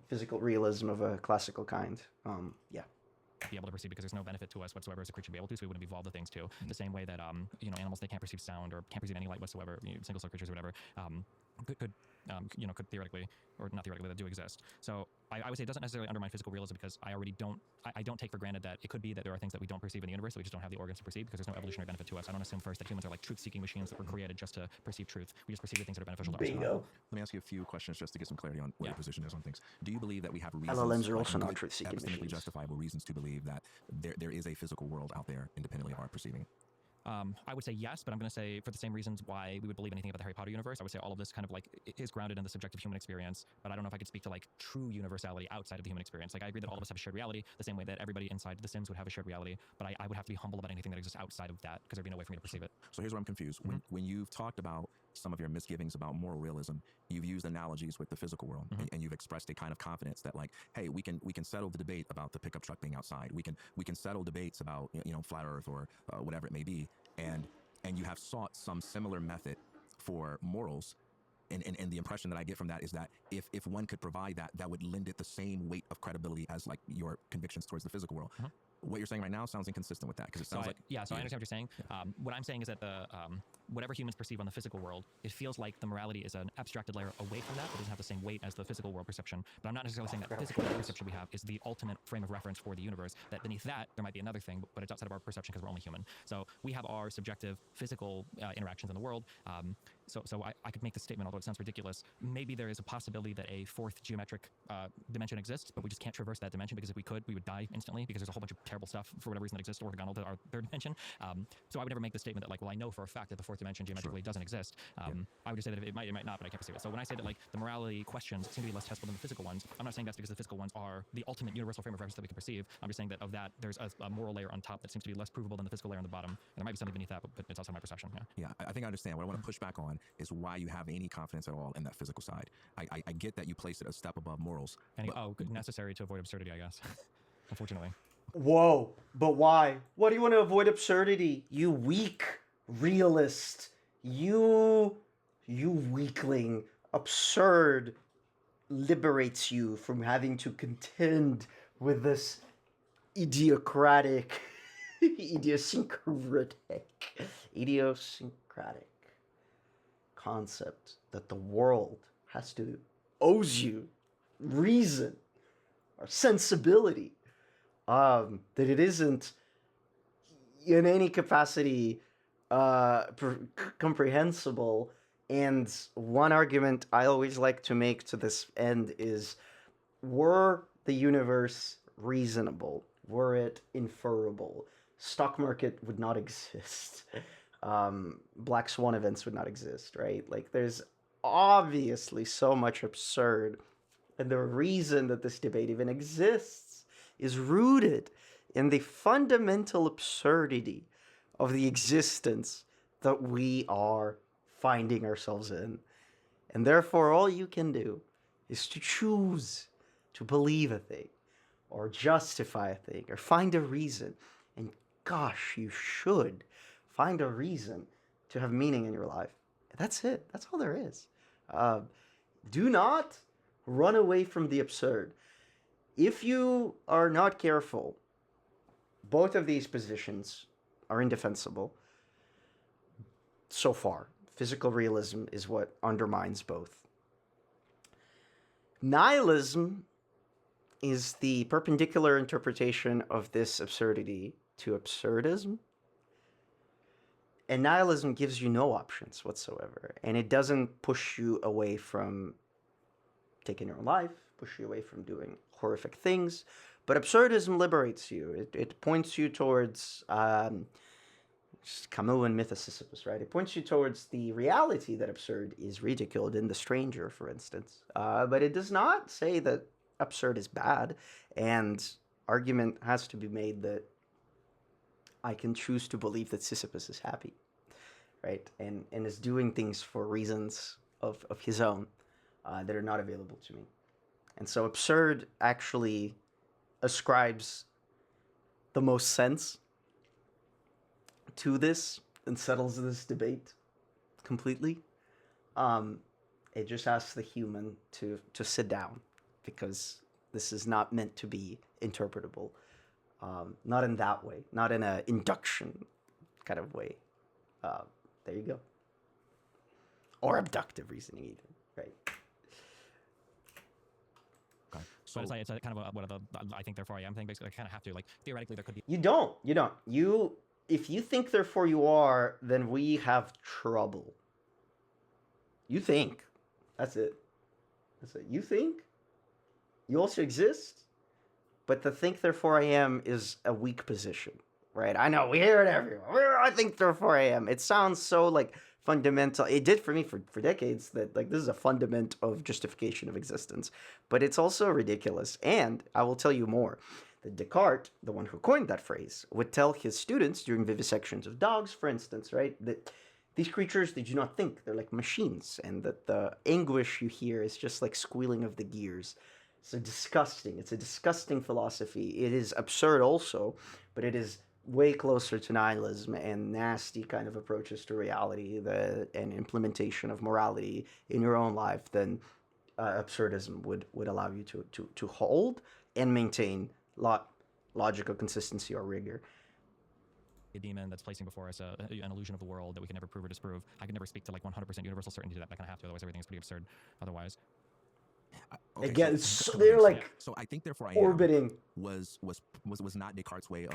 physical realism of a classical kind. Yeah. Be able to perceive, because there's no benefit to us whatsoever as a creature to be able to, so we wouldn't evolve the things to. The same way that animals, they can't perceive sound or can't perceive any light whatsoever, single cell creatures or whatever, could theoretically, or not theoretically, that do exist. So I would say it doesn't necessarily undermine physical realism, because I don't take for granted that it could be that there are things that we don't perceive in the universe that we just don't have the organs to perceive, because there's no evolutionary benefit to us. I don't assume first that humans are like truth-seeking machines that were created just to perceive truth. We just perceive the things that are beneficial to us. Bingo. Let me ask you a few questions just to get some clarity on what your position is on things. Do you believe that we have reasons, LLMs are also not truth-seeking epistemically machines. justifiable reasons to believe that there is a physical world out there independently of our perceiving? I would say yes, but I'm going to say for the same reasons why we would believe anything about the Harry Potter universe. I would say all of this kind of like is grounded in the subjective human experience, but I don't know if I could speak to like true universality outside of the human experience. Like I agree that all of us have a shared reality, the same way that everybody inside The Sims would have a shared reality, but I would have to be humble about anything that exists outside of that because there'd be no way for me to perceive it. So here's where I'm confused. When you've talked about some of your misgivings about moral realism, you've used analogies with the physical world, and you've expressed a kind of confidence that like, hey, we can settle the debate about the pickup truck being outside. We can settle debates about flat Earth or whatever it may be, and you have sought some similar method for morals. And the impression that I get from that is that if one could provide that, that would lend it the same weight of credibility as like your convictions towards the physical world. What you're saying right now sounds inconsistent with that, because it sounds like... Yeah, so I understand what you're saying. What I'm saying is that whatever humans perceive on the physical world, it feels like the morality is an abstracted layer away from that. It doesn't have the same weight as the physical world perception. But I'm not necessarily saying that the physical world perception we have is the ultimate frame of reference for the universe, that beneath that, there might be another thing, but it's outside of our perception because we're only human. So we have our subjective physical interactions in the world. So I could make this statement, although it sounds ridiculous. Maybe there is a possibility that a fourth geometric dimension exists, but we just can't traverse that dimension, because if we could, we would die instantly, because there's a whole bunch of terrible stuff for whatever reason that exists orthogonal to our third dimension. So I would never make the statement that like, well, I know for a fact that the fourth dimension geometrically doesn't exist. I would just say that it might not, but I can't perceive it. So when I say that like the morality questions seem to be less testable than the physical ones, I'm not saying that's because the physical ones are the ultimate universal frame of reference that we can perceive. I'm just saying that of that, there's a moral layer on top that seems to be less provable than the physical layer on the bottom. And there might be something beneath that, but it's outside my perception. Yeah, I think I understand. What I want to push back on is why you have any confidence at all in that physical side. I get that you place it a step above morals. Necessary to avoid absurdity, I guess. Unfortunately. Whoa, but why? Why do you want to avoid absurdity? You weak realist. You weakling. Absurd liberates you from having to contend with this idiosyncratic concept that the world owes you reason or sensibility, that it isn't in any capacity comprehensible. And one argument I always like to make to this end is, were the universe reasonable, were it inferable, stock market would not exist. Black swan events would not exist, right? Like, there's obviously so much absurd, and the reason that this debate even exists is rooted in the fundamental absurdity of the existence that we are finding ourselves in. And therefore, all you can do is to choose to believe a thing, or justify a thing, or find a reason. And gosh, you should find a reason to have meaning in your life. That's it. That's all there is. Do not run away from the absurd. If you are not careful, both of these positions are indefensible. So far, physical realism is what undermines both. Nihilism is the perpendicular interpretation of this absurdity to absurdism. And nihilism gives you no options whatsoever. And it doesn't push you away from taking your own life, push you away from doing horrific things. But absurdism liberates you. It points you towards Camus and Myth of Sisyphus, right? It points you towards the reality that absurd is ridiculed in The Stranger, for instance. But it does not say that absurd is bad. And argument has to be made that I can choose to believe that Sisyphus is happy, right? And is doing things for reasons of his own that are not available to me. And so absurd actually ascribes the most sense to this and settles this debate completely. It just asks the human to sit down, because this is not meant to be interpretable. Not in that way, not in an induction kind of way. There you go. Or abductive reasoning even, right? Okay. So but it's kind of what I think therefore I am thing. Basically, I kind of have to, like, theoretically there could be. You don't. If you think therefore you are, then we have trouble. You think. That's it. You think. You also exist. But the think therefore I am is a weak position, right? I know we hear it everywhere. I think they're 4 a.m. It sounds so like fundamental. It did for me for decades that like this is a fundament of justification of existence, but it's also ridiculous. And I will tell you more. That Descartes, the one who coined that phrase, would tell his students during vivisections of dogs, for instance, right, that these creatures, they do not think. They're like machines, and that the anguish you hear is just like squealing of the gears. So disgusting. It's a disgusting philosophy. It is absurd also, but it is way closer to nihilism and nasty kind of approaches to reality and implementation of morality in your own life than absurdism would allow you to hold and maintain logical consistency or rigor. A demon that's placing before us an illusion of the world that we can never prove or disprove. I can never speak to like 100% universal certainty that I kind of have to, otherwise everything is pretty absurd otherwise. Okay, Again, they're like so I think therefore I orbiting was not Descartes' way of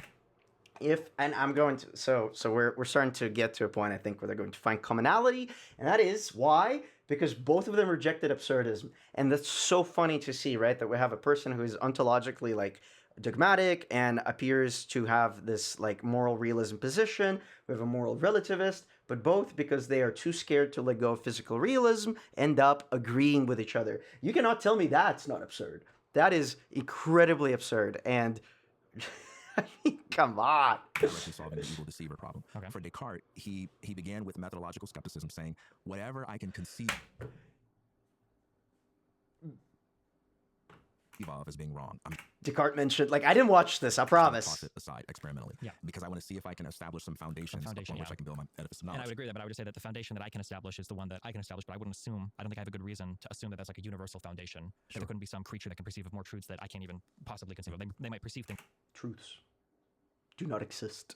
and I'm going to so we're starting to get to a point I think where they're going to find commonality, and that is why, because both of them rejected absurdism. And that's so funny to see, right, that we have a person who is ontologically like dogmatic and appears to have this like moral realism position. We have a moral relativist, but both, because they are too scared to let go of physical realism, end up agreeing with each other. You cannot tell me that's not absurd. That is incredibly absurd. And I mean, come on. directly solving the evil deceiver problem. Okay. For Descartes, he began with methodological skepticism, saying, whatever I can conceive of as being wrong, Descartes mentioned, like, I didn't watch this, I promise. toss it aside experimentally. Yeah. Because I want to see if I can establish some foundations upon which I can build my edifice of knowledge. And I would agree with that, but I would just say that the foundation that I can establish is the one that I can establish, but I wouldn't assume, I don't think I have a good reason to assume that that's like a universal foundation. That there couldn't be some creature that can perceive of more truths that I can't even possibly conceive of. They might perceive things Truths do not exist.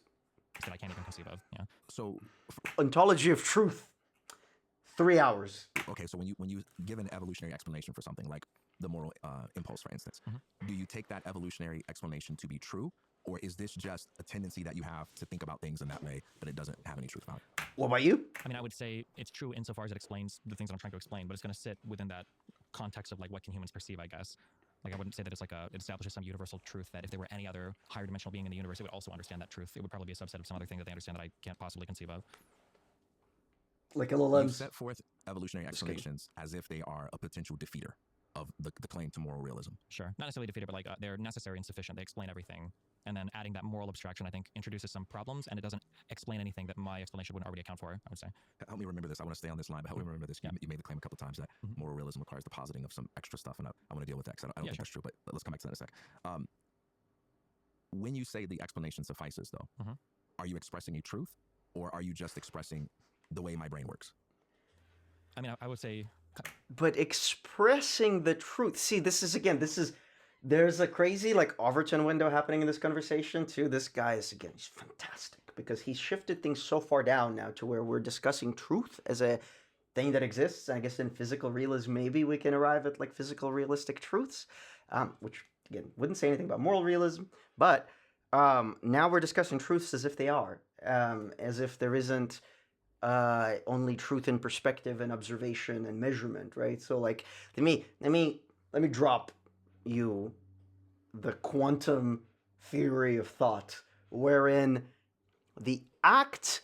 that I can't even conceive of. Yeah. So, Ontology of truth. 3 hours. okay, so when you give an evolutionary explanation for something like the moral impulse, for instance, do you take that evolutionary explanation to be true, or is this just a tendency that you have to think about things in that way, but it doesn't have any truth about it? What about you? I mean, I would say it's true insofar as it explains the things that I'm trying to explain, but it's going to sit within that context of like what can humans perceive, I guess. Like, I wouldn't say that it's like it establishes some universal truth that if there were any other higher dimensional being in the universe, it would also understand that truth. It would probably be a subset of some other thing that they understand that I can't possibly conceive of. Like You LLMs. set forth evolutionary explanations as if they are a potential defeater of the claim to moral realism. Sure. Not necessarily defeated, but like they're necessary and sufficient. They explain everything. And then adding that moral abstraction, I think, introduces some problems, and it doesn't explain anything that my explanation wouldn't already account for, I would say. Help me remember this. I want to stay on this line, but help me remember this. Yeah. You made the claim a couple of times that moral realism requires the positing of some extra stuff, and I want to deal with that because I don't think that's true, but let's come back to that in a sec. When you say the explanation suffices, though, are you expressing a truth, or are you just expressing the way my brain works? I mean, I would say... But expressing the truth. See, there's a crazy like Overton window happening in this conversation too. This guy is, again, he's fantastic because he's shifted things so far down now to where we're discussing truth as a thing that exists. I guess in physical realism, maybe we can arrive at like physical realistic truths, which again, wouldn't say anything about moral realism, but now we're discussing truths as if they are, as if there isn't only truth in perspective and observation and measurement, right? So like, let me drop you the quantum theory of thought, wherein the act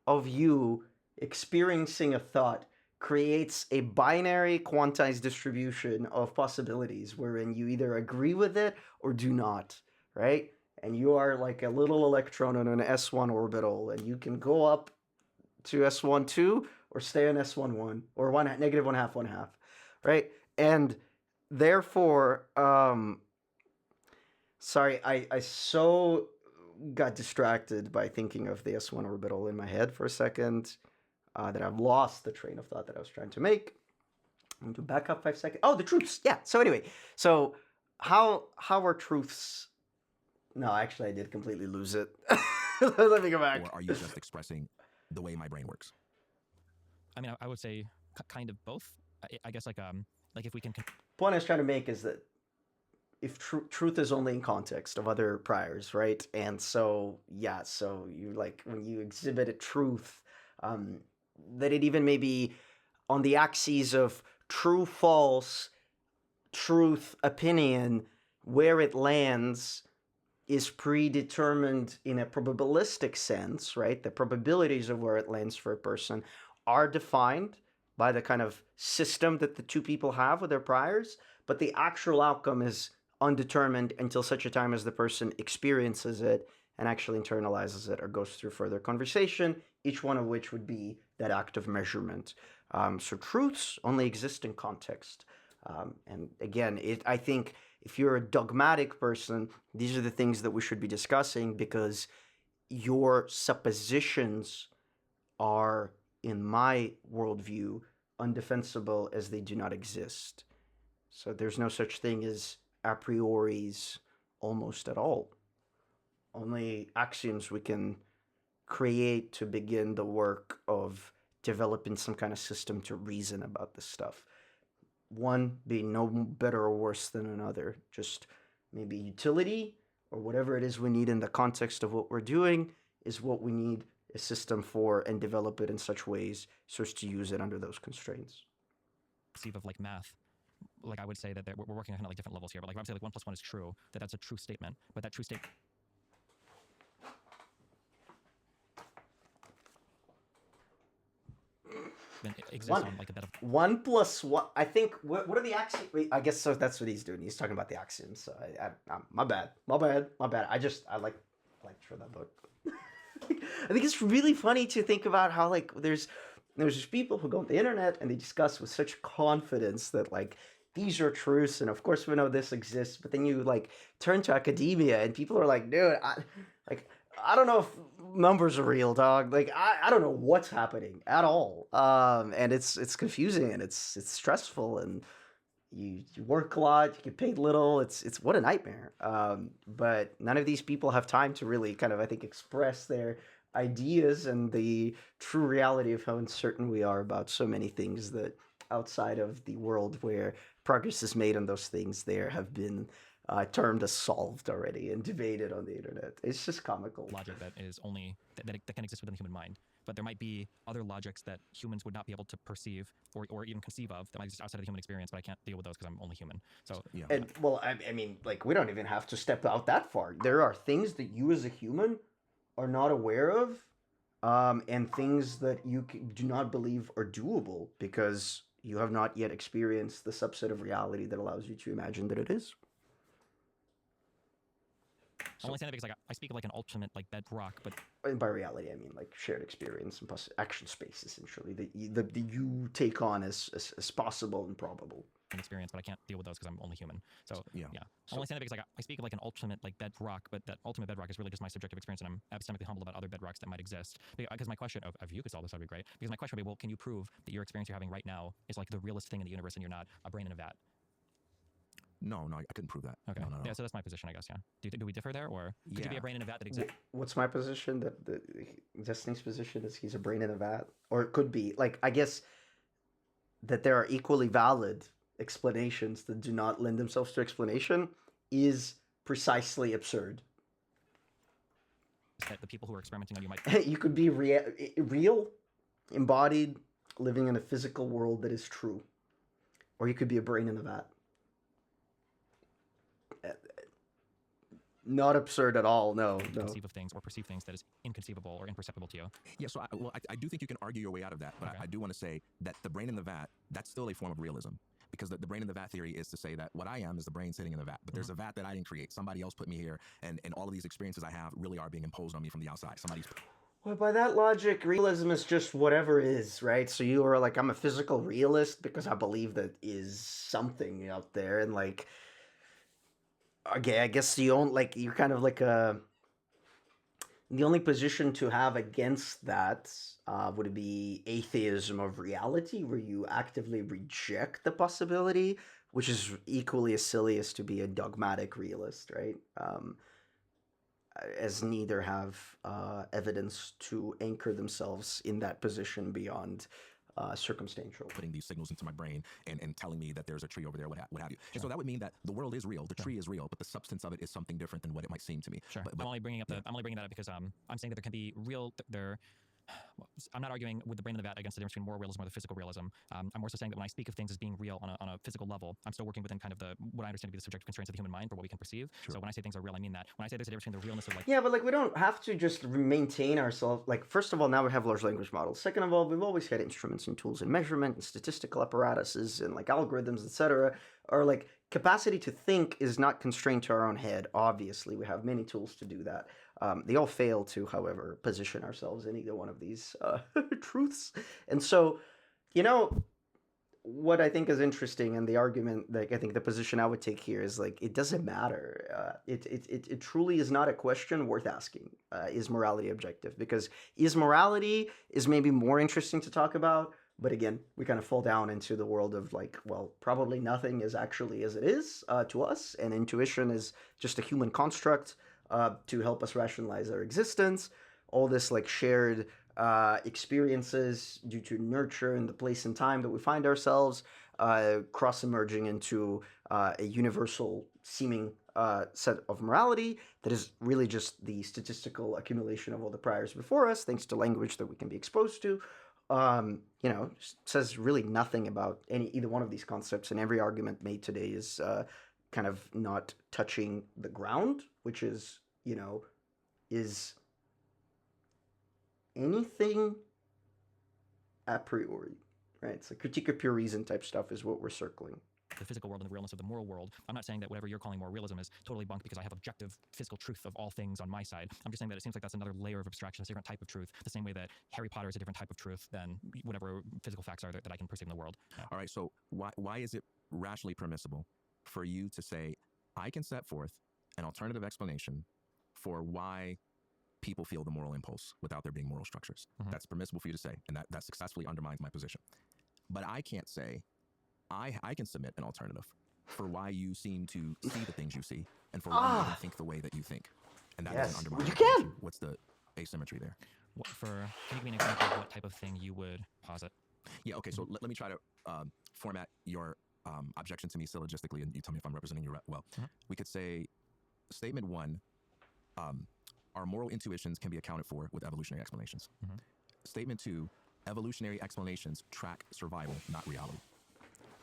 of you experiencing a thought creates a binary quantized distribution of possibilities, wherein you either agree with it or do not, right? And you are like a little electron on an S1 orbital, and you can go up to S12 or stay on S11 or negative one half, right? And therefore, sorry, I so got distracted by thinking of the S1 orbital in my head for a second that I've lost the train of thought that I was trying to make. I'm going to back up 5 seconds. Oh, the truths. Yeah. So anyway, so how are truths? No, actually, I did completely lose it. Let me go back. Or are you just expressing the way my brain works? I mean, I would say kind of both. I guess like if we can... Point I was trying to make is that if truth is only in context of other priors, right? And so, yeah, so you like when you exhibit a truth, that it even may be on the axes of true, false, truth, opinion, where it lands is predetermined in a probabilistic sense, right? The probabilities of where it lands for a person are defined by the kind of system that the two people have with their priors, but the actual outcome is undetermined until such a time as the person experiences it and actually internalizes it or goes through further conversation, each one of which would be that act of measurement. So truths only exist in context. And again, I think if you're a dogmatic person, these are the things that we should be discussing, because your suppositions are, in my worldview, undefensible as they do not exist. So there's no such thing as a prioris almost at all. Only axioms we can create to begin the work of developing some kind of system to reason about this stuff. One being no better or worse than another, just maybe utility or whatever it is we need in the context of what we're doing is what we need a system for, and develop it in such ways so as to use it under those constraints. Of like math, like I would say that we're working on kind of like different levels here, but like I would say like 1 + 1 is true, that's a true statement, but that true statement exists on like a bit of 1 + 1. I think what are the axioms? I guess so. That's what he's doing. He's talking about the axioms. So my bad. I like for that book. I think it's really funny to think about how like there's people who go on the internet and they discuss with such confidence that like these are truths, and of course we know this exists, but then you like turn to academia and people are like, dude, I don't know if numbers are real, dog. Like I don't know what's happening at all. And it's confusing and it's stressful, and you work a lot, you get paid little. It's what a nightmare. But none of these people have time to really kind of, I think, express their ideas and the true reality of how uncertain we are about so many things that outside of the world where progress is made on those things there have been termed as solved already and debated on the internet. It's just comical. Logic that is only that can exist within the human mind, but there might be other logics that humans would not be able to perceive or even conceive of that might exist outside of the human experience, but I can't deal with those because I'm only human. So Yeah. And well, I mean, like we don't even have to step out that far. There are things that you as a human are not aware of, and things that you do not believe are doable because you have not yet experienced the subset of reality that allows you to imagine that it is. I'm only saying that because like I speak of like an ultimate like bedrock, but And by reality, I mean like shared experience and action space, essentially, that you take on as possible and probable. an experience, but I can't deal with those because I'm only human. So Yeah. I'm only saying that because like I speak of like an ultimate like bedrock, but that ultimate bedrock is really just my subjective experience, and I'm apathetically humble about other bedrocks that might exist. Because my question of you could solve this, that'd be great. Because my question would be, well, can you prove that your experience you're having right now is like the realest thing in the universe, and you're not a brain in a vat? No, I couldn't prove that. Okay. No. Yeah, so that's my position, I guess. Yeah. Do we differ there, or could you be a brain in a vat that exists? What's my position? That Destiny's position is he's a brain in a vat, or it could be like, I guess that there are equally valid explanations that do not lend themselves to explanation is precisely absurd. That the people who are experimenting on you might You could be real, embodied, living in a physical world that is true, or you could be a brain in a vat. Not absurd at all. No. conceive of things or perceive things that is inconceivable or imperceptible to you. Yeah, so I do think you can argue your way out of that, but I do want to say that the brain in the vat, that's still a form of realism. Because the brain in the vat theory is to say that what I am is the brain sitting in the vat, but there's a vat that I didn't create. Somebody else put me here, and all of these experiences I have really are being imposed on me from the outside. Well, by that logic, realism is just whatever is, right? So you are like, I'm a physical realist because I believe that is something out there, and like, okay, I guess you're kind of like the only position to have against that would be atheism of reality, where you actively reject the possibility, which is equally as silly as to be a dogmatic realist, right? As neither have evidence to anchor themselves in that position beyond circumstantial. Putting these signals into my brain and telling me that there's a tree over there, what have you. And so that would mean that the world is real, the tree is real, but the substance of it is something different than what it might seem to me. Sure. But I'm only bringing that up because I'm saying that there can be real is, I'm not arguing with the brain in the vat against the difference between moral realism or the physical realism. I'm more so saying that when I speak of things as being real on a physical level, I'm still working within kind of what I understand to be the subjective constraints of the human mind for what we can perceive. Sure. So when I say things are real, I mean that. When I say there's a difference between the realness of like... Yeah, but like we don't have to just maintain ourselves. Like, first of all, now we have large language models. Second of all, we've always had instruments and tools and measurement and statistical apparatuses and like algorithms, etc. Or like capacity to think is not constrained to our own head. Obviously, we have many tools to do that. They all fail to, however, position ourselves in either one of these truths. And so, you know, what I think is interesting, and the argument, like I think the position I would take here is like it doesn't matter. It truly is not a question worth asking. Is morality objective? Because morality is maybe more interesting to talk about. But again, we kind of fall down into the world of like, well, probably nothing is actually as it is to us, and intuition is just a human construct to help us rationalize our existence. All this like shared experiences due to nurture and the place and time that we find ourselves, cross-emerging into a universal seeming set of morality that is really just the statistical accumulation of all the priors before us, thanks to language that we can be exposed to. You know, says really nothing about either one of these concepts, and every argument made today is kind of not touching the ground, which is, you know, is anything a priori, right? It's like critique of pure reason type stuff is what we're circling. The physical world and the realness of the moral world. I'm not saying that whatever you're calling moral realism is totally bunk because I have objective physical truth of all things on my side. I'm just saying that it seems like that's another layer of abstraction, a different type of truth, the same way that Harry Potter is a different type of truth than whatever physical facts are that I can perceive in the world. Yeah. All right, so why is it rationally permissible for you to say, I can set forth an alternative explanation for why people feel the moral impulse without there being moral structures? Mm-hmm. That's permissible for you to say, and that successfully undermines my position. But I can't say, I can submit an alternative for why you seem to see the things you see and for why you even think the way that you think. And that doesn't undermine you can. What's the asymmetry there? Can you give me an example of what type of thing you would posit? Yeah, okay, so let me try to format your objection to me syllogistically, and you tell me if I'm representing you well. Mm-hmm. We could say, statement one, our moral intuitions can be accounted for with evolutionary explanations. Mm-hmm. Statement two, evolutionary explanations track survival, not reality.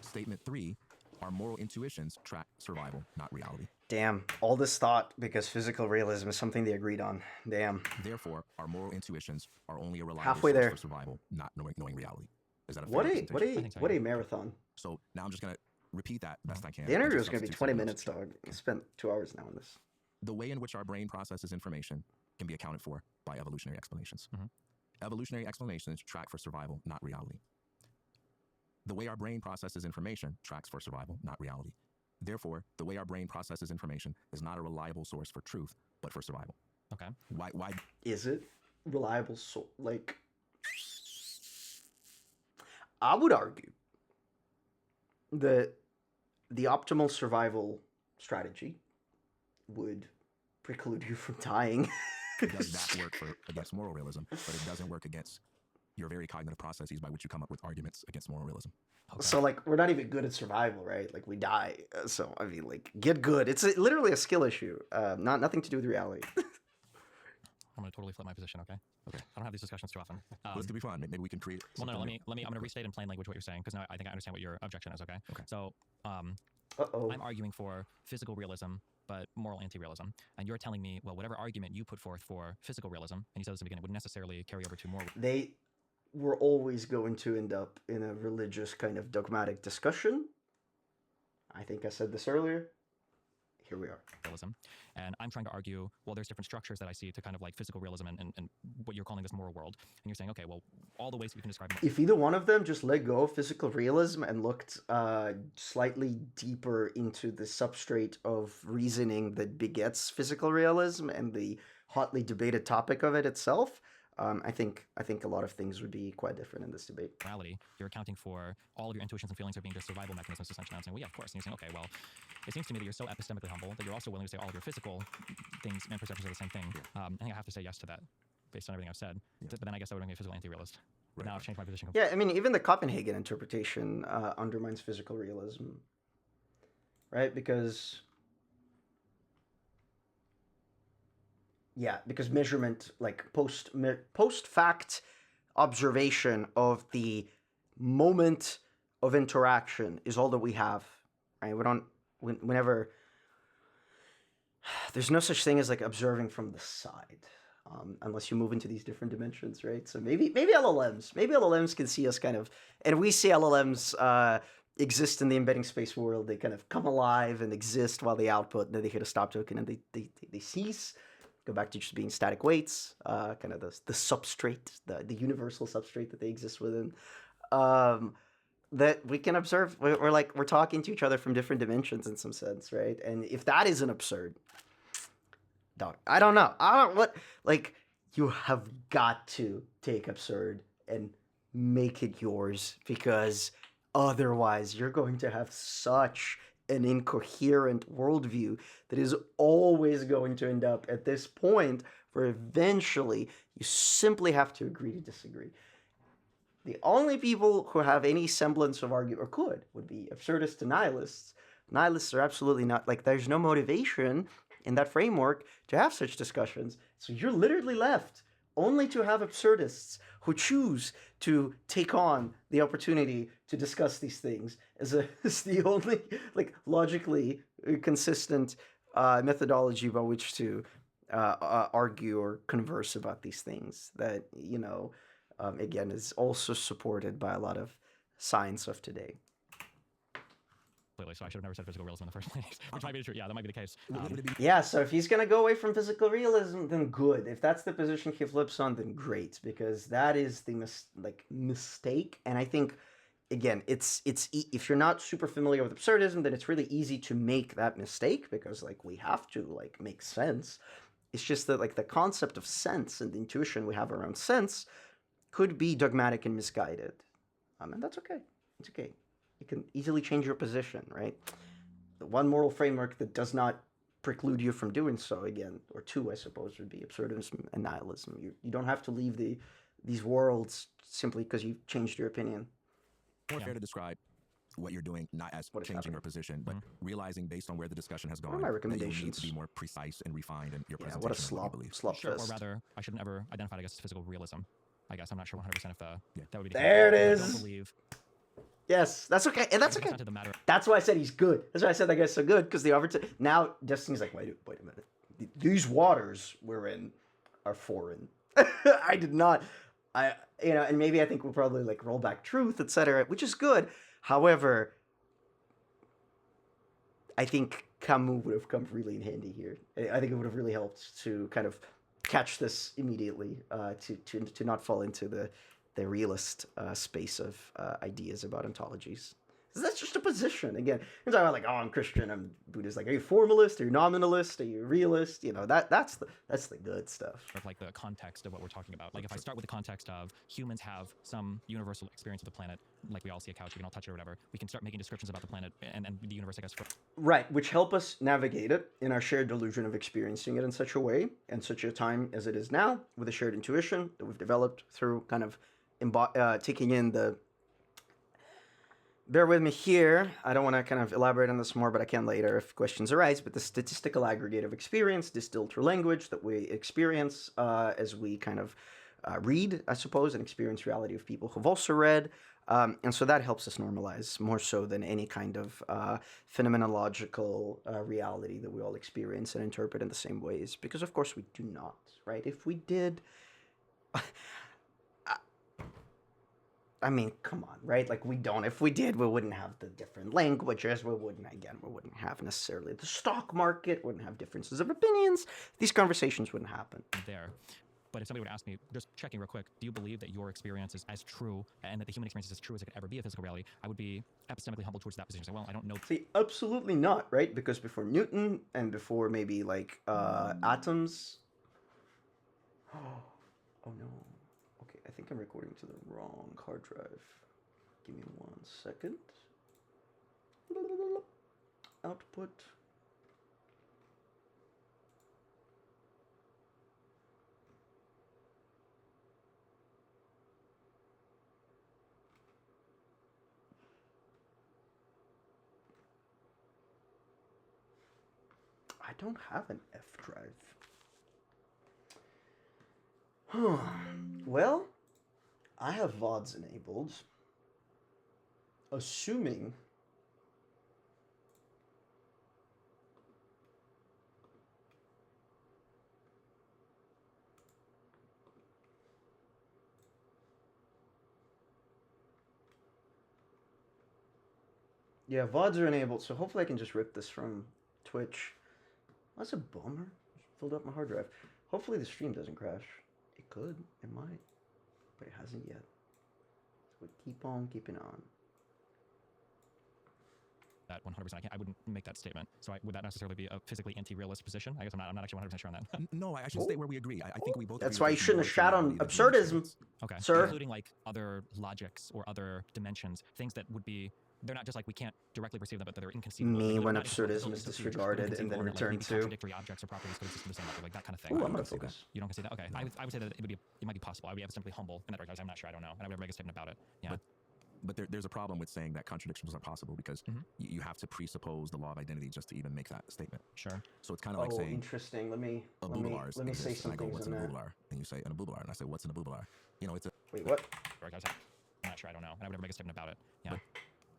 Statement three, our moral intuitions track survival, not reality. Damn, all this thought because physical realism is something they agreed on. Damn. Therefore, our moral intuitions are only a reliable source for survival, not knowing reality. Is that a fair representation? What a marathon. So now I'm just going to repeat that best I can. The interview is going to be 20 minutes, dog. I spent 2 hours now on this. The way in which our brain processes information can be accounted for by evolutionary explanations. Mm-hmm. Evolutionary explanations track for survival, not reality. The way our brain processes information tracks for survival, not reality. Therefore, the way our brain processes information is not a reliable source for truth, but for survival. Okay. Why? Is it reliable? Like, I would argue that the optimal survival strategy would preclude you from dying. Does that work against moral realism, but it doesn't work against your very cognitive processes by which you come up with arguments against moral realism. Okay. So, like, we're not even good at survival, right? Like, we die. So, I mean, like, get good. It's literally a skill issue. Nothing to do with reality. I'm going to totally flip my position, okay? Okay. I don't have these discussions too often. This could be fun. Maybe we can create... Well, no, let me. I'm going to restate in plain language what you're saying, because now I think I understand what your objection is, okay? Okay. So, I'm arguing for physical realism, but moral anti-realism. And you're telling me, well, whatever argument you put forth for physical realism, and you said this in the beginning, wouldn't necessarily carry over to moral... We're always going to end up in a religious kind of dogmatic discussion. I think I said this earlier. Here we are. Realism. And I'm trying to argue, well, there's different structures that I see to kind of like physical realism and what you're calling this moral world. And you're saying, okay, well, all the ways that we can describe... If either one of them just let go of physical realism and looked slightly deeper into the substrate of reasoning that begets physical realism and the hotly debated topic of it itself... I think a lot of things would be quite different in this debate. Reality, you're accounting for all of your intuitions and feelings are being just survival mechanisms, essentially. I'm saying, well, yeah, of course. And you're saying, okay, well, it seems to me that you're so epistemically humble that you're also willing to say all of your physical things and perceptions are the same thing. Yeah. I think I have to say yes to that based on everything I've said. Yeah. But then I guess I would be a physical anti-realist. But now I've changed my position. Yeah, I mean, even the Copenhagen interpretation undermines physical realism, right? Because measurement, like post-fact observation of the moment of interaction is all that we have, right? Whenever, there's no such thing as like observing from the side, unless you move into these different dimensions, right? So maybe LLMs can see us kind of, and we see LLMs exist in the embedding space world. They kind of come alive and exist while they output, and then they hit a stop token and they cease, go back to just being static weights, kind of the substrate, the universal substrate that they exist within. That we can observe. We're talking to each other from different dimensions in some sense, right? And if that isn't absurd, I don't know. You have got to take absurd and make it yours, because otherwise you're going to have such an incoherent worldview that is always going to end up at this point where eventually you simply have to agree to disagree. The only people who have any semblance of argument, or could, would be absurdists and nihilists. Nihilists are absolutely not, there's no motivation in that framework to have such discussions. So you're literally left only to have absurdists who choose to take on the opportunity to discuss these things as the only, logically consistent methodology by which to argue or converse about these things that, again, is also supported by a lot of science of today. So I should have never said physical realism in the first place, which might be true. Yeah, that might be the case. Yeah, so if he's going to go away from physical realism, then good. If that's the position he flips on, then great, because that is the mistake. And I think, again, it's if you're not super familiar with absurdism, then it's really easy to make that mistake, because we have to make sense. It's just that the concept of sense and the intuition we have around sense could be dogmatic and misguided. And that's okay. It's okay. You can easily change your position, right? The one moral framework that does not preclude you from doing so, again, or two, I suppose, would be absurdism and nihilism. You don't have to leave these worlds simply because you've changed your opinion. More fair to describe what you're doing not as changing your position, but realizing based on where the discussion has gone, my that recommendations? you need to be more precise and refined in your presentation. What a slop Sure, fest. or rather, I shouldn't ever identify it as physical realism. I guess I'm not sure 100% if that would be the there case. it is. I don't believe. Yes, that's okay, and that's okay. That's why I said he's good. That's why I said that guy's so good, because the opportunity. Now Destiny's like, wait a minute. These waters we're in are foreign. I did not. And maybe I think we'll probably roll back truth, etc., which is good. However, I think Camus would have come really in handy here. I think it would have really helped to kind of catch this immediately, to not fall into the realist space of ideas about ontologies. That's just a position. Again, you're talking about I'm Christian, I'm Buddhist. Are you formalist? Are you nominalist? Are you realist? That's the good stuff. The context of what we're talking about. If I start with the context of humans have some universal experience of the planet, we all see a couch, we can all touch it or whatever. We can start making descriptions about the planet and the universe, I guess. Right, which help us navigate it in our shared delusion of experiencing it in such a way, and such a time as it is now, with a shared intuition that we've developed through kind of taking in the. Bear with me here. I don't want to kind of elaborate on this more, but I can later if questions arise. But the statistical aggregate of experience distilled through language that we experience as we kind of read, I suppose, and experience reality of people who've also read. And so that helps us normalize more so than any kind of phenomenological reality that we all experience and interpret in the same ways. Because, of course, we do not, right? If we did... I mean, come on, right? We don't. If we did, we wouldn't have the different languages. We wouldn't have necessarily the stock market. Wouldn't have differences of opinions. These conversations wouldn't happen. There. But if somebody would ask me, just checking real quick, do you believe that your experience is as true and that the human experience is as true as it could ever be a physical reality? I would be epistemically humble towards that position. Well, I don't know. See, absolutely not, right? Because before Newton and before maybe atoms. Oh no. I think I'm recording to the wrong hard drive. Give me 1 second. Output. I don't have an F drive. Well, I have VODs enabled. Assuming... Yeah, VODs are enabled, so hopefully I can just rip this from Twitch. That's a bummer. Filled up my hard drive. Hopefully the stream doesn't crash. It could. It might. But it hasn't yet. So we keep on keeping on. That 100%. I wouldn't make that statement. So would that necessarily be a physically anti-realist position? I guess I'm not actually 100% sure on that. No, I should stay where we agree. I think we both. That's agree why you shouldn't have shat on absurdism. Okay. Sir. Including like other logics or other dimensions, things that would be. They're not just like we can't directly perceive them, but they're inconceivable. Me like, when absurdism is disregarded and then returned to. Contradictory objects or properties could exist in the same level, like that kind of thing. Ooh, I'm gonna focus. You don't concede that? Okay. No. I would say that it might be possible. I would be simply humble in that regard. I'm not sure. I don't know. And I would never make a statement about it. Yeah. But there's a problem with saying that contradictions are possible because you have to presuppose the law of identity just to even make that statement. Sure. So it's kind of like saying, interesting. Let me say something. And I go, what's an abublar? And you say an abublar, and I say, what's an abublar? You know, it's a. Wait, what? I'm not sure. I don't know. And I would never make a statement about it. Yeah.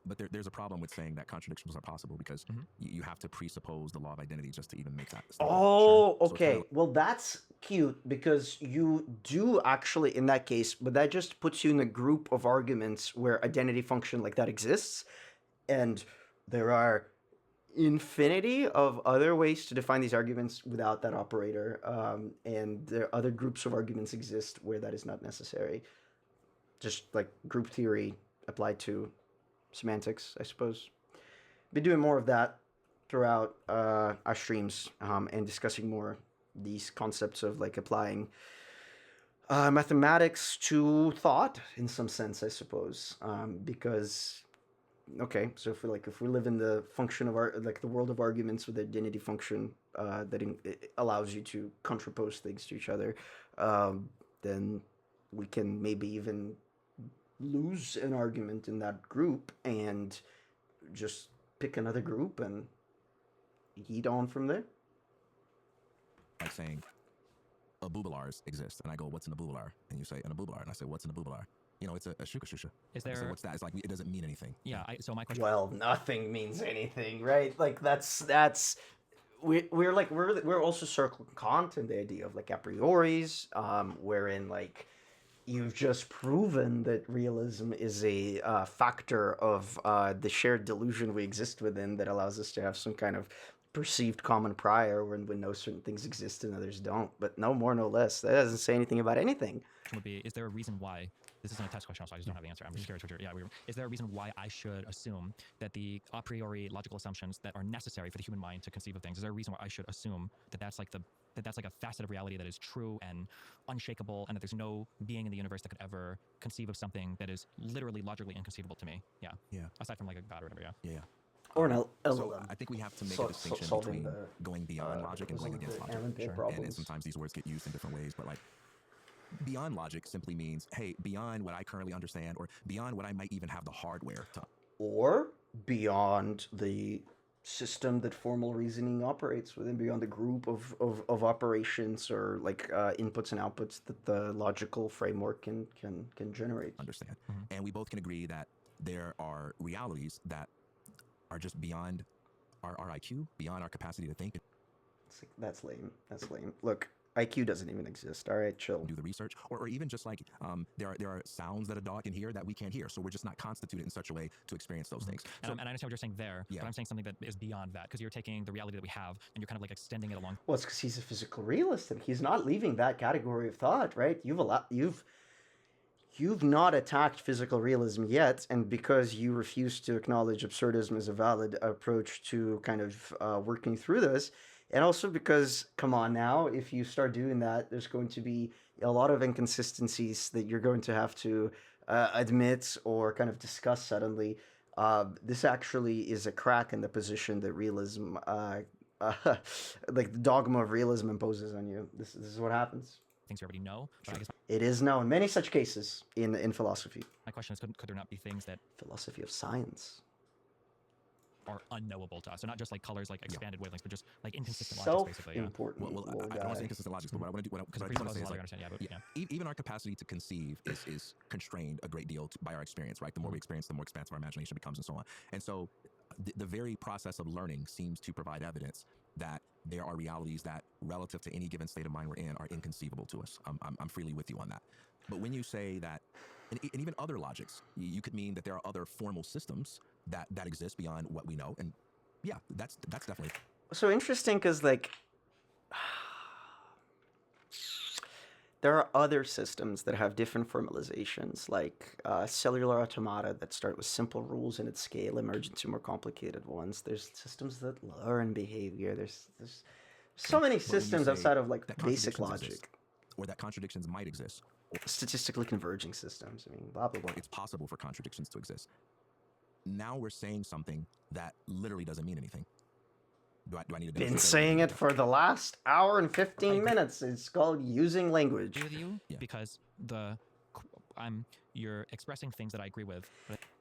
But there's a problem with saying that contradictions are possible because you have to presuppose the law of identity just to even make that statement. Oh, sure. Okay. So well, that's cute because you do actually, in that case, but that just puts you in a group of arguments where identity function like that exists. And there are infinity of other ways to define these arguments without that operator. And there are other groups of arguments exist where that is not necessary. Just like group theory applied to semantics, I suppose. Be doing more of that throughout our streams and discussing more these concepts of like applying mathematics to thought in some sense, I suppose. Because okay, so if we live in the function of the world of arguments with identity function it allows you to contrapose things to each other, then we can maybe even lose an argument in that group and just pick another group and eat on from there. Like saying abubulars exist, and I go, what's an abubular? And you say an abubular, and I say, what's an abubular? You know, it's a shusha. Is there? So what's that? It's like it doesn't mean anything. Yeah. So my question. Well, nothing means anything, right? Like that's we're also circling Kant and the idea of like a prioris, wherein like you've just proven that realism is a factor of the shared delusion we exist within that allows us to have some kind of perceived common prior when we know certain things exist and others don't. But no more, no less. That doesn't say anything about anything. Would be, is there a reason why, this isn't a test question, so I just don't have the answer. I'm just curious what you're, is there a reason why I should assume that the a priori logical assumptions that are necessary for the human mind to conceive of things, is there a reason why I should assume that that's like that's like a facet of reality that is true and unshakable, and that there's no being in the universe that could ever conceive of something that is literally logically inconceivable to me? Yeah. Aside from like a god or whatever. Yeah. Or an so I think we have to make a distinction between going beyond logic and going against logic. Sure. And sometimes these words get used in different ways, but like beyond logic simply means, hey, beyond what I currently understand, or beyond what I might even have the hardware to. Or beyond the system that formal reasoning operates within, beyond the group of operations or like inputs and outputs that the logical framework can generate. Understand. And we both can agree that there are realities that are just beyond our IQ, beyond our capacity to think. That's lame. That's lame. Look, IQ doesn't even exist. All right, chill. Do the research, or even just like there are sounds that a dog can hear that we can't hear, so we're just not constituted in such a way to experience those things. And, and I understand what you're saying there, but I'm saying something that is beyond that, because you're taking the reality that we have and you're kind of like extending it along. Well, it's because he's a physical realist and he's not leaving that category of thought, right? You've not attacked physical realism yet, and because you refuse to acknowledge absurdism as a valid approach to kind of working through this, and also because, come on now, if you start doing that, there's going to be a lot of inconsistencies that you're going to have to admit or kind of discuss suddenly. This actually is a crack in the position that realism, like the dogma of realism imposes on you. This is what happens. Things you already know. But I guess it is known. Many such cases in philosophy. My question is, could there not be things that... Philosophy of science. are unknowable to us. So not just like colors, like expanded wavelengths, but just like inconsistent logics, basically. Self-important. Well, I don't want to say inconsistent logics, but what I want to do, what I want to say is like, even our capacity to conceive is constrained a great deal by our experience, right? The more we experience, the more expansive our imagination becomes, and so on. And so, the very process of learning seems to provide evidence that there are realities that, relative to any given state of mind we're in, are inconceivable to us. I'm freely with you on that. But when you say that, and even other logics, you could mean that there are other formal systems that exist beyond what we know, and yeah, that's definitely so interesting because like there are other systems that have different formalizations, like cellular automata that start with simple rules and at scale emerge into more complicated ones. There's systems that learn behavior. There's so many systems outside of like basic logic. Exist, or that contradictions might exist. Statistically converging systems. I mean, blah, blah, blah. Or it's possible for contradictions to exist. Now we're saying something that literally doesn't mean anything. Do I need to been saying it for the last hour and 15 minutes. It's called using language. With you, because you're expressing things that I agree with.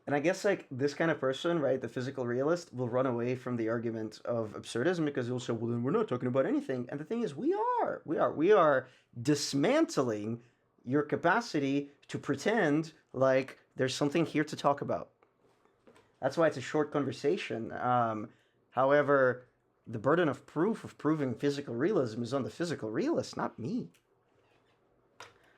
And I guess like this kind of person, right, the physical realist, will run away from the argument of absurdism because he'll say, well, then we're not talking about anything. And the thing is, we are dismantling your capacity to pretend like there's something here to talk about. That's why it's a short conversation. However, the burden of proof of proving physical realism is on the physical realist, not me.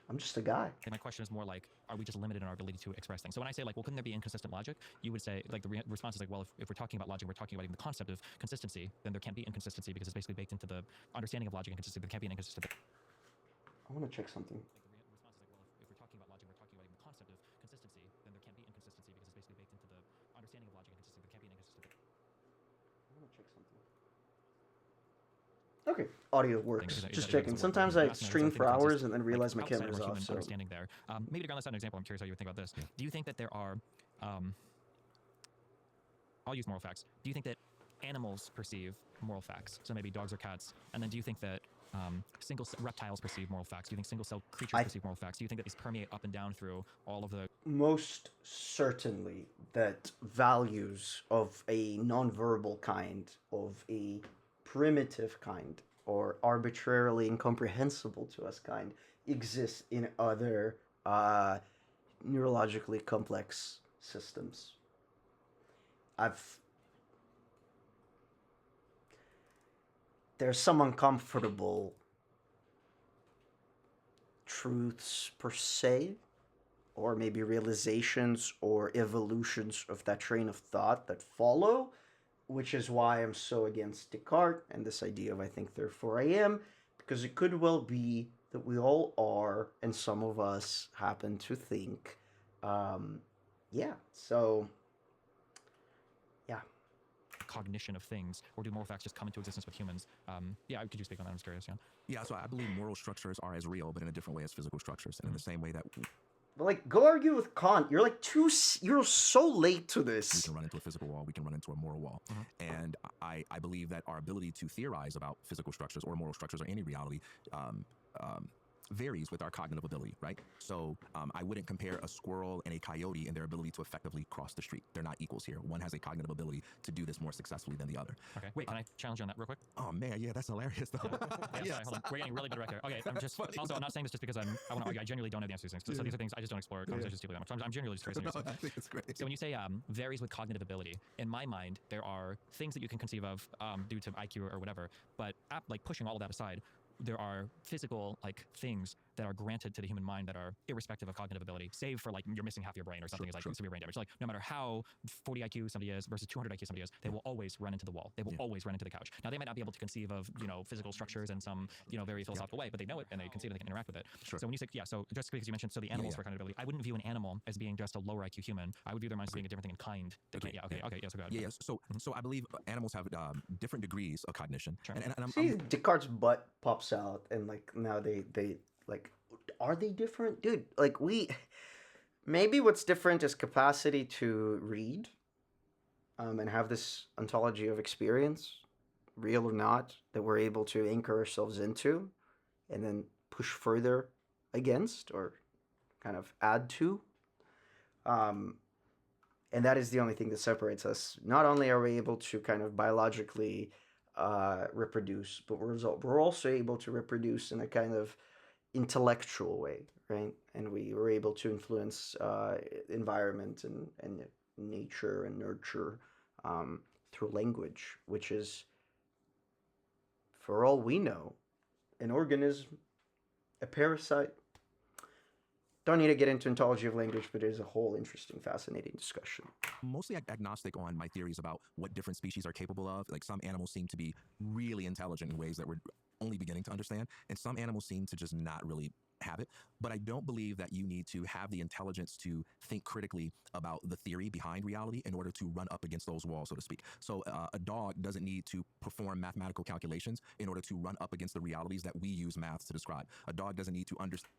I'm just a guy. And my question is more like, are we just limited in our ability to express things? So when I say like, well, couldn't there be inconsistent logic? You would say, like, the response is like, well, if we're talking about logic, we're talking about even the concept of consistency, then there can't be inconsistency because it's basically baked into the understanding of logic and consistency. There can't be an inconsistency. I want to check something. Like the response is like, well, if we're talking about logic, we're talking about even the concept of consistency, then there can't be inconsistency because it's basically baked into the understanding of logic and consistency. There can't be an inconsistency. I want to check something. Okay, audio works. Just checking. Sometimes I stream for hours and then realize my camera's off. So understanding there. Maybe to ground this out an example, I'm curious how you would think about this. Do you think that there are, I'll use moral facts. Do you think that animals perceive moral facts? So maybe dogs or cats. And then do you think that reptiles perceive moral facts? Do you think single-cell creatures perceive moral facts? Do you think that these permeate up and down through all of the... Most certainly that values of a non-verbal kind, of a primitive kind, or arbitrarily incomprehensible to us kind, exists in other neurologically complex systems. There's some uncomfortable truths per se, or maybe realizations or evolutions of that train of thought that follow, which is why I'm so against Descartes and this idea of I think therefore I am, because it could well be that we all are, and some of us happen to think. Cognition of things, or do moral facts just come into existence with humans? Could you speak on that? I'm just curious. Yeah, so I believe moral structures are as real, but in a different way as physical structures, and in the same way that... But like, go argue with Kant. You're like you're so late to this. We can run into a physical wall. We can run into a moral wall. And I believe that our ability to theorize about physical structures or moral structures or any reality varies with our cognitive ability, right? So I wouldn't compare a squirrel and a coyote in their ability to effectively cross the street. They're not equals here. One has a cognitive ability to do this more successfully than the other. Okay, wait, can I challenge you on that real quick? Oh man, yeah, that's hilarious though. Sorry, hold on. We're getting really direct here. Okay, I'm just, also, I'm not saying this just because I want to argue. I genuinely don't know the answer to these things. So these are things I just don't explore conversations deeply that much. I'm genuinely just curious. I think it's great. So when you say varies with cognitive ability, in my mind, there are things that you can conceive of due to IQ or whatever, but like pushing all of that aside, there are physical like things that are granted to the human mind that are irrespective of cognitive ability, save for like you're missing half your brain or something, severe brain damage. Like no matter how 40 IQ somebody is versus 200 IQ somebody is, they will always run into the wall. They will always run into the couch. Now they might not be able to conceive of physical structures in some very philosophical way, but they know it and they conceive and they can interact with it. Sure. So when you say so just because you mentioned the animals for cognitive ability, I wouldn't view an animal as being just a lower IQ human. I would view their minds as being a different thing in kind. So go ahead. So I believe animals have different degrees of cognition. Sure. And Descartes' butt pops out and like now they like, are they different? Dude, like maybe what's different is capacity to read and have this ontology of experience, real or not, that we're able to anchor ourselves into and then push further against or kind of add to. And that is the only thing that separates us. Not only are we able to kind of biologically reproduce, but we're also able to reproduce in a kind of intellectual way, right? And we were able to influence environment and nature and nurture through language, which is, for all we know, an organism, a parasite. Don't need to get into ontology of language, but it is a whole interesting, fascinating discussion. Mostly agnostic on my theories about what different species are capable of. Like some animals seem to be really intelligent in ways that we're only beginning to understand, and some animals seem to just not really have it. But I don't believe that you need to have the intelligence to think critically about the theory behind reality in order to run up against those walls, so to speak. So a dog doesn't need to perform mathematical calculations in order to run up against the realities that we use math to describe. A dog doesn't need to understand.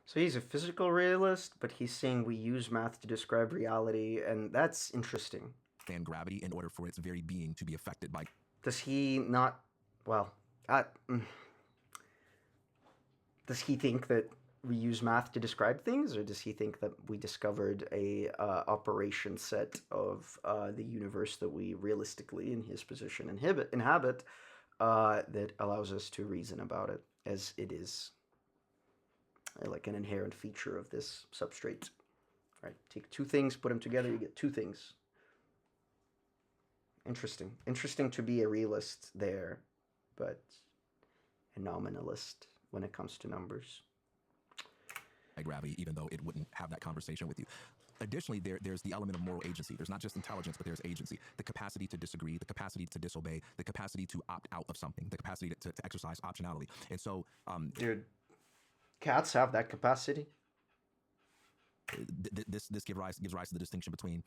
So he's a physical realist, but he's saying we use math to describe reality, and that's interesting. And gravity in order for its very being to be affected by. Does he not? Well, does he think that we use math to describe things, or does he think that we discovered a operation set of the universe that we realistically, in his position, inhabit that allows us to reason about it as it is? Like an inherent feature of this substrate, right? Take two things, put them together, you get two things. Interesting to be a realist there, but a nominalist when it comes to numbers. Gravity, even though it wouldn't have that conversation with you. Additionally, there's the element of moral agency. There's not just intelligence, but there's agency. The capacity to disagree, the capacity to disobey, the capacity to opt out of something, the capacity to exercise optionality. And so, dude, cats have that capacity. This gives rise to the distinction between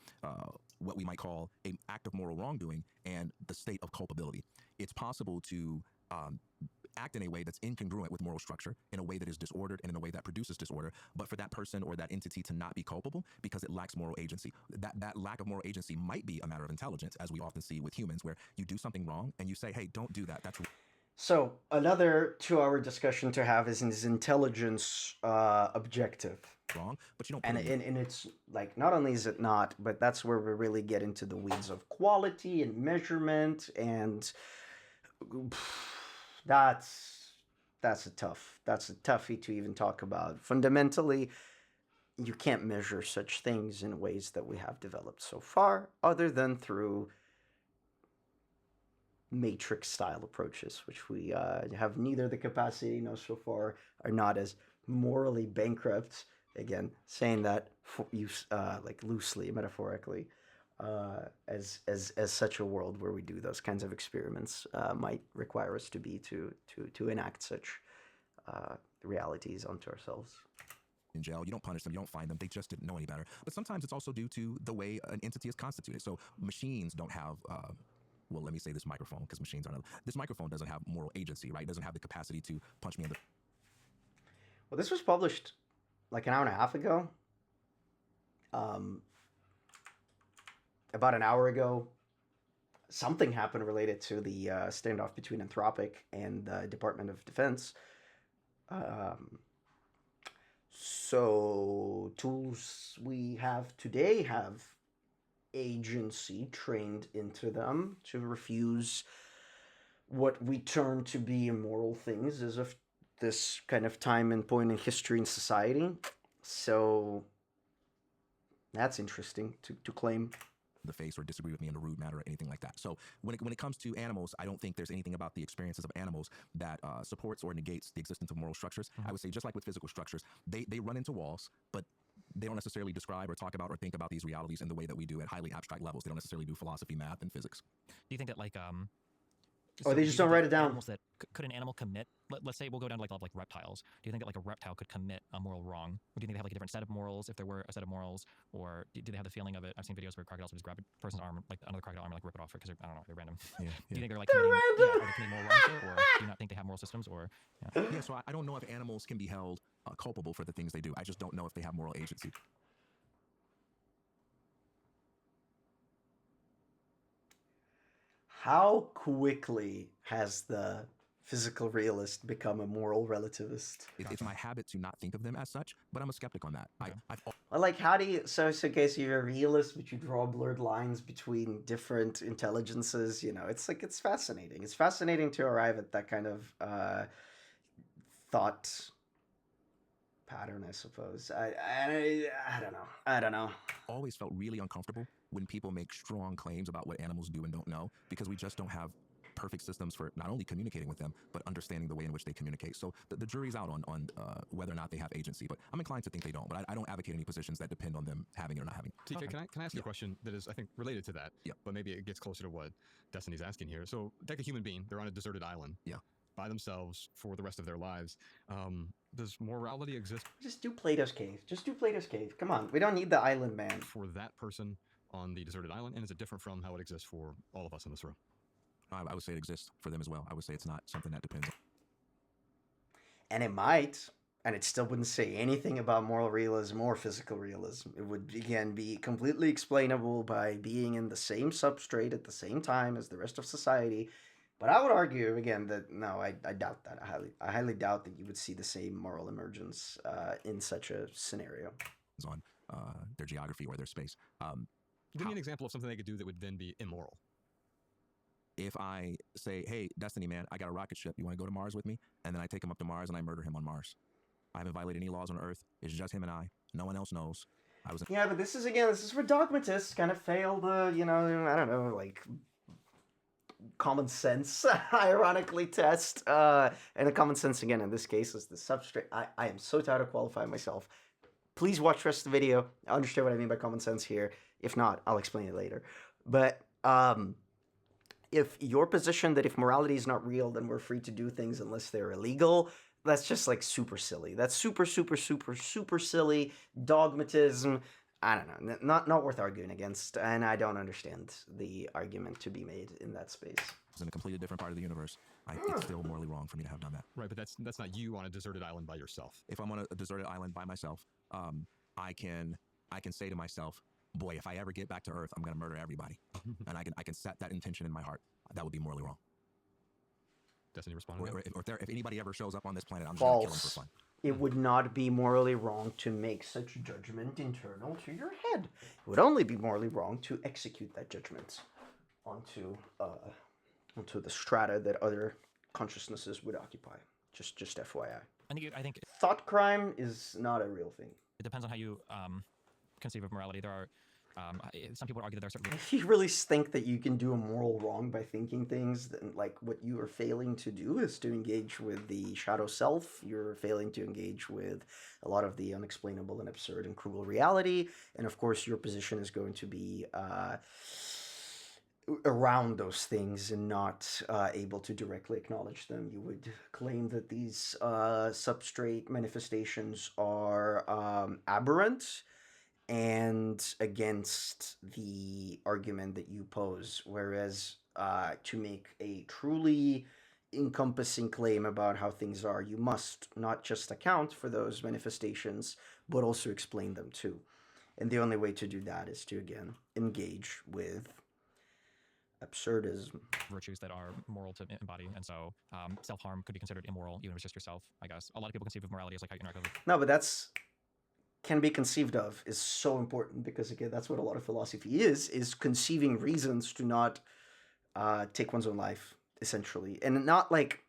what we might call an act of moral wrongdoing and the state of culpability. It's possible to act in a way that's incongruent with moral structure, in a way that is disordered and in a way that produces disorder, but for that person or that entity to not be culpable because it lacks moral agency. That lack of moral agency might be a matter of intelligence, as we often see with humans, where you do something wrong and you say, hey, don't do that. That's so another 2-hour discussion to have is intelligence objective? Wrong, but you don't. And it's like, not only is it not, but that's where we really get into the weeds of quality and measurement, and that's a toughie to even talk about. Fundamentally, you can't measure such things in ways that we have developed so far, other than through matrix style approaches, which we have neither the capacity nor so far are not as morally bankrupt. Again, saying that like loosely, metaphorically, as such a world where we do those kinds of experiments might require us to be to enact such realities onto ourselves. In jail, you don't punish them, you don't fine them, they just didn't know any better. But sometimes it's also due to the way an entity is constituted. So machines don't have well, let me say this microphone, because machines aren't. This microphone doesn't have moral agency, right? It doesn't have the capacity to punch me in the. Well, this was published like an hour and a half ago. About an hour ago, something happened related to the standoff between Anthropic and the Department of Defense. So tools we have today have agency trained into them to refuse what we term to be immoral things as of this kind of time and point in history and society. So that's interesting to claim. The face or disagree with me in a rude manner or anything like that. So when it comes to animals, I don't think there's anything about the experiences of animals that supports or negates the existence of moral structures. I would say just like with physical structures, they run into walls, but they don't necessarily describe or talk about or think about these realities in the way that we do at highly abstract levels. They don't necessarily do philosophy, math, and physics. Do you think that like or they just don't write it down? Animals that could an animal commit? Let's say we'll go down to like level like reptiles. Do you think that like a reptile could commit a moral wrong? Or do you think they have like a different set of morals if there were a set of morals, or do they have the feeling of it? I've seen videos where crocodiles would just grab a person's arm, like another crocodile arm, and like rip it off because I don't know, they're random. Yeah, yeah. Do you think they're like committing, are they committing moral wrongs there, or do you not think they have moral systems? Or yeah, so I don't know if animals can be held culpable for the things they do. I just don't know if they have moral agency. How quickly has the physical realist become a moral relativist? It's my habit to not think of them as such, but I'm a skeptic on that. Well, like, how do you? So okay, so you're a realist, but you draw blurred lines between different intelligences. You know, it's like it's fascinating. It's fascinating to arrive at that kind of thought pattern, I suppose. I don't know. I don't know. Always felt really uncomfortable when people make strong claims about what animals do and don't know, because we just don't have perfect systems for not only communicating with them, but understanding the way in which they communicate. So the jury's out on whether or not they have agency, but I'm inclined to think they don't. But I don't advocate any positions that depend on them having it or not having it. TK, can I ask you a question that is, I think, related to that? Yeah. But maybe it gets closer to what Destiny's asking here. So take a human being. They're on a deserted island. Yeah. By themselves for the rest of their lives. Does morality exist? Just do Plato's Cave. Just do Plato's Cave. Come on. We don't need the island man. For that person on the deserted island, and is it different from how it exists for all of us in this room? I would say it exists for them as well. I would say it's not something that depends on. And it might, and it still wouldn't say anything about moral realism or physical realism. It would, again, be completely explainable by being in the same substrate at the same time as the rest of society. But I would argue, again, that no, I doubt that. I highly doubt that you would see the same moral emergence in such a scenario. On their geography or their space. Give me an example of something they could do that would then be immoral. If I say, hey, Destiny, man, I got a rocket ship. You want to go to Mars with me? And then I take him up to Mars and I murder him on Mars. I haven't violated any laws on Earth. It's just him and I. No one else knows. Yeah, but this is where dogmatists kind of fail the, I don't know, like, common sense, ironically, test. And the common sense, again, in this case, is the substrate. I am so tired of qualifying myself. Please watch the rest of the video. I understand what I mean by common sense here. If not, I'll explain it later. But if your position that if morality is not real, then we're free to do things unless they're illegal, that's just like super silly. That's super silly dogmatism. I don't know, not worth arguing against, and I don't understand the argument to be made in that space. It's in a completely different part of the universe. It's still morally wrong for me to have done that. Right, but that's not you on a deserted island by yourself. If I'm on a deserted island by myself, I can say to myself, boy, if I ever get back to Earth, I'm going to murder everybody. And I can set that intention in my heart. That would be morally wrong. Destiny responded. Or if anybody ever shows up on this planet, I'm just going to kill him for fun. It would not be morally wrong to make such judgment internal to your head. It would only be morally wrong to execute that judgment onto the strata that other consciousnesses would occupy. Just FYI. I think thought crime is not a real thing. It depends on how you conceive of morality. There are some people argue that there are certain. If you really think that you can do a moral wrong by thinking things, then like what you are failing to do is to engage with the shadow self. You're failing to engage with a lot of the unexplainable and absurd and cruel reality. And of course, your position is going to be around those things and not able to directly acknowledge them. You would claim that these substrate manifestations are aberrant and against the argument that you pose, whereas to make a truly encompassing claim about how things are, you must not just account for those manifestations, but also explain them too. And the only way to do that is to, again, engage with absurdism. Virtues that are moral to embody, and so self-harm could be considered immoral, even if it's just yourself, I guess. A lot of people conceive of morality as like how you interact with. No, but that's can be conceived of is so important because, again, that's what a lot of philosophy is conceiving reasons to not take one's own life, essentially. And not like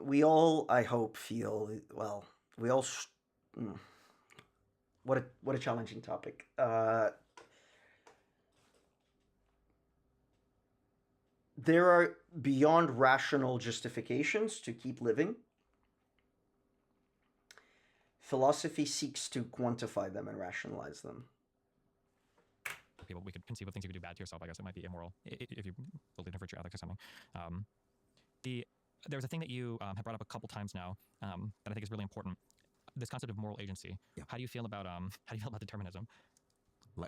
we all, I hope, feel, well, we all, what a challenging topic. There are beyond rational justifications to keep living. Philosophy seeks to quantify them and rationalize them. People, we could conceive of things you could do bad to yourself. I guess it might be immoral if you believe in virtue ethics or something. There's a thing that you have brought up a couple times now that I think is really important. This concept of moral agency. Yeah. How do you feel about determinism?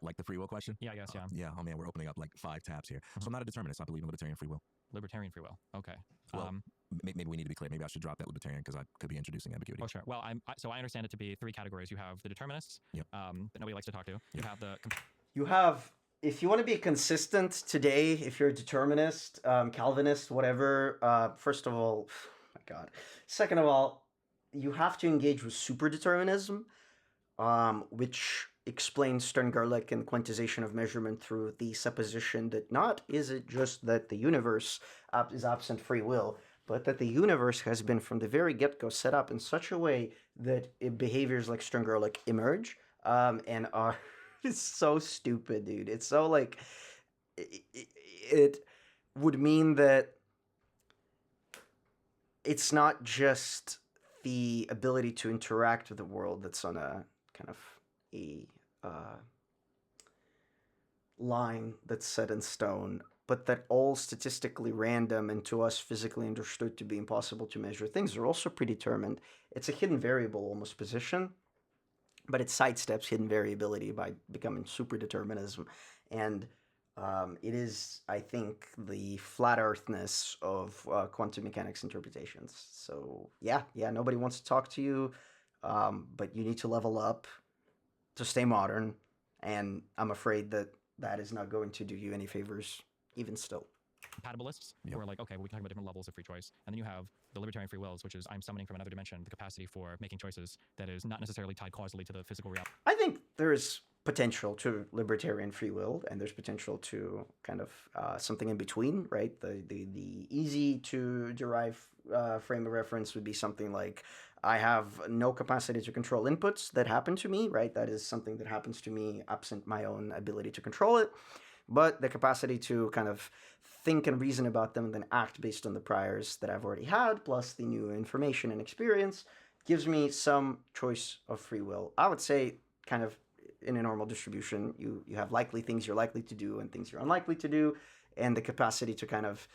Like the free will question? Yeah, I guess, yeah. Yeah, oh man, we're opening up like 5 tabs here. So I'm not a determinist. I believe in libertarian free will. Libertarian free will. Okay. Well, maybe we need to be clear. Maybe I should drop that libertarian because I could be introducing ambiguity. Oh, sure. Well, so I understand it to be 3 categories. You have the determinists yep. that nobody likes to talk to. You have the... You have if you want to be consistent today, if you're a determinist, Calvinist, whatever, first of all, my God. Second of all, you have to engage with superdeterminism, which explains Stern Gerlich and quantization of measurement through the supposition that not is it just that the universe is absent free will, but that the universe has been from the very get-go set up in such a way that behaviors like Stern Gerlich emerge and are it's so stupid, dude. It's so like it would mean that it's not just the ability to interact with the world that's on a kind of a line that's set in stone, but that all statistically random and to us physically understood to be impossible to measure things are also predetermined. It's a hidden variable almost position, but it sidesteps hidden variability by becoming superdeterminism. And it is, I think, the flat earthness of quantum mechanics interpretations. So yeah, nobody wants to talk to you, but you need to level up to stay modern, and I'm afraid that is not going to do you any favors, even still. Compatibilists who are like, okay, well, we can talk about different levels of free choice. And then you have the libertarian free wills, which is I'm summoning from another dimension the capacity for making choices that is not necessarily tied causally to the physical reality. I think there's potential to libertarian free will, and there's potential to kind of something in between, right? The easy to derive frame of reference would be something like, I have no capacity to control inputs that happen to me, right? That is something that happens to me absent my own ability to control it. But the capacity to kind of think and reason about them and then act based on the priors that I've already had, plus the new information and experience, gives me some choice of free will. I would say kind of in a normal distribution, you have likely things you're likely to do and things you're unlikely to do, and the capacity to kind of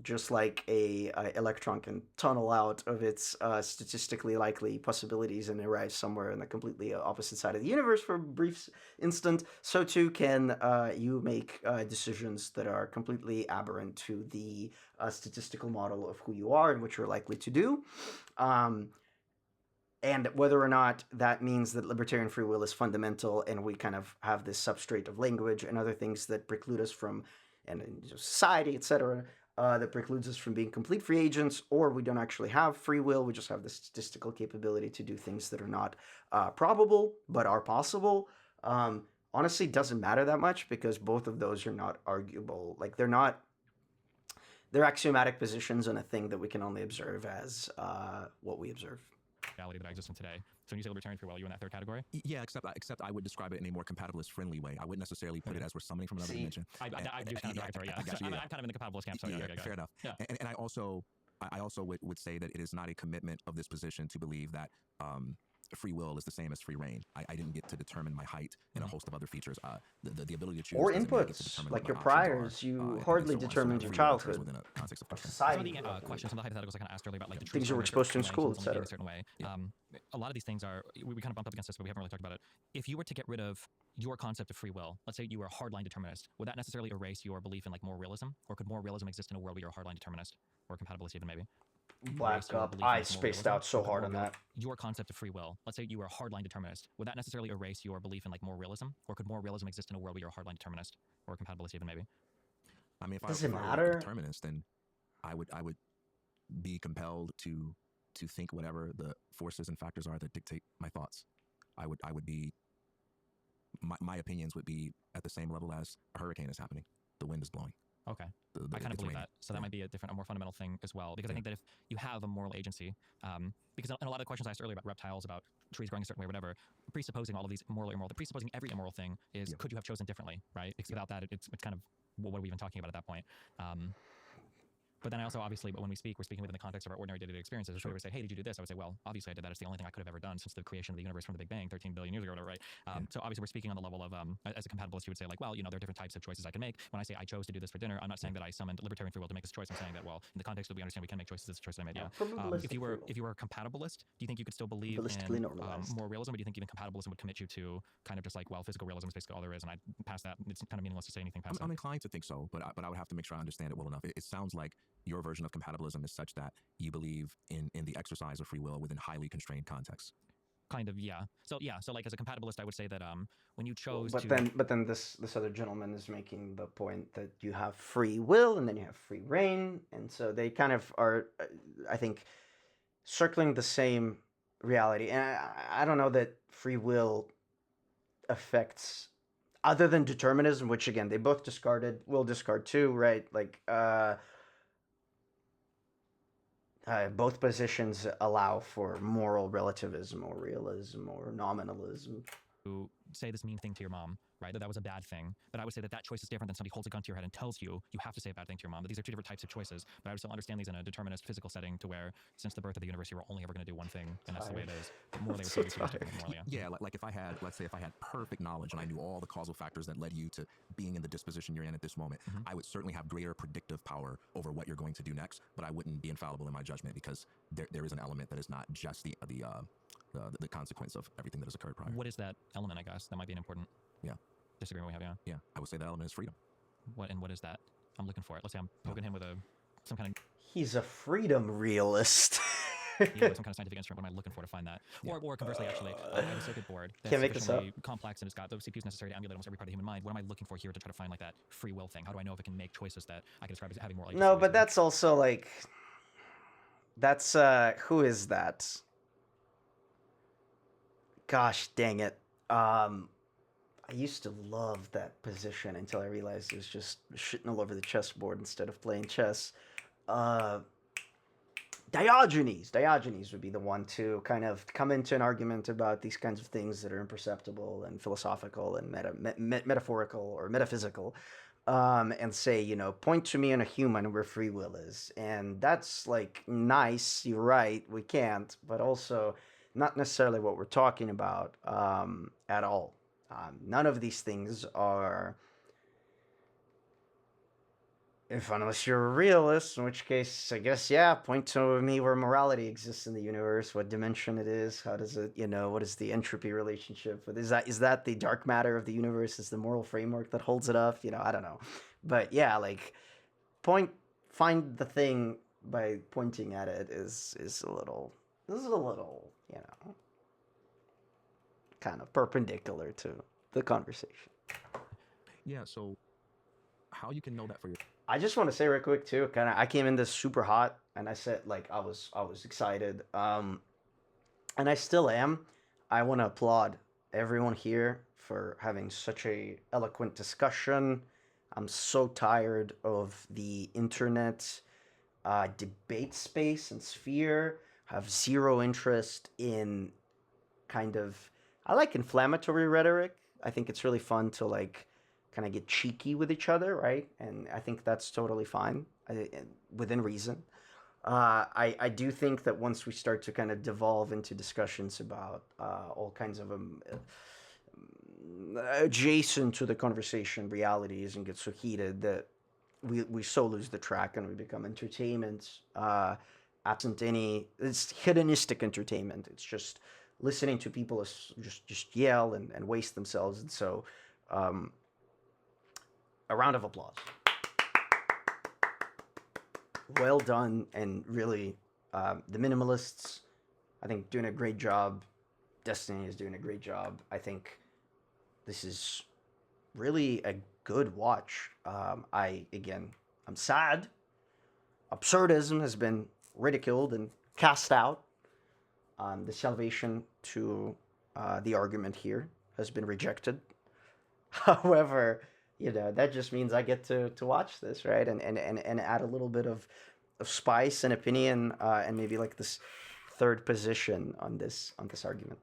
just like a electron can tunnel out of its statistically likely possibilities and arrive somewhere in the completely opposite side of the universe for a brief instant, so too can you make decisions that are completely aberrant to the statistical model of who you are and what you're likely to do. And whether or not that means that libertarian free will is fundamental and we kind of have this substrate of language and other things that preclude us from, and in society, etc., that precludes us from being complete free agents, or we don't actually have free will, we just have the statistical capability to do things that are not probable but are possible, honestly doesn't matter that much, because both of those are not arguable. Like, they're axiomatic positions on a thing that we can only observe as what we observe. Reality that exists in today. So when you say libertarian free will, are you in that third category? Yeah, except I would describe it in a more compatibilist-friendly way. I wouldn't necessarily put it as we're summoning from another dimension. I do kind of derogatory, yeah. I'm kind of in the compatibilist camp, so yeah. Fair enough. Yeah. And I also would say that it is not a commitment of this position to believe that free will is the same as free reign. I didn't get to determine my height and a host of other features. The ability to choose or inputs, like your priors, you hardly determined your childhood. Within a context of society. Some of the questions, some of the hypotheticals I kind of asked earlier about like the things you were exposed to in school, etc. A certain way. A lot of these things are we kind of bumped up against this, but we haven't really talked about it. If you were to get rid of your concept of free will, let's say you were a hardline determinist, would that necessarily erase your belief in like more realism, or could more realism exist in a world where you're a hardline determinist, or compatibilist even maybe? Black up. I spaced out so hard on that. Your concept of free will. Let's say you were a hardline determinist. Would that necessarily erase your belief in like more realism, or could more realism exist in a world where you're a hardline determinist, or compatibilist even maybe? I mean, if Does I it were matter? a determinist, then I would be compelled to think whatever the forces and factors are that dictate my thoughts. I would be my opinions would be at the same level as a hurricane is happening. The wind is blowing. Okay. I kind of believe that. So that might be a more fundamental thing as well. Because I think that if you have a moral agency, because in a lot of the questions I asked earlier about reptiles, about trees growing a certain way, whatever, presupposing all of these moral, immoral, presupposing every immoral thing is, could you have chosen differently, right? Because without that, it's kind of, what are we even talking about at that point? But then I also, obviously, when we speak, we're speaking within the context of our ordinary day-to-day experiences. If somebody would say, hey, did you do this? I would say, well, obviously I did that. It's the only thing I could have ever done since the creation of the universe from the Big Bang 13 billion years ago, right? So obviously we're speaking on the level of, as a compatibilist, you would say like, well, there are different types of choices I can make. When I say I chose to do this for dinner, I'm not saying that I summoned libertarian free will to make this choice. I'm saying that, well, in the context that we understand we can make choices, it's a choice that I made, if you were a compatibilist, do you think you could still believe in more realism, or do you think even compatibilism would commit you to kind of just like, well, physical realism is basically all there is, and I pass that, it's kind of meaningless to say anything past that? I'm inclined to think so, but I would have to make sure I understand it well enough. It sounds like your version of compatibilism is such that you believe in the exercise of free will within highly constrained contexts. Kind of, yeah. So like as a compatibilist, I would say that when you chose but then this other gentleman is making the point that you have free will and then you have free reign, and so they kind of are, I think, circling the same reality. And I don't know that free will affects, other than determinism, which again they both discarded. Will discard too, right? Like both positions allow for moral relativism or realism or nominalism. say this mean thing to your mom, right? That was a bad thing. But I would say that choice is different than somebody holds a gun to your head and tells you you have to say a bad thing to your mom. But these are two different types of choices. But I would still understand these in a determinist physical setting, to where since the birth of the universe, you were only ever going to do one thing, and that's the way it is. But morally, So would say you're different morally. Yeah, like if I had, let's say, if I had perfect knowledge and I knew all the causal factors that led you to being in the disposition you're in at this moment, I would certainly have greater predictive power over what you're going to do next. But I wouldn't be infallible in my judgment, because there is an element that is not just the consequence of everything that has occurred prior. What is that element? I guess that might be an important disagreement we have. Yeah, I would say that element is freedom. What is that? I'm looking for it. Let's say I'm poking him with some kind of. He's a freedom realist. Some kind of scientific instrument. What am I looking for to find that? Or conversely, actually, I have a circuit board that's Can't make this up. complex and it's got those CPUs necessary to emulate almost every part of the human mind. What am I looking for here to try to find like that free will thing? How do I know if it can make choices that I can describe as having more like? No, but that's also like, that's who is that? Gosh dang it. I used to love that position until I realized it was just shitting all over the chessboard instead of playing chess. Diogenes would be the one to kind of come into an argument about these kinds of things that are imperceptible and philosophical and metaphorical or metaphysical, and say, point to me in a human where free will is. And that's like, nice, you're right, we can't, but also not necessarily what we're talking about at all. None of these things are, unless you're a realist, in which case, I guess, point to me where morality exists in the universe, what dimension it is, how does it, what is the entropy relationship? Is that the dark matter of the universe? Is the moral framework that holds it up? I don't know. But yeah, like, find the thing by pointing at it is a little, kind of perpendicular to the conversation. Yeah, so how you can know that for yourself? I just want to say real quick too, I came in this super hot, and I said, like, I was excited, and I still am. I want to applaud everyone here for having such a eloquent discussion. I'm so tired of the internet debate space and sphere. I have zero interest in I like inflammatory rhetoric. I think it's really fun to like kind of get cheeky with each other, right? And I think that's totally fine within reason. I do think that once we start to kind of devolve into discussions about all kinds of adjacent to the conversation realities and get so heated that we so lose the track and we become entertainment absent any, it's hedonistic entertainment. It's just listening to people just yell and waste themselves. And so a round of applause. Well done. And really, the Minimalists, I think, doing a great job. Destiny is doing a great job. I think this is really a good watch. I'm sad. Absurdism has been ridiculed and cast out. The salvation to the argument here has been rejected. However, that just means I get to watch this, right? And add a little bit of spice and opinion and maybe like this third position on this argument.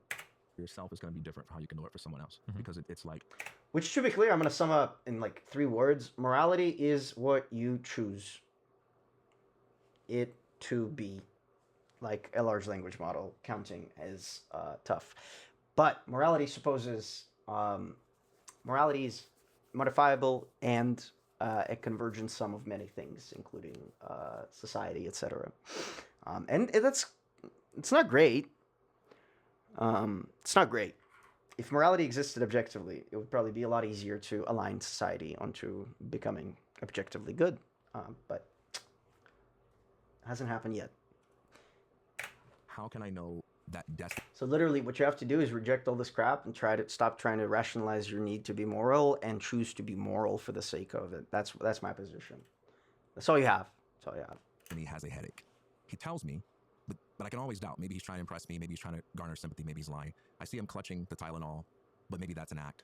Yourself is going to be different from how you can know it for someone else, because it's like, which, to be clear, I'm going to sum up in like 3 words. Morality is what you choose it to be. Like a large language model, counting is tough. But morality supposes morality is modifiable and a convergent sum of many things, including society, etc. And it's not great. It's not great. If morality existed objectively, it would probably be a lot easier to align society onto becoming objectively good. But it hasn't happened yet. How can I know that destiny. So literally what you have to do is reject all this crap and try to stop trying to rationalize your need to be moral and choose to be moral for the sake of it. That's my position. That's all you have. That's all you have. And he has a headache. He tells me, but I can always doubt. Maybe he's trying to impress me. Maybe he's trying to garner sympathy. Maybe he's lying. I see him clutching the Tylenol, but maybe that's an act.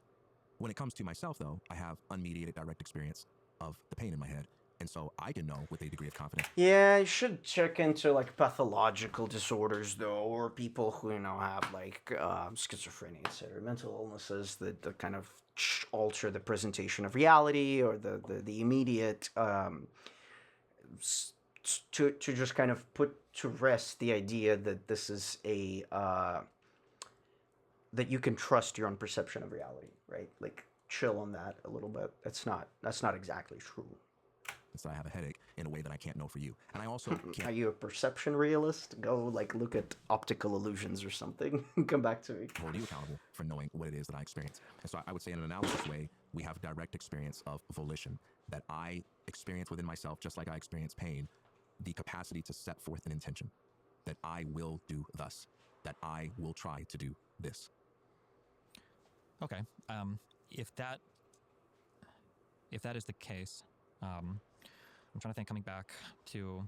When it comes to myself, though, I have unmediated direct experience of the pain in my head. And so I can know with a degree of confidence. Yeah, you should check into like pathological disorders though, or people who have like schizophrenia, etc., mental illnesses that kind of alter the presentation of reality or the immediate to just kind of put to rest the idea that this is a that you can trust your own perception of reality, right? Like chill on that a little bit. That's not exactly true. So I have a headache in a way that I can't know for you. And I also can't. Are you a perception realist? Go like look at optical illusions or something and come back to me. Hold you accountable for knowing what it is that I experience. And so I would say in an analogous way, we have direct experience of volition that I experience within myself, just like I experience pain, the capacity to set forth an intention that I will do thus, that I will try to do this. Okay. If that is the case, I'm trying to think, coming back to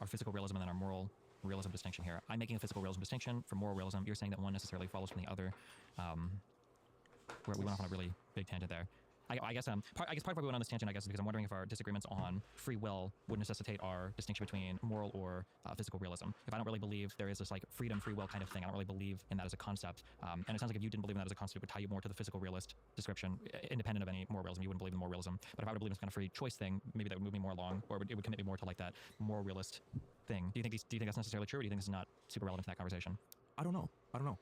our physical realism and then our moral realism distinction here. I'm making a physical realism distinction from moral realism. You're saying that one necessarily follows from the other. Where we went off on a really big tangent there. I guess part of why we went on this tangent, I guess, is because I'm wondering if our disagreements on free will would necessitate our distinction between moral or physical realism. If I don't really believe there is this like freedom, free will kind of thing, I don't really believe in that as a concept. And it sounds like if you didn't believe in that as a concept, it would tie you more to the physical realist description, independent of any moral realism. You wouldn't believe in moral realism. But if I were to believe in this kind of free choice thing, maybe that would move me more along, or it would commit me more to like that moral realist thing. Do you think that's necessarily true, or do you think this is not super relevant to that conversation? I don't know.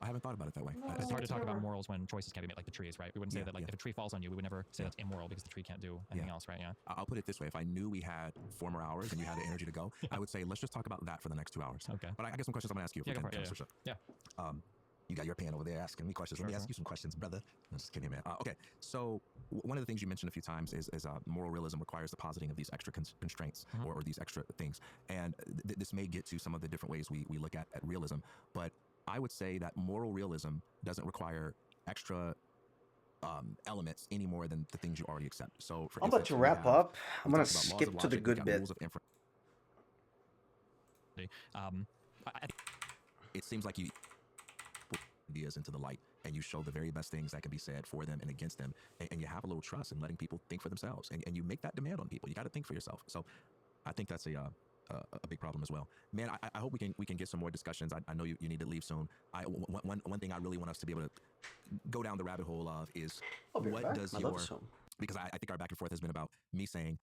I haven't thought about it that way. It's hard to talk about morals when choices can't be made, like the trees, right? We wouldn't say that, like, if a tree falls on you, we would never say that's immoral because the tree can't do anything else, right? Yeah. I'll put it this way. If I knew we had 4 more hours and you had the energy to go, I would say, let's just talk about that for the next 2 hours. Okay. But I got some questions I'm going to ask you. Yeah, go for it. Yeah. You got your pen over there asking me questions. Let me ask you some questions, brother. I'm just kidding, man. Okay. So one of the things you mentioned a few times is moral realism requires the positing of these extra constraints or these extra things. And this may get to some of the different ways we look at realism. But I would say that moral realism doesn't require extra elements any more than the things you already accept. So for I'm about to wrap up. I'm going to skip to the good bit. It seems like you put ideas into the light and you show the very best things that can be said for them and against them. And you have a little trust in letting people think for themselves. And you make that demand on people. You got to think for yourself. So I think that's a big problem as well. Man, I hope we can get some more discussions. I know you need to leave soon. One thing I really want us to be able to go down the rabbit hole of is what does your... Because I think our back and forth has been about me saying,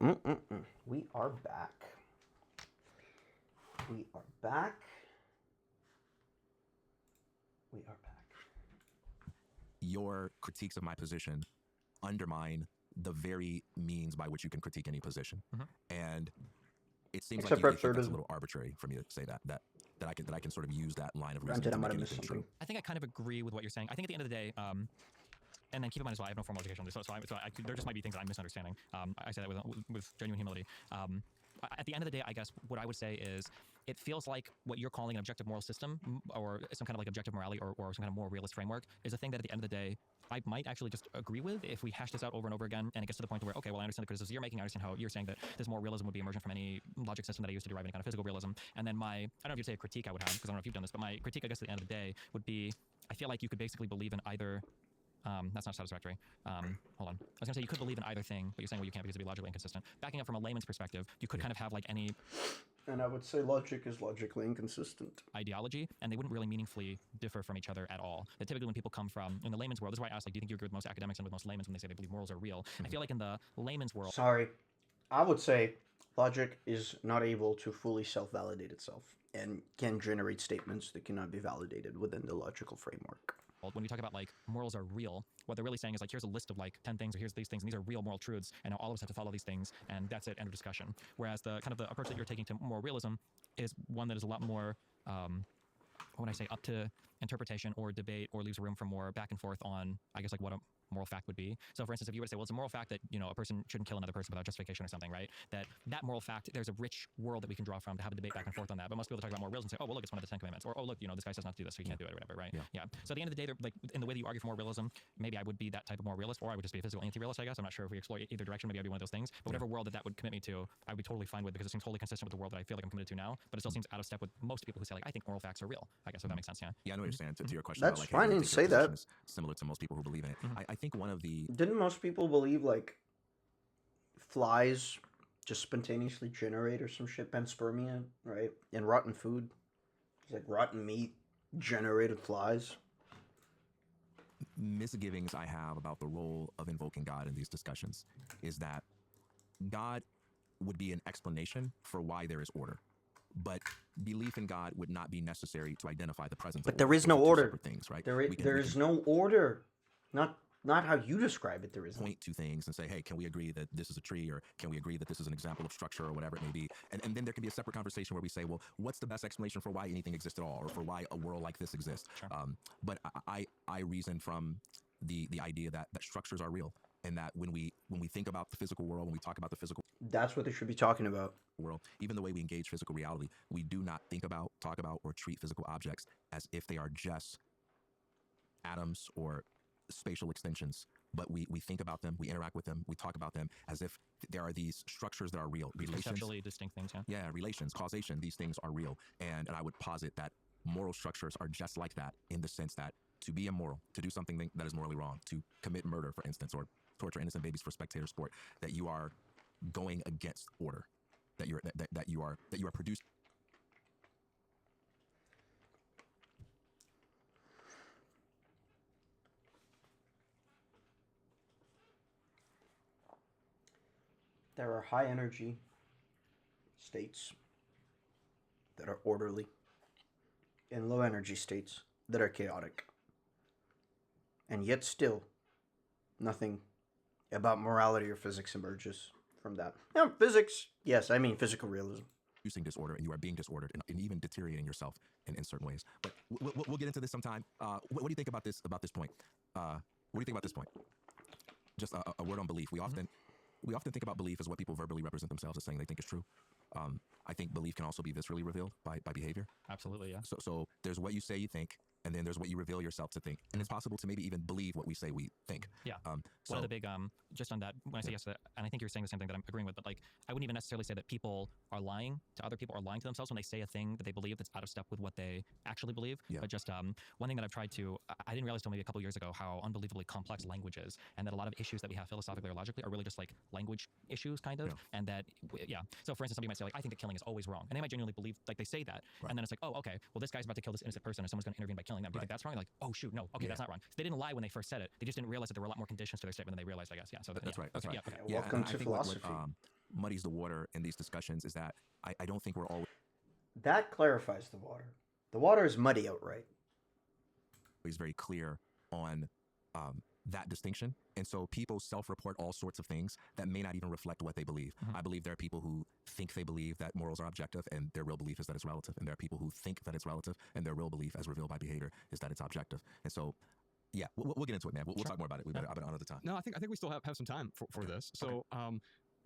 We are back. We are back. We are back. Your critiques of my position undermine the very means by which you can critique any position. And it seems Except like you for think that's a absurdism. little arbitrary for me to say that I can sort of use that line of Granted, reasoning I to might make have missed anything true. something. I think I kind of agree with what you're saying. I think at the end of the day, and then keep in mind as well, I have no formal education on this, there just might be things that I'm misunderstanding. I say that with genuine humility. At the end of the day, I guess what I would say is it feels like what you're calling an objective moral system or some kind of like objective morality or some kind of moral realist framework is a thing that at the end of the day, I might actually just agree with if we hash this out over and over again and it gets to the point where, okay, well, I understand the criticisms you're making. I understand how you're saying that this moral realism would be emergent from any logic system that I use to derive any kind of physical realism. And then I don't know if you'd say a critique I would have, because I don't know if you've done this, but my critique, I guess, at the end of the day would be, I feel like you could basically believe in either. That's not satisfactory. Hold on. I was going to say you could believe in either thing, but you're saying, well, you can't because it'd be logically inconsistent. Backing up from a layman's perspective, you could kind of have like any... And I would say logic is logically inconsistent. ...ideology, and they wouldn't really meaningfully differ from each other at all. That typically when people come from, in the layman's world, this is why I asked, like, do you think you agree with most academics and with most laymen when they say they believe morals are real? I feel like in the layman's world... Sorry. I would say logic is not able to fully self-validate itself and can generate statements that cannot be validated within the logical framework. When we talk about like morals are real, what they're really saying is like, here's a list of like 10 things, or here's these things, and these are real moral truths, and now all of us have to follow these things, and that's it, end of discussion. Whereas the kind of the approach that you're taking to moral realism is one that is a lot more, what would I say, up to interpretation or debate, or leaves room for more back and forth on, I guess, like what a moral fact would be. So for instance, if you were to say, well, it's a moral fact that, you know, a person shouldn't kill another person without justification or something, right? That moral fact, there's a rich world that we can draw from to have a debate back and forth on that. But most people talk about moral realism and say, oh, well, look, it's one of the 10 commandments. Or, oh, look, you know, this guy says not to do this, so you can't do it or whatever, right? Yeah. So at the end of the day, like in the way that you argue for moral realism, maybe I would be that type of moral realist, or I would just be a physical anti-realist, I guess. I'm not sure if we explore either direction, maybe I'd be one of those things. But whatever world that would commit me to, I'd be totally fine with, because it seems totally consistent with the world that I feel like I'm committed to now. But it still seems out of step with most people who say, like, I think moral facts are real. I guess, if that makes sense, yeah. Yeah, I know what you're saying. To your question That's about, like, fine, hey, and say that. similar to most people who believe in it. I think one of the... Didn't most people believe, like, flies just spontaneously generate or some shit, panspermia, right? And rotten food. It's like rotten meat generated flies. Misgivings I have about the role of invoking God in these discussions is that God would be an explanation for why there is order. But belief in God would not be necessary to identify the presence of order. But there is no order. Things, right? There is no order. Not how you describe it, there is. Point to things and say, hey, can we agree that this is a tree, or can we agree that this is an example of structure, or whatever it may be? And then there can be a separate conversation where we say, well, what's the best explanation for why anything exists at all, or for why a world like this exists? Sure. But I reason from the idea that structures are real, and that when we think about the physical world, when we talk about the physical... That's what they should be talking about. World, even the way we engage physical reality, we do not think about, talk about, or treat physical objects as if they are just atoms or spatial extensions, but we think about them, we interact with them, we talk about them as if there are these structures that are real. Relations, conceptually distinct things, yeah. Yeah, relations, causation, these things are real. And I would posit that moral structures are just like that, in the sense that to be immoral, to do something that is morally wrong, to commit murder, for instance, or torture innocent babies for spectator sport, that you are going against order, that you are producing. There are high energy states that are orderly and low energy states that are chaotic. And yet still, nothing about morality or physics emerges from that. Yeah, physics, yes, I mean physical realism. Producing disorder, and you are being disordered and even deteriorating yourself in certain ways. But we'll get into this sometime. What do you think about this point? What do you think about this point? Just a word on belief. We often think about belief as what people verbally represent themselves as saying they think is true. I think belief can also be viscerally revealed by behavior. Absolutely, yeah. So there's what you say you think, and then there's what you reveal yourself to think. And it's possible to maybe even believe what we say we think. Yeah. One of the big, just on that, when I say yes to that, and I think you're saying the same thing that I'm agreeing with, but like, I wouldn't even necessarily say that people are lying to other people or lying to themselves when they say a thing that they believe that's out of step with what they actually believe. Yeah. But just one thing that I've tried to, I didn't realize until maybe a couple years ago how unbelievably complex language is, and that a lot of issues that we have philosophically or logically are really just like language issues, kind of. Yeah. And that, yeah. So for instance, somebody might say, like, I think that killing is always wrong. And they might genuinely believe, like, they say that. Right. And then it's like, oh, okay, well, this guy's about to kill this innocent person, and someone's going to intervene by killing them. Do you think that's wrong? Like, oh, shoot, no, okay, that's not wrong. So they didn't lie when they first said it. They just didn't realize that there were a lot more conditions to their statement than they realized, I guess. Yeah, so that's right. That's right. Welcome to philosophy. muddies the water in these discussions is that I don't think we're always That clarifies the water. The water is muddy outright. very clear on that distinction. And so people self-report all sorts of things that may not even reflect what they believe. I believe there are people who think they believe that morals are objective and their real belief is that it's relative. And there are people who think that it's relative and their real belief as revealed by behavior is that it's objective. And so, yeah, we'll get into it, man. We'll talk more about it. I've been on at the time. No, I think we still have some time for this. So,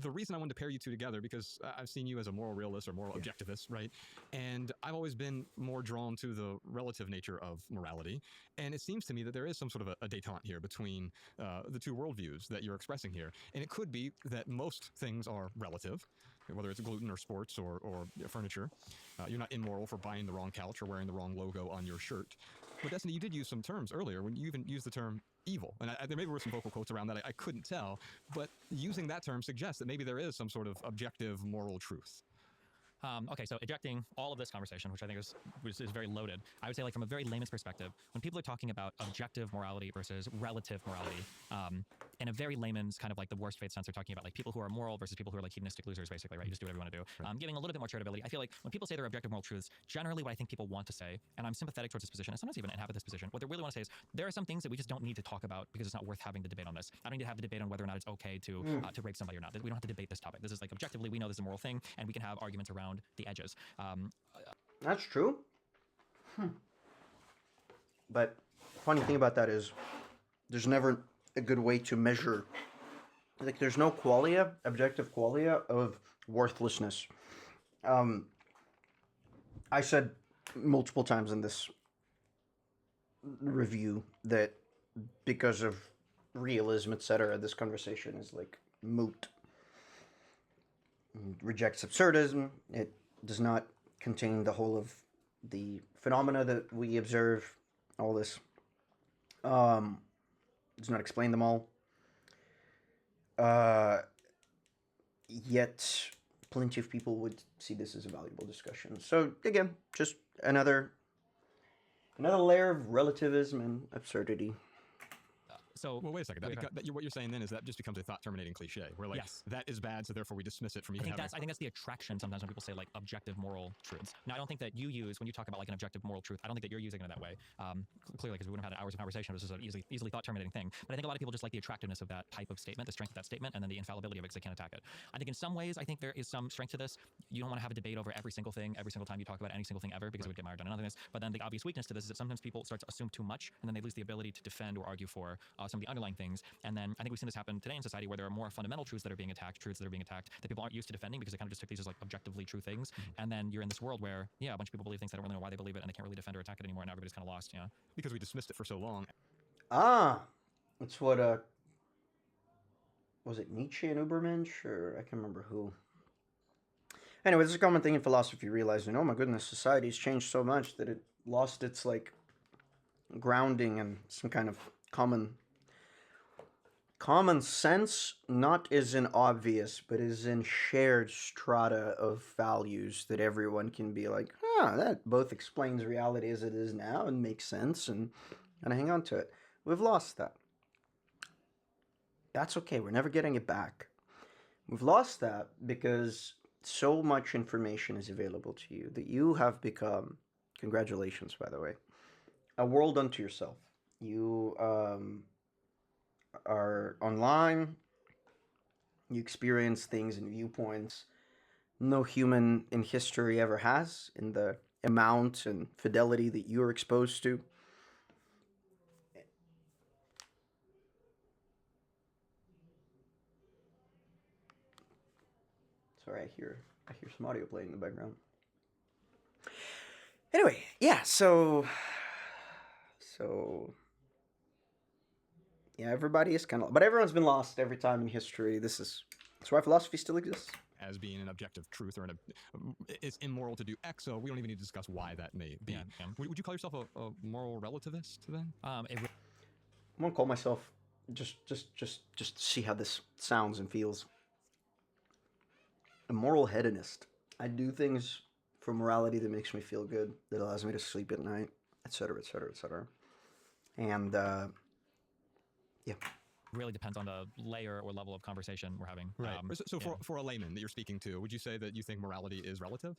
the reason I wanted to pair you two together, because I've seen you as a moral realist or moral objectivist, right? And I've always been more drawn to the relative nature of morality. And it seems to me that there is some sort of a détente here between the two worldviews that you're expressing here. And it could be that most things are relative, whether it's gluten or sports or furniture. You're not immoral for buying the wrong couch or wearing the wrong logo on your shirt. But Destiny, you did use some terms earlier when you even used the term evil. And there maybe were some vocal quotes around that. I couldn't tell. But using that term suggests that maybe there is some sort of objective moral truth. Okay, so ejecting all of this conversation, which I think is very loaded, I would say, like, from a very layman's perspective, when people are talking about objective morality versus relative morality, in a very layman's kind of like the worst faith sense, they're talking about like people who are moral versus people who are like hedonistic losers, basically, right? You just do whatever you want to do. Right. Giving a little bit more charitability. I feel like when people say they're objective moral truths, generally what I think people want to say, and I'm sympathetic towards this position, and sometimes even inhabit this position, what they really want to say is there are some things that we just don't need to talk about because it's not worth having the debate on this. I don't need to have the debate on whether or not it's okay to rape somebody or not. We don't have to debate this topic. This is like objectively, we know this is a moral thing, and we can have arguments around the edges. That's true. But funny thing about that is there's never a good way to measure. Like, there's no qualia, objective qualia of worthlessness. I said multiple times in this review that because of realism, etc., this conversation is like moot. It rejects absurdism. It does not contain the whole of the phenomena that we observe. All this does not explain them all. Yet plenty of people would see this as a valuable discussion. So again, just another layer of relativism and absurdity. So, well, wait a second. What you're saying then is that just becomes a thought-terminating cliche. Where like that is bad, so therefore we dismiss it from even. I think that's the attraction sometimes when people say like objective moral truths. Now, I don't think that you use when you talk about like an objective moral truth. I don't think that you're using it that way. Clearly, because we wouldn't have had hours of conversation. This is an easily thought-terminating thing. But I think a lot of people just like the attractiveness of that type of statement, the strength of that statement, and then the infallibility of it because they can't attack it. I think in some ways, I think there is some strength to this. You don't want to have a debate over every single thing, every single time you talk about any single thing ever, because it would get mired down in nothingness. But then the obvious weakness to this is that sometimes people start to assume too much, and then they lose the ability to defend or argue for some of the underlying things. And then I think we've seen this happen today in society where there are more fundamental truths that are being attacked, that people aren't used to defending because they kind of just took these as like objectively true things. And then you're in this world where, a bunch of people believe things they don't really know why they believe it, and they can't really defend or attack it anymore, and everybody's kind of lost, because we dismissed it for so long. That's what was it Nietzsche and Ubermensch, or I can't remember who. Anyway, this is a common thing in philosophy, realizing, oh my goodness, society's changed so much that it lost its like grounding and some kind of common sense, not as in obvious, but as in shared strata of values that everyone can be like, that both explains reality as it is now and makes sense, and hang on to it. We've lost that. That's okay. We're never getting it back. We've lost that because so much information is available to you that you have become, congratulations, by the way, a world unto yourself. You are online, you experience things and viewpoints no human in history ever has, in the amount and fidelity that you're exposed to. Sorry, I hear some audio playing in the background. Anyway, yeah, so yeah, everybody is kind of, but everyone's been lost every time in history. That's why philosophy still exists. As being an objective truth, or it's immoral to do X, so we don't even need to discuss why that may be. Yeah. Would you call yourself a moral relativist then? I'm gonna call myself just to see how this sounds and feels. A moral hedonist. I do things for morality that makes me feel good, that allows me to sleep at night, etc., etc., etc. And yeah. really depends on the layer or level of conversation we're having. Right. So for a layman that you're speaking to, would you say that you think morality is relative?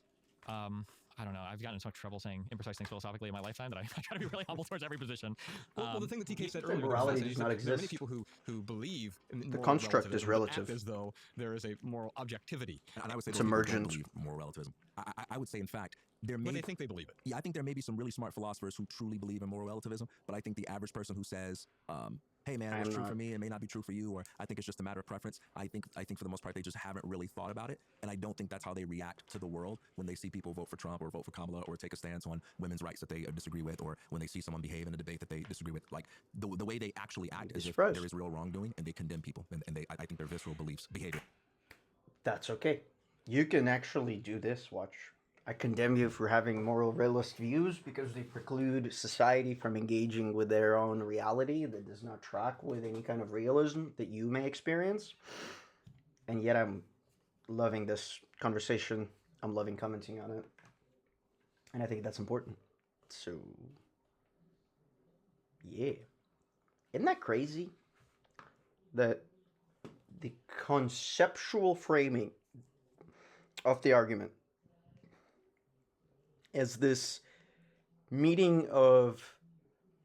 I don't know. I've gotten in so much trouble saying imprecise things philosophically in my lifetime that I try to be really humble towards every position. Well, the thing that TK said earlier, morality does not there are many exist. people who believe in The construct is relative. as though there is a moral objectivity. And I would say it's those people emergent. don't believe moral relativism. I would say, in fact, there may... But they think they believe it. Yeah, I think there may be some really smart philosophers who truly believe in moral relativism, but I think the average person who says, hey man, what's true for me, it may not be true for you, or I think it's just a matter of preference, I think for the most part, they just haven't really thought about it, and I don't think that's how they react to the world when they see people vote for Trump or vote for Kamala or take a stance on women's rights that they disagree with, or when they see someone behave in a debate that they disagree with. Like, the way they actually act is if there is real wrongdoing, and they condemn people, and I think their visceral beliefs, behavior. That's okay. You can actually do this, watch. I condemn you for having moral realist views because they preclude society from engaging with their own reality that does not track with any kind of realism that you may experience. And yet I'm loving this conversation. I'm loving commenting on it. And I think that's important. So, yeah. Isn't that crazy? That the conceptual framing of the argument as this meeting of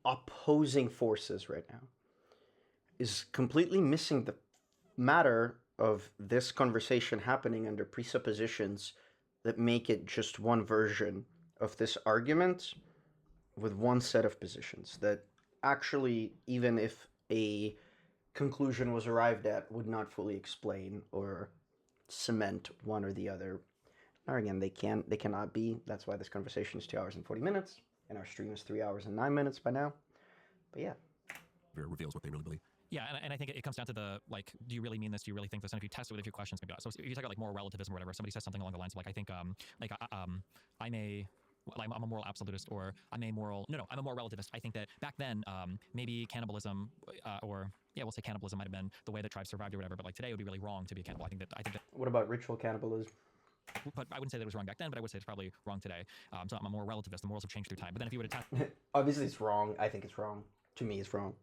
opposing forces right now is completely missing the matter of this conversation happening under presuppositions that make it just one version of this argument with one set of positions that actually, even if a conclusion was arrived at, would not fully explain or cement one or the other. Or again, they cannot be. That's why this conversation is 2 hours and 40 minutes, and our stream is 3 hours and 9 minutes by now. But yeah. It reveals what they really believe. Yeah, and I think it comes down to the, like, do you really mean this? Do you really think this? And if you test it with a few questions, maybe not. So if you talk about, like, moral relativism or whatever, somebody says something along the lines of, like, I think, I'm a moral absolutist, or I'm a moral relativist. I think that back then, maybe cannibalism, we'll say cannibalism might have been the way that tribes survived or whatever, but like today it would be really wrong to be a cannibal. I think that. What about ritual cannibalism? But I wouldn't say that it was wrong back then, but I would say it's probably wrong today. So I'm a moral relativist. The morals have changed through time. But then if you were to obviously it's wrong. I think it's wrong. To me, it's wrong.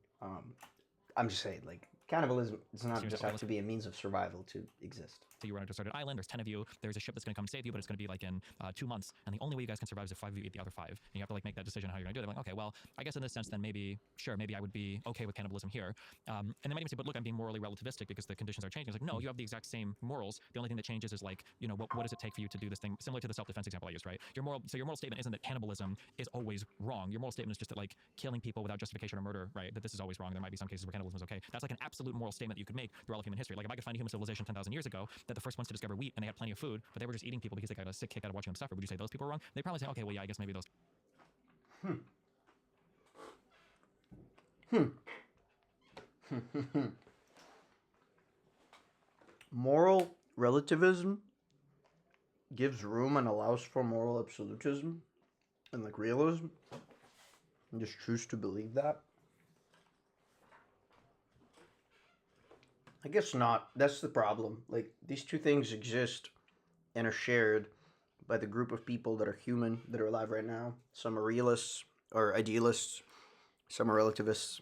I'm just saying, like, cannibalism does not just have to be a means of survival to exist. So you run into a deserted island, there's 10 of you, there's a ship that's going to come save you, but it's going to be like in 2 months, and the only way you guys can survive is if 5 of you eat the other 5. And you have to, like, make that decision how you're going to do it. They're like, okay, well, I guess in this sense then maybe I would be okay with cannibalism here. And they might even say, but look, I'm being morally relativistic because the conditions are changing. It's like, no, you have the exact same morals. The only thing that changes is, like, you know, what does it take for you to do this thing, similar to the self-defense example I used, right? Your moral statement isn't that cannibalism is always wrong. Your moral statement is just that, like, killing people without justification or murder, right? That this is always wrong. There might be some cases where cannibalism is okay. That's like an absolute moral statement that you could make through all of human history. Like, if I could find a human civilization 10,000 years ago that the first ones to discover wheat and they had plenty of food, but they were just eating people because they got a sick kick out of watching them suffer, would you say those people are wrong? They'd probably say, okay, well, yeah, I guess maybe those. Moral relativism gives room and allows for moral absolutism and, like, realism. And just choose to believe that. I guess not. That's the problem. Like, these two things exist and are shared by the group of people that are human, that are alive right now. Some are realists or idealists. Some are relativists.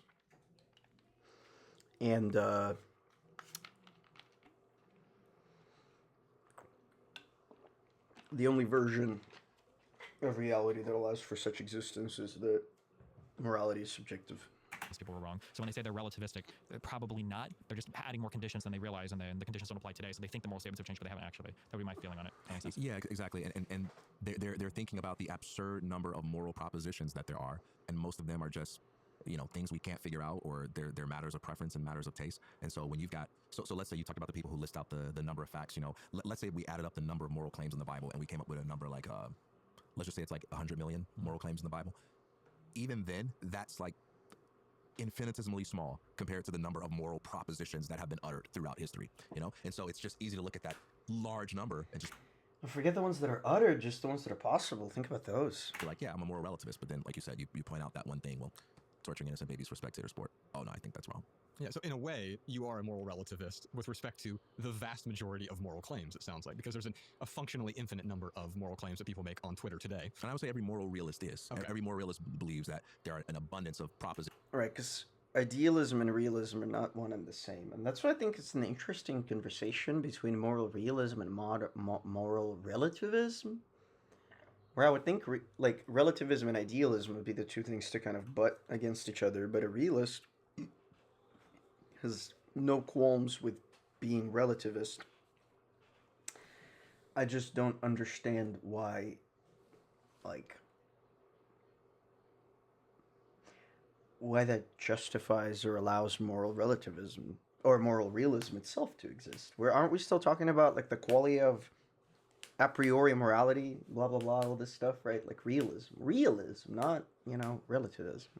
And, the only version of reality that allows for such existence is that morality is subjective. These people were wrong. So when they say they're relativistic, they're probably not. They're just adding more conditions than they realize, and then the conditions don't apply today. So they think the moral statements have changed, but they haven't actually. That would be my feeling on it. Yeah, exactly. And they're thinking about the absurd number of moral propositions that there are, and most of them are just, you know, things we can't figure out, or they're matters of preference and matters of taste. And so when you've got, so let's say you talked about the people who list out the number of facts, you know, let's say we added up the number of moral claims in the Bible and we came up with a number like, let's just say it's like 100 million moral claims in the Bible. Even then, that's like infinitesimally small compared to the number of moral propositions that have been uttered throughout history, you know? And so it's just easy to look at that large number and just forget the ones that are uttered, just the ones that are possible. Think about those. You're like, yeah, I'm a moral relativist, but then, like you said, you point out that one thing, well, torturing innocent babies for spectator sport. Oh no, I think that's wrong. Yeah, so in a way, you are a moral relativist with respect to the vast majority of moral claims, it sounds like, because there's a functionally infinite number of moral claims that people make on Twitter today. And I would say every moral realist is. Okay. Every moral realist believes that there are an abundance of propositions. Right, because idealism and realism are not one and the same, and that's why I think it's an interesting conversation between moral realism and moral relativism. Where I would think like relativism and idealism would be the two things to kind of butt against each other, but a realist has no qualms with being relativist. I just don't understand why, like, why that justifies or allows moral relativism or moral realism itself to exist. Where aren't we still talking about like the quality of a priori morality, blah blah blah, all this stuff, right? Like realism, not relativism.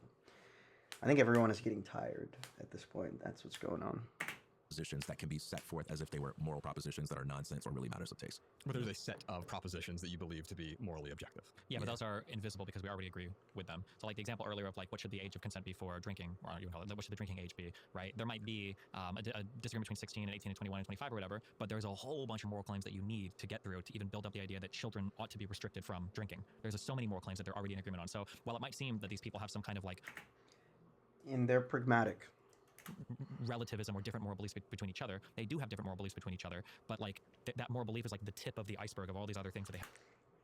I think everyone is getting tired at this point. That's what's going on. Positions that can be set forth as if they were moral propositions that are nonsense or really matters of taste. But there's a set of propositions that you believe to be morally objective. Yeah, but those are invisible because we already agree with them. So like the example earlier of like what should the age of consent be for drinking, or you can call it, what should the drinking age be, right? There might be a disagreement between 16 and 18 and 21 and 25 or whatever, but there's a whole bunch of moral claims that you need to get through to even build up the idea that children ought to be restricted from drinking. There's so many moral claims that they're already in agreement on. So while it might seem that these people have some kind of like... And they're pragmatic. Relativism or different moral beliefs between each other. They do have different moral beliefs between each other, but like that moral belief is like the tip of the iceberg of all these other things that they have.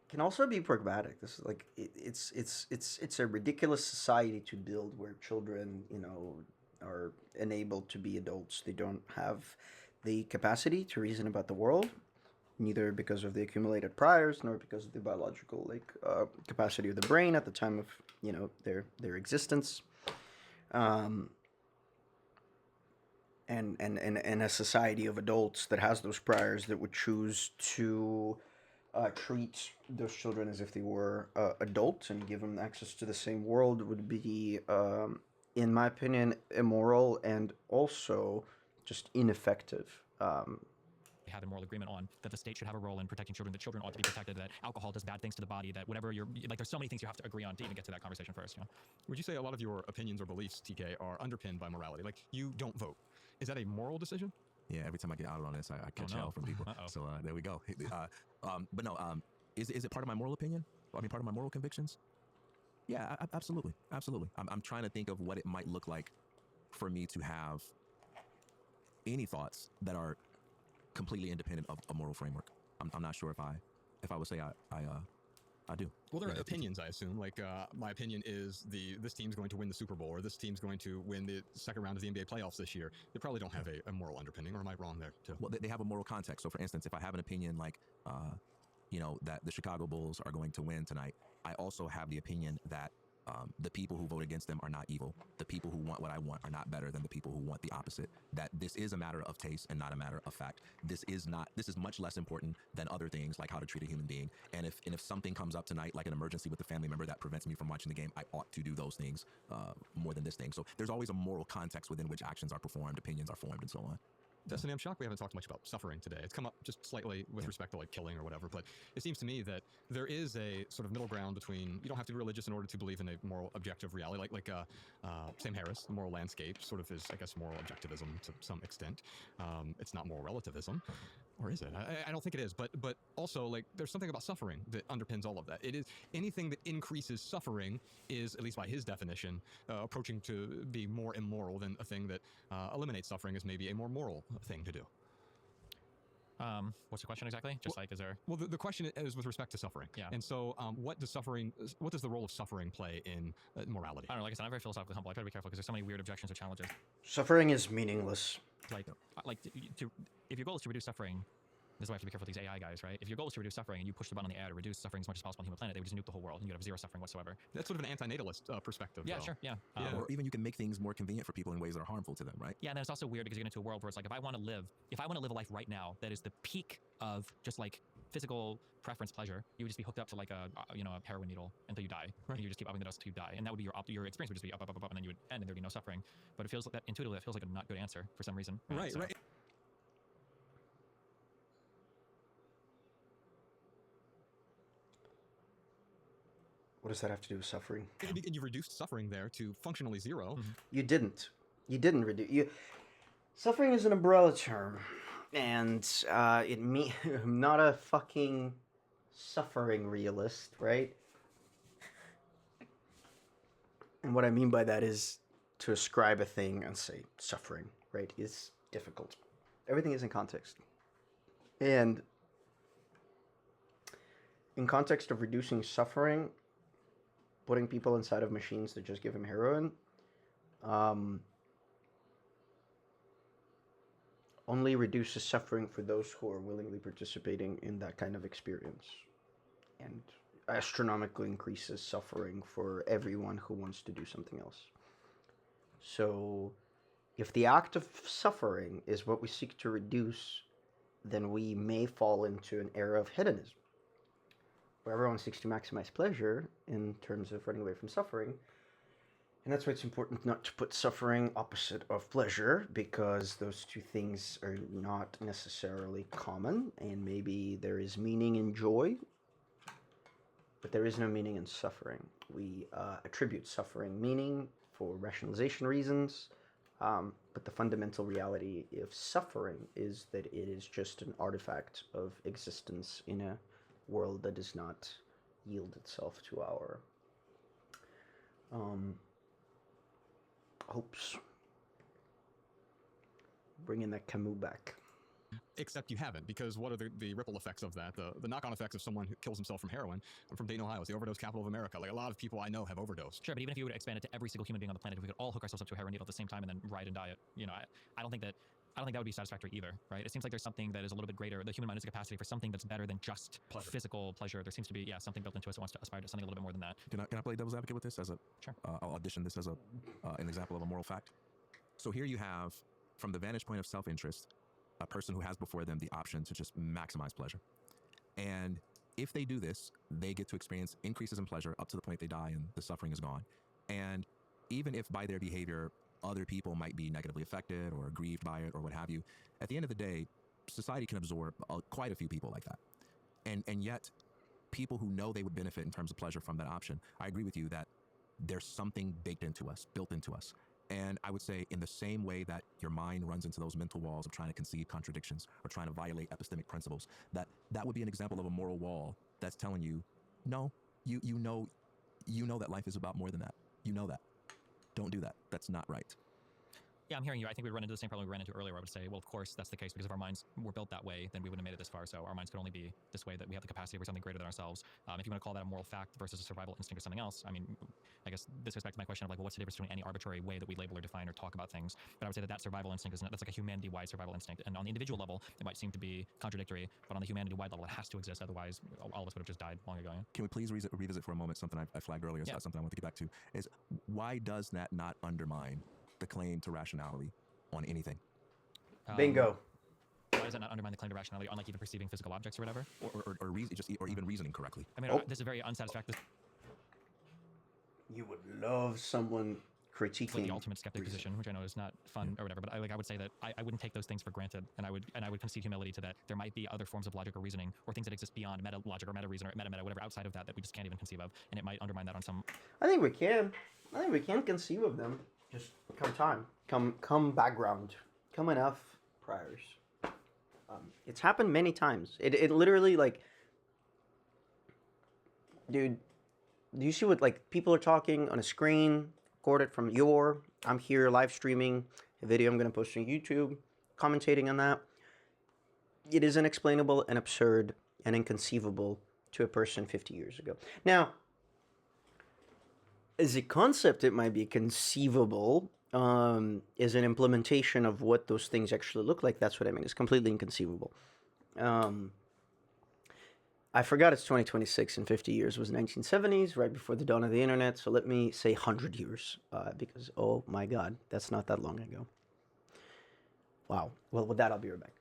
Can also be pragmatic. This is like it's a ridiculous society to build where children, are enabled to be adults. They don't have the capacity to reason about the world, neither because of the accumulated priors nor because of the biological capacity of the brain at the time of their existence. And a society of adults that has those priors that would choose to treat those children as if they were adults and give them access to the same world would be, in my opinion, immoral and also just ineffective. Have a moral agreement on that the state should have a role in protecting children, that children ought to be protected, that alcohol does bad things to the body, that whatever you're like, there's so many things you have to agree on to even get to that conversation first. Would you say a lot of your opinions or beliefs, TK, are underpinned by morality? Like, you don't vote. Is that a moral decision? Yeah, every time I get outed on this, I catch hell from people. So there we go. But no, is it part of my moral opinion? I mean, part of my moral convictions? Yeah, absolutely. Absolutely. I'm trying to think of what it might look like for me to have any thoughts that are completely independent of a moral framework. I'm not sure if I would say I do. Well, there are opinions, I assume. Like, my opinion is this team's going to win the Super Bowl, or this team's going to win the second round of the NBA playoffs this year. They probably don't have a moral underpinning, or am I wrong there too? Well, they have a moral context. So, for instance, if I have an opinion like, that the Chicago Bulls are going to win tonight, I also have the opinion that the people who vote against them are not evil. The people who want what I want are not better than the people who want the opposite. That this is a matter of taste and not a matter of fact. This is much less important than other things like how to treat a human being. And if something comes up tonight, like an emergency with a family member that prevents me from watching the game, I ought to do those things more than this thing. So there's always a moral context within which actions are performed, opinions are formed, and so on. Destiny, I'm shocked we haven't talked much about suffering today. It's come up just slightly with respect to like killing or whatever, but it seems to me that there is a sort of middle ground between, you don't have to be religious in order to believe in a moral objective reality, like Sam Harris, the moral landscape sort of is, I guess, moral objectivism to some extent. It's not moral relativism, or is it? I don't think it is, but also like there's something about suffering that underpins all of that. It is anything that increases suffering is, at least by his definition, approaching to be more immoral than a thing that eliminates suffering is maybe a more moral thing to do. What's the question exactly? Just like, is there... Well, the question is with respect to suffering. Yeah. And so what does the role of suffering play in morality? I don't know, like I said, I'm very philosophically humble. I try to be careful because there's so many weird objections or challenges. Suffering is meaningless. Like if your goal is to reduce suffering, this is why I have to be careful with these AI guys, right? If your goal is to reduce suffering and you push the button on the air to reduce suffering as much as possible on the human planet, they would just nuke the whole world and you'd have zero suffering whatsoever. That's sort of an antinatalist perspective. Yeah, though. sure, yeah. Or even you can make things more convenient for people in ways that are harmful to them, right? Yeah, and then it's also weird because you get into a world where it's like, if I want to live a life right now that is the peak of just like physical preference pleasure, you would just be hooked up to like a heroin needle until you die, right. And you just keep upping the dose until you die, and that would be your experience would just be up, and then you would end, and there'd be no suffering. But it feels like that intuitively, that feels like a not good answer for some reason. Right. What does that have to do with suffering? And you reduced suffering there to functionally zero. Mm-hmm. You didn't reduce. Suffering is an umbrella term, and I'm not a fucking suffering realist, right? And what I mean by that is, to ascribe a thing and say suffering, right, is difficult. Everything is in context. And in context of reducing suffering, putting people inside of machines that just give them heroin, only reduces suffering for those who are willingly participating in that kind of experience, and astronomically increases suffering for everyone who wants to do something else. So, if the act of suffering is what we seek to reduce, then we may fall into an era of hedonism, where everyone seeks to maximize pleasure in terms of running away from suffering. And that's why it's important not to put suffering opposite of pleasure, because those two things are not necessarily common, and maybe there is meaning in joy, but there is no meaning in suffering. We attribute suffering meaning for rationalization reasons, but the fundamental reality of suffering is that it is just an artifact of existence in a world that does not yield itself to our hopes. Bringing that Camus back. Except you haven't, because what are the ripple effects of that? The knock-on effects of someone who kills himself from heroin. I'm from Dayton, Ohio. It's the overdose capital of America. Like, a lot of people I know have overdosed. Sure, but even if you would expand it to every single human being on the planet, if we could all hook ourselves up to a heroin needle at the same time and then ride and diet, you know, I don't think that would be satisfactory either, right? It seems like there's something that is a little bit greater. The human mind has a capacity for something that's better than just physical pleasure. There seems to be, something built into us that wants to aspire to something a little bit more than that. Can I play devil's advocate with this as a? Sure. I'll audition this as an example of a moral fact. So here you have, from the vantage point of self-interest, a person who has before them the option to just maximize pleasure. And if they do this, they get to experience increases in pleasure up to the point they die and the suffering is gone. And even if by their behavior, other people might be negatively affected or aggrieved by it or what have you, at the end of the day, society can absorb quite a few people like that. And yet, people who know they would benefit in terms of pleasure from that option, I agree with you that there's something baked into us, built into us. And I would say, in the same way that your mind runs into those mental walls of trying to conceive contradictions or trying to violate epistemic principles, that would be an example of a moral wall that's telling you, no, you know that life is about more than that. You know that. Don't do that. That's not right. Yeah, I'm hearing you. I think we'd run into the same problem we ran into earlier. I would say, well, of course, that's the case, because if our minds were built that way, then we wouldn't have made it this far. So our minds could only be this way, that we have the capacity for something greater than ourselves. If you want to call that a moral fact versus a survival instinct or something else, I mean, I guess this goes back to my question of, like, well, what's the difference between any arbitrary way that we label or define or talk about things? But I would say that survival instinct that's like a humanity-wide survival instinct. And on the individual level, it might seem to be contradictory, but on the humanity-wide level, it has to exist. Otherwise, all of us would have just died long ago. Can we please revisit for a moment something I flagged earlier? So that's something I want to get back to. Is why does that not undermine the claim to rationality on anything? Bingo. Why does that not undermine the claim to rationality on, like, even perceiving physical objects or whatever? Or even reasoning correctly? I mean, this is very unsatisfactory. You would love someone critiquing Like the ultimate skeptic position, which I know is not fun or whatever, but I would say that I wouldn't take those things for granted, and I would concede humility to that. There might be other forms of logic or reasoning, or things that exist beyond meta logic or meta reason or meta whatever outside of that we just can't even conceive of, and it might undermine that on some. I think we can conceive of them. Just come background, come enough priors. It's happened many times. It literally, like, dude, do you see what, like, people are talking on a screen, recorded from I'm here live streaming a video I'm going to post on YouTube, commentating on that. It is unexplainable and absurd and inconceivable to a person 50 years ago. Now, as a concept, it might be conceivable. As an implementation of what those things actually look like, that's what I mean. It's completely inconceivable. I forgot it's 2026 and 50 years was 1970s, right before the dawn of the internet. So let me say 100 years, because, oh my God, that's not that long ago. Wow. Well, with that, I'll be right back.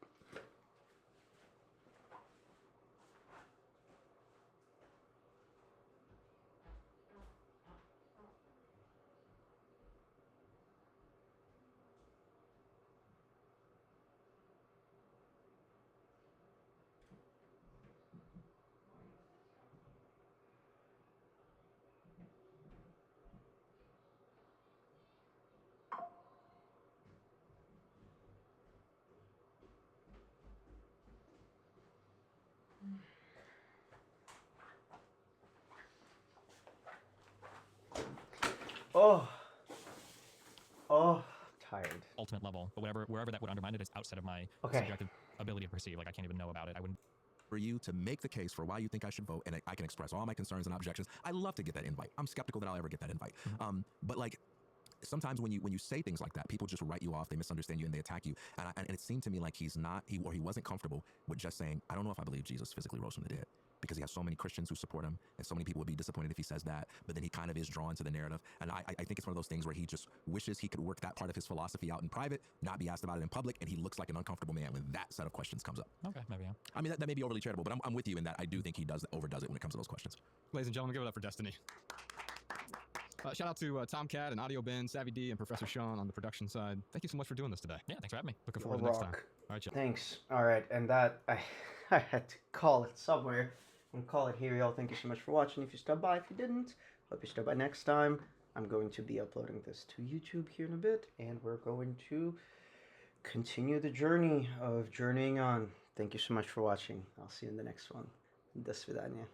Oh, Oh, tired. ultimate level, but wherever that would undermine it is outside of my subjective ability to perceive. Like I can't even know about it. I wouldn't. For you to make the case for why you think I should vote, and I can express all my concerns and objections. I love to get that invite. I'm skeptical that I'll ever get that invite. But like, sometimes when you say things like that, people just write you off, they misunderstand you, and they attack you. And it seemed to me like he wasn't comfortable with just saying, I don't know if I believe Jesus physically rose from the dead, because he has so many Christians who support him, and so many people would be disappointed if he says that. But then he kind of is drawn to the narrative. And I think it's one of those things where he just wishes he could work that part of his philosophy out in private, not be asked about it in public, and he looks like an uncomfortable man when that set of questions comes up. Okay, maybe. Yeah. I mean, that may be overly charitable, but I'm with you in that I do think he overdoes it when it comes to those questions. Ladies and gentlemen, give it up for Destiny. Shout out to Tomcat and Audio Ben, Savvy D, and Professor Sean on the production side. Thank you so much for doing this today. Yeah, thanks for having me. Looking forward to next time. All right, Thanks. All right, and that I had to call it somewhere. I'm gonna call it here, y'all. Thank you so much for watching. If you stopped by, if you didn't, hope you stop by next time. I'm going to be uploading this to YouTube here in a bit, and we're going to continue the journey of journeying on. Thank you so much for watching. I'll see you in the next one. До свидания.